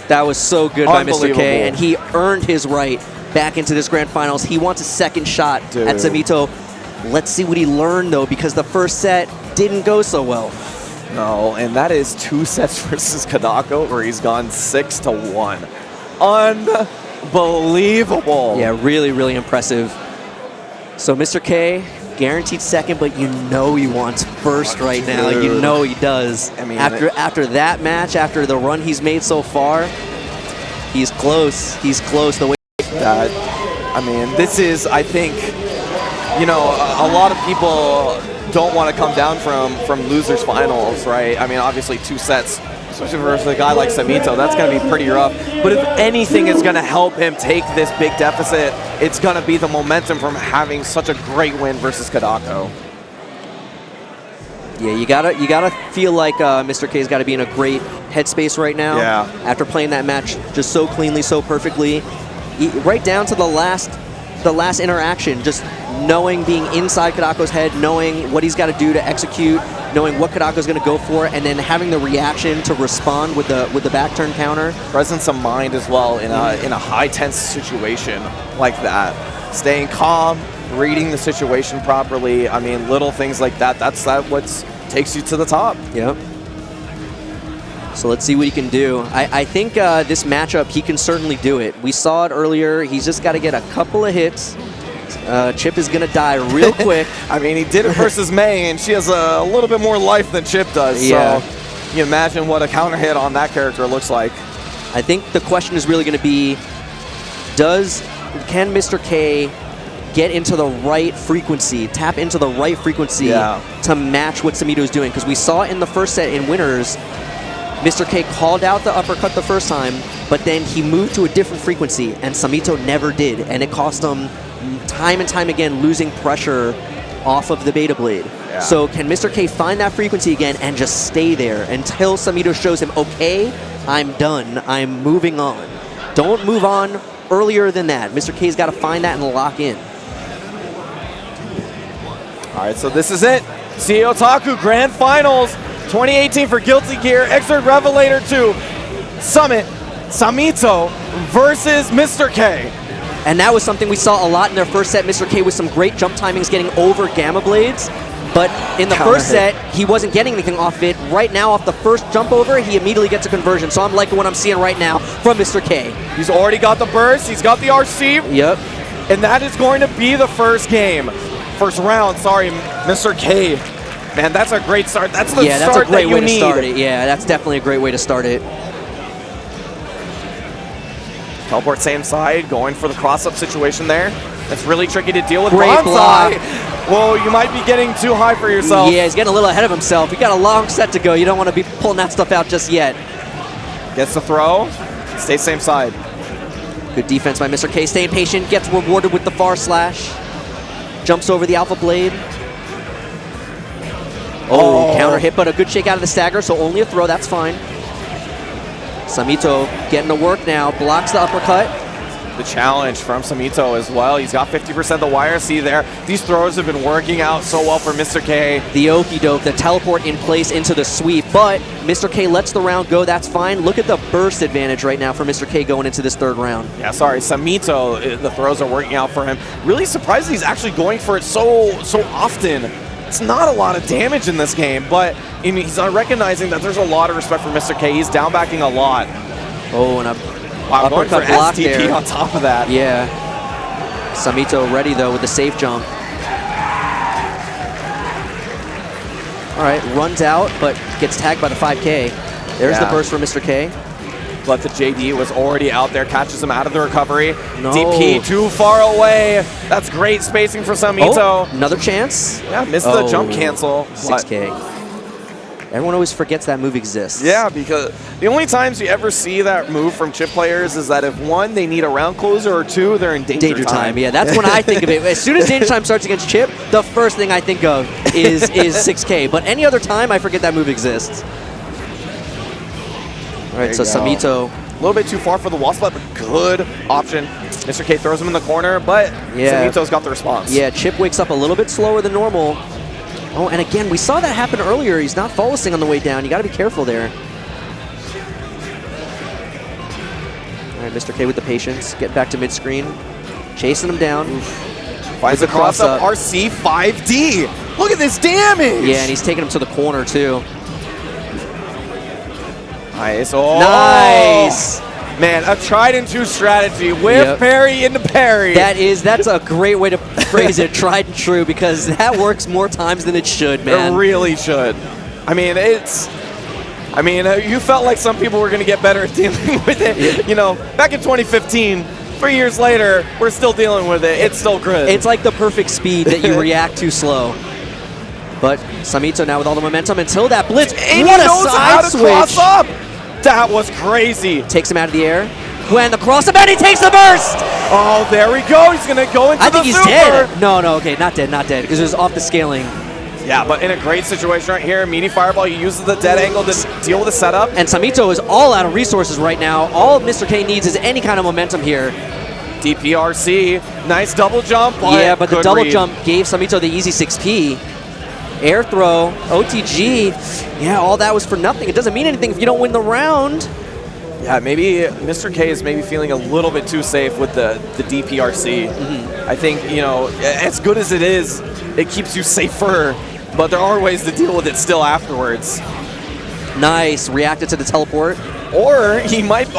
That was so good by Mr. K, and he earned his right back into this grand finals. He wants a second shot at Samito. Let's see what he learned, though, because the first set didn't go so well. No, and that is 2 sets versus Kanako, where he's gone 6-1. Unbelievable. Yeah, really, really impressive. So Mr. K, guaranteed second, but you know he wants first right now. You know he does. I mean, after that match, after the run he's made so far, he's close. He's close. The way I mean, this is, I think, you know, a lot of people don't want to come down from losers finals, right? I mean, obviously 2 sets, especially versus a guy like Samito, that's going to be pretty rough. But if anything is going to help him take this big deficit, it's going to be the momentum from having such a great win versus Kotoko. Yeah, you gotta feel like Mr. K's got to be in a great headspace right now. Yeah. After playing that match just so cleanly, so perfectly, right down to the last interaction, just knowing, being inside Kotako's head, knowing what he's got to do to execute, knowing what Kotako's going to go for, and then having the reaction to respond with the back turn counter. Presence of mind as well in a high tense situation like that. Staying calm, reading the situation properly. I mean, little things like that. That's what takes you to the top. Yep. So let's see what he can do. I think this matchup, he can certainly do it. We saw it earlier. He's just got to get a couple of hits. Chip is going to die real quick. I mean, he did it versus May, and she has a little bit more life than Chip does. Yeah. So you imagine what a counter hit on that character looks like. I think the question is really going to be, can Mr. K get into the right frequency, tap into the right frequency to match what Samito is doing? Because we saw in the first set in winners, Mr. K called out the uppercut the first time, but then he moved to a different frequency, and Samito never did, and it cost him time and time again losing pressure off of the Beta Blade. Yeah. So can Mr. K find that frequency again and just stay there until Samito shows him, okay, I'm done, I'm moving on. Don't move on earlier than that. Mr. K's got to find that and lock in. All right, so this is it. CEOtaku Grand Finals 2018 for Guilty Gear, Xrd Rev2, Summit, Samito versus Mr. K. And that was something we saw a lot in their first set. Mr. K with some great jump timings getting over Gamma Blades. But in the first set, he wasn't getting anything off of it. Right now, off the first jump over, he immediately gets a conversion. So I'm liking what I'm seeing right now from Mr. K. He's already got the burst. He's got the RC. Yep. And that is going to be the first game. First round, sorry, Mr. K. Man, that's a great start. That's the start that you need. To start it. Yeah, that's definitely a great way to start it. Teleport same side, going for the cross-up situation there. That's really tricky to deal with. Great block. Whoa, you might be getting too high for yourself. Yeah, he's getting a little ahead of himself. You got a long set to go. You don't want to be pulling that stuff out just yet. Gets the throw. Stay same side. Good defense by Mr. K. Staying patient. Gets rewarded with the far slash. Jumps over the Alpha Blade. Oh, counter hit, but a good shake out of the stagger, so only a throw. That's fine. Samito getting to work now. Blocks the uppercut. The challenge from Samito as well. He's got 50% of the wire. See there, these throws have been working out so well for Mr. K. The okie doke, the teleport in place into the sweep, but Mr. K lets the round go. That's fine. Look at the burst advantage right now for Mr. K going into this third round. Yeah, sorry, Samito, the throws are working out for him. Really surprised he's actually going for it so often. It's not a lot of damage in this game, but he's recognizing that there's a lot of respect for Mr. K. He's down backing a lot. Oh, and a going for block STP there. On top of that. Yeah. Samito ready, though, with the safe jump. All right, runs out, but gets tagged by the 5K. There's the burst for Mr. K. But the JD was already out there, catches him out of the recovery. No. DP too far away. That's great spacing for Samito. Oh, another chance. Yeah, missed the jump cancel. 6K. Everyone always forgets that move exists. Yeah, because the only times you ever see that move from chip players is that if one, they need a round closer, or two, they're in danger time. Yeah, that's when I think of it. As soon as danger time starts against chip, the first thing I think of is 6K. But any other time, I forget that move exists. All right, so Samito. A little bit too far for the wall split, but good option. Mr. K throws him in the corner, but Samito's got the response. Yeah, Chip wakes up a little bit slower than normal. Oh, and again, we saw that happen earlier. He's not falling on the way down. You got to be careful there. All right, Mr. K with the patience. Getting back to mid-screen. Chasing him down. Finds the cross-up. RC 5D. Look at this damage. Yeah, and he's taking him to the corner, too. Nice. Oh. Nice. Man, a tried-and-true strategy. Whip parry into parry. That's a great way to phrase it, tried and true, because that works more times than it should, man. It really should. I mean, you felt like some people were going to get better at dealing with it. Yeah. You know, back in 2015, 3 years later, we're still dealing with it. It's still good. It's like the perfect speed that you react too slow. But Samito now with all the momentum until that blitz. And what he a knows side how to switch. cross up. That was crazy. Takes him out of the air. When the cross up, and he takes the burst. Oh, there we go. He's going to go into the super. I think he's dead. No, okay, not dead, because it was off the scaling. Yeah, but in a great situation right here, meaty fireball, he uses the dead angle to deal with the setup. And Samito is all out of resources right now. All Mr. K needs is any kind of momentum here. DPRC, nice double jump. Yeah, but the double jump gave Samito the easy 6P. Air throw, OTG, yeah, all that was for nothing. It doesn't mean anything if you don't win the round. Yeah, maybe Mr. K is maybe feeling a little bit too safe with the DPRC. I think, you know, as good as it is, it keeps you safer, but there are ways to deal with it still afterwards. Nice, reacted to the teleport. Or he might,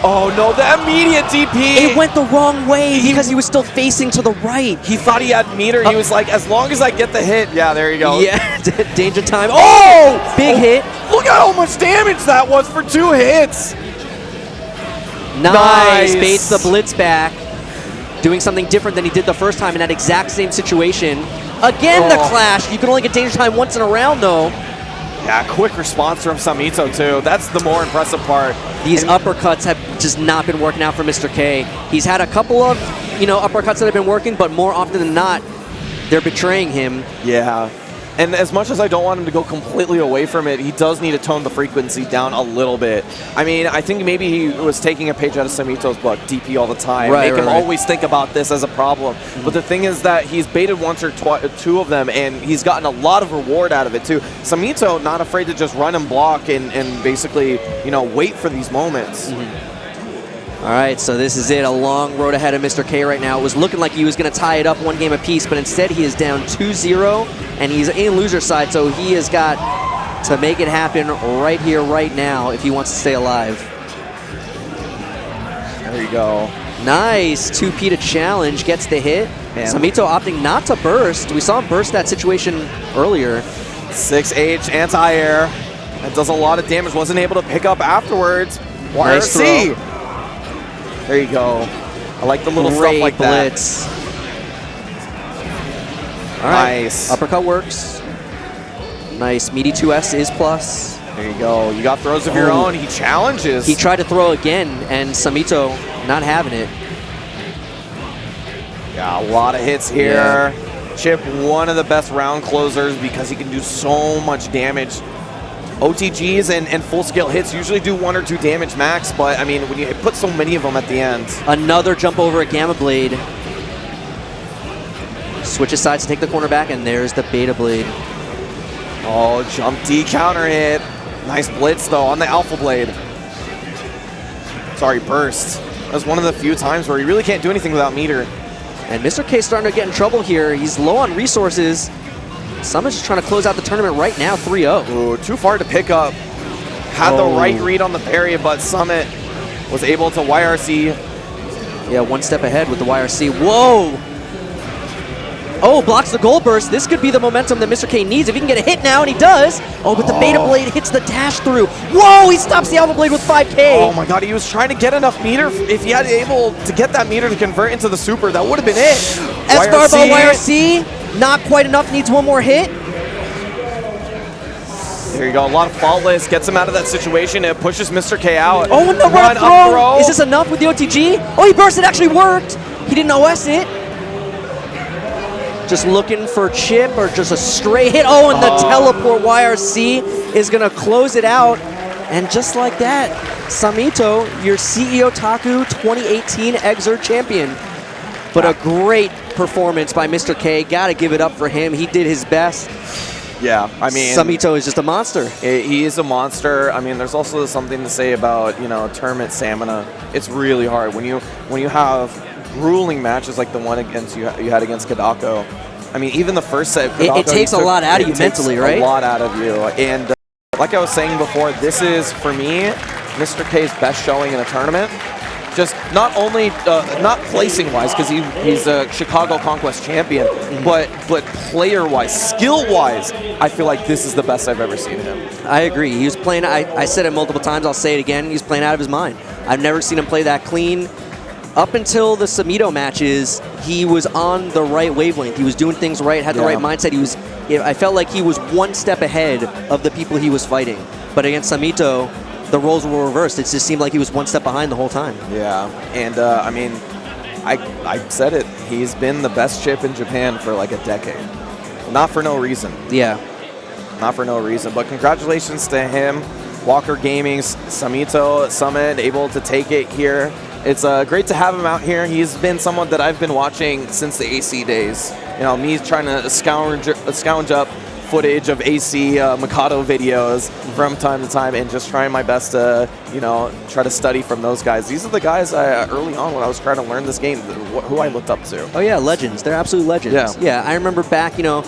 oh no, the immediate DP! It went the wrong way because he was still facing to the right. He thought he had meter. He was like, as long as I get the hit. Yeah, there you go. Yeah, danger time. Oh! Big hit. Look at how much damage that was for 2 hits. Nice. Baits the blitz back. Doing something different than he did the first time in that exact same situation. Again, the clash. You can only get danger time once in a round, though. Yeah, quick response from Samito, too. That's the more impressive part. These uppercuts have just not been working out for Mr. K. He's had a couple of, uppercuts that have been working, but more often than not, they're betraying him. Yeah. And as much as I don't want him to go completely away from it, he does need to tone the frequency down a little bit. I mean, I think maybe he was taking a page out of Samito's book, DP all the time. Make him always think about this as a problem. But the thing is that he's baited once or two of them, and he's gotten a lot of reward out of it, too. Samito, not afraid to just run and block and basically, wait for these moments. All right, so this is it. A long road ahead of Mr. K right now. It was looking like he was going to tie it up 1 game apiece, but instead he is down 2-0, and he's in loser side, so he has got to make it happen right here, right now, if he wants to stay alive. There you go. Nice. 2P to challenge, gets the hit. Samito opting not to burst. We saw him burst that situation earlier. 6H anti-air. That does a lot of damage. Wasn't able to pick up afterwards. Nice throw. There you go. I like the little stuff like blitz. that. All right. Nice. Uppercut works. Nice. Meaty 2S is plus. There you go. You got throws of your own. He challenges. He tried to throw again, and Samito not having it. Yeah, a lot of hits here. Yeah. Chip, one of the best round closers because he can do so much damage. OTGs and full-scale hits usually do 1 or 2 damage max, but, I mean, when you put so many of them at the end. Another jump over a Gamma Blade. Switches sides to take the corner back, and there's the Beta Blade. Oh, jump D counter hit. Nice blitz, though, on the Alpha Blade. Sorry, burst. That was one of the few times where you really can't do anything without meter. And Mr. K's starting to get in trouble here. He's low on resources. Summit's just trying to close out the tournament right now, 3-0. Ooh, too far to pick up. Had the right read on the parry, but Summit was able to YRC. Yeah, 1 step ahead with the YRC. Whoa! Oh, blocks the gold burst. This could be the momentum that Mr. K needs if he can get a hit now, and he does. Oh, but the Beta Blade hits the dash through. Whoa, he stops the Alpha Blade with 5K. Oh my god, he was trying to get enough meter. If he had able to get that meter to convert into the super, that would have been it. S-Barbell YRC. Not quite enough, needs 1 more hit. There you go. A lot of faultless. Gets him out of that situation. It pushes Mr. K out. Oh, and the run up up throw. Is this enough with the OTG? Oh, he burst. It actually worked. He didn't OS it. Just looking for chip or just a straight hit. Oh, and the teleport YRC is going to close it out. And just like that, Samito, your CEOtaku 2018 Xrd champion. But a great performance by Mr. K. Got to give it up for him. He did his best. Yeah, I mean, Samito is just a monster. He is a monster. I mean, there's also something to say about, you know, tournament stamina. It's really hard when you have grueling matches like the one against you had against Kotoko. I mean, even the first set, Kotoko, it takes a lot out of you mentally, right? A lot out of you. And like I was saying before, this is, for me, Mr. K's best showing in a tournament. Just not only not placing wise, because he's a Chicago Conquest champion, but player-wise, skill-wise, I feel like this is the best I've ever seen him. I agree. He was playing. I said it multiple times. I'll say it again. He's playing out of his mind. I've never seen him play that clean. Up until the Samito matches, he was on the right wavelength. He was doing things right, had the right mindset. I felt like he was one step ahead of the people he was fighting. But against Samito, the roles were reversed. It just seemed like he was one step behind the whole time. Yeah, and I mean, I said it. He's been the best chip in Japan for like a decade. Not for no reason. Yeah. Not for no reason. But congratulations to him. Walker Gaming's Samito Summit, able to take it here. It's great to have him out here. He's been someone that I've been watching since the AC days. You know, me trying to scourge up footage of AC Mikado videos from time to time and just trying my best to, you know, try to study from those guys. These are the guys early on when I was trying to learn this game, who I looked up to. Oh yeah, legends. They're absolute legends. Yeah, I remember back, you know,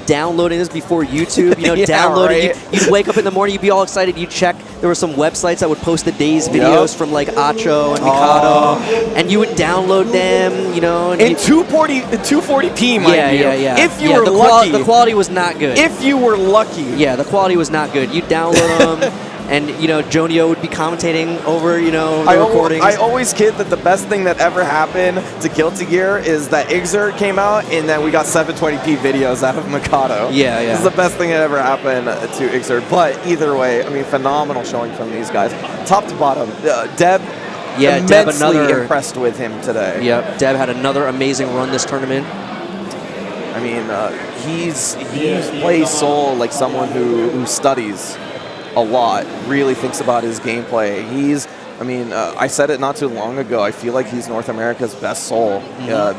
downloading this before YouTube, you know, downloading. Right. You'd wake up in the morning, you'd be all excited, you'd check. There were some websites that would post the day's videos from like Acho and Mikado, and you would download them, you know. In 240p, mind you. Yeah. If you were lucky. The quality was not good. If you were lucky. Yeah, the quality was not good. You'd download them, and, you know, Jonio would be commentating over, you know, the recordings. I always kid that the best thing that ever happened to Guilty Gear is that Xrd came out, and then we got 720p videos out of Mikado. Yeah. This is the best thing that ever happened to Xrd. But either way, I mean, phenomenal showing from these guys. Top to bottom. Deb, immensely impressed with him today. Yep, Deb had another amazing run this tournament. I mean, he's plays Soul like someone who studies a lot, really thinks about his gameplay. I said it not too long ago, I feel like he's North America's best Soul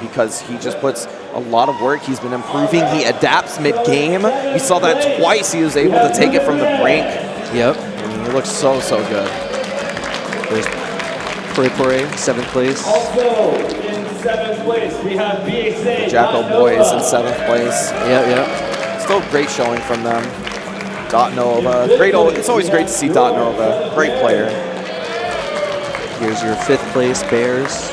because he just puts a lot of work. He's been improving. He adapts mid-game. We saw that twice. He was able to take it from the brink. Yep. I mean, he looks so good. There's Puri, 7th place. Also in 7th place, we have BSA. Jackal Boys in 7th place. Yep. Still great showing from them. Nova, it's always great to see Nova. Great player. Here's your 5th place Bears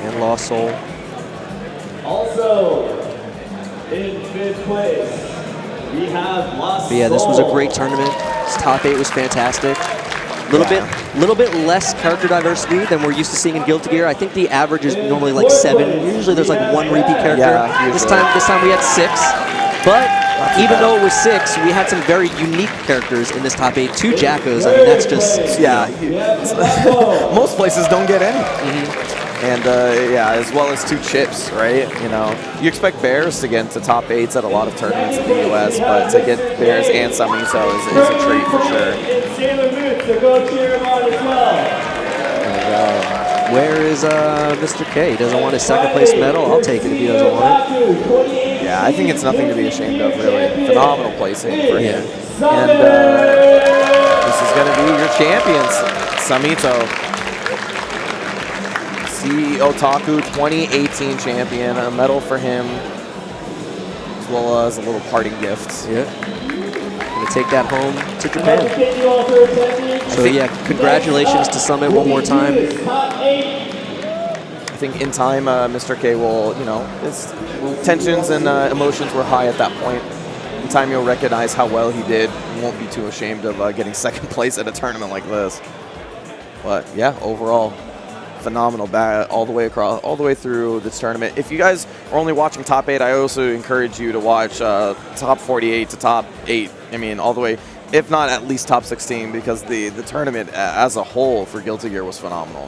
and Lost Soul. Also in 5th place we have Lost Soul. Yeah, this was a great tournament. This top 8 was fantastic. Little bit less character diversity than we're used to seeing in Guilty Gear. I think the average is normally like 7. Usually there's like 1 repeat character. Yeah, this time we had 6, but. Even though it was 6, we had some very unique characters in this top 8. 2 Jackos, I mean, that's just... most places don't get any. And, as well as 2 chips, right? You know, you expect Bears to get into top 8s at a lot of tournaments in the U.S., but to get Bears and Samito is a treat for sure. Where is Mr. K? He doesn't want his 2nd place medal. I'll take it if he doesn't want it. Yeah, I think it's nothing to be ashamed of, really. Phenomenal placing for him. And this is going to be your champions, Samito. CEOtaku 2018 champion. A medal for him, as well as a little parting gift. Yeah. Going to take that home to Japan. So, yeah, congratulations to Summit one more time. I think in time, Mr. K will, you know, his tensions and emotions were high at that point. In time, you'll recognize how well he did. You won't be too ashamed of getting 2nd place at a tournament like this. But yeah, overall, phenomenal all the way across, all the way through this tournament. If you guys are only watching top 8, I also encourage you to watch top 48 to top 8. I mean, all the way, if not at least top 16, because the tournament as a whole for Guilty Gear was phenomenal.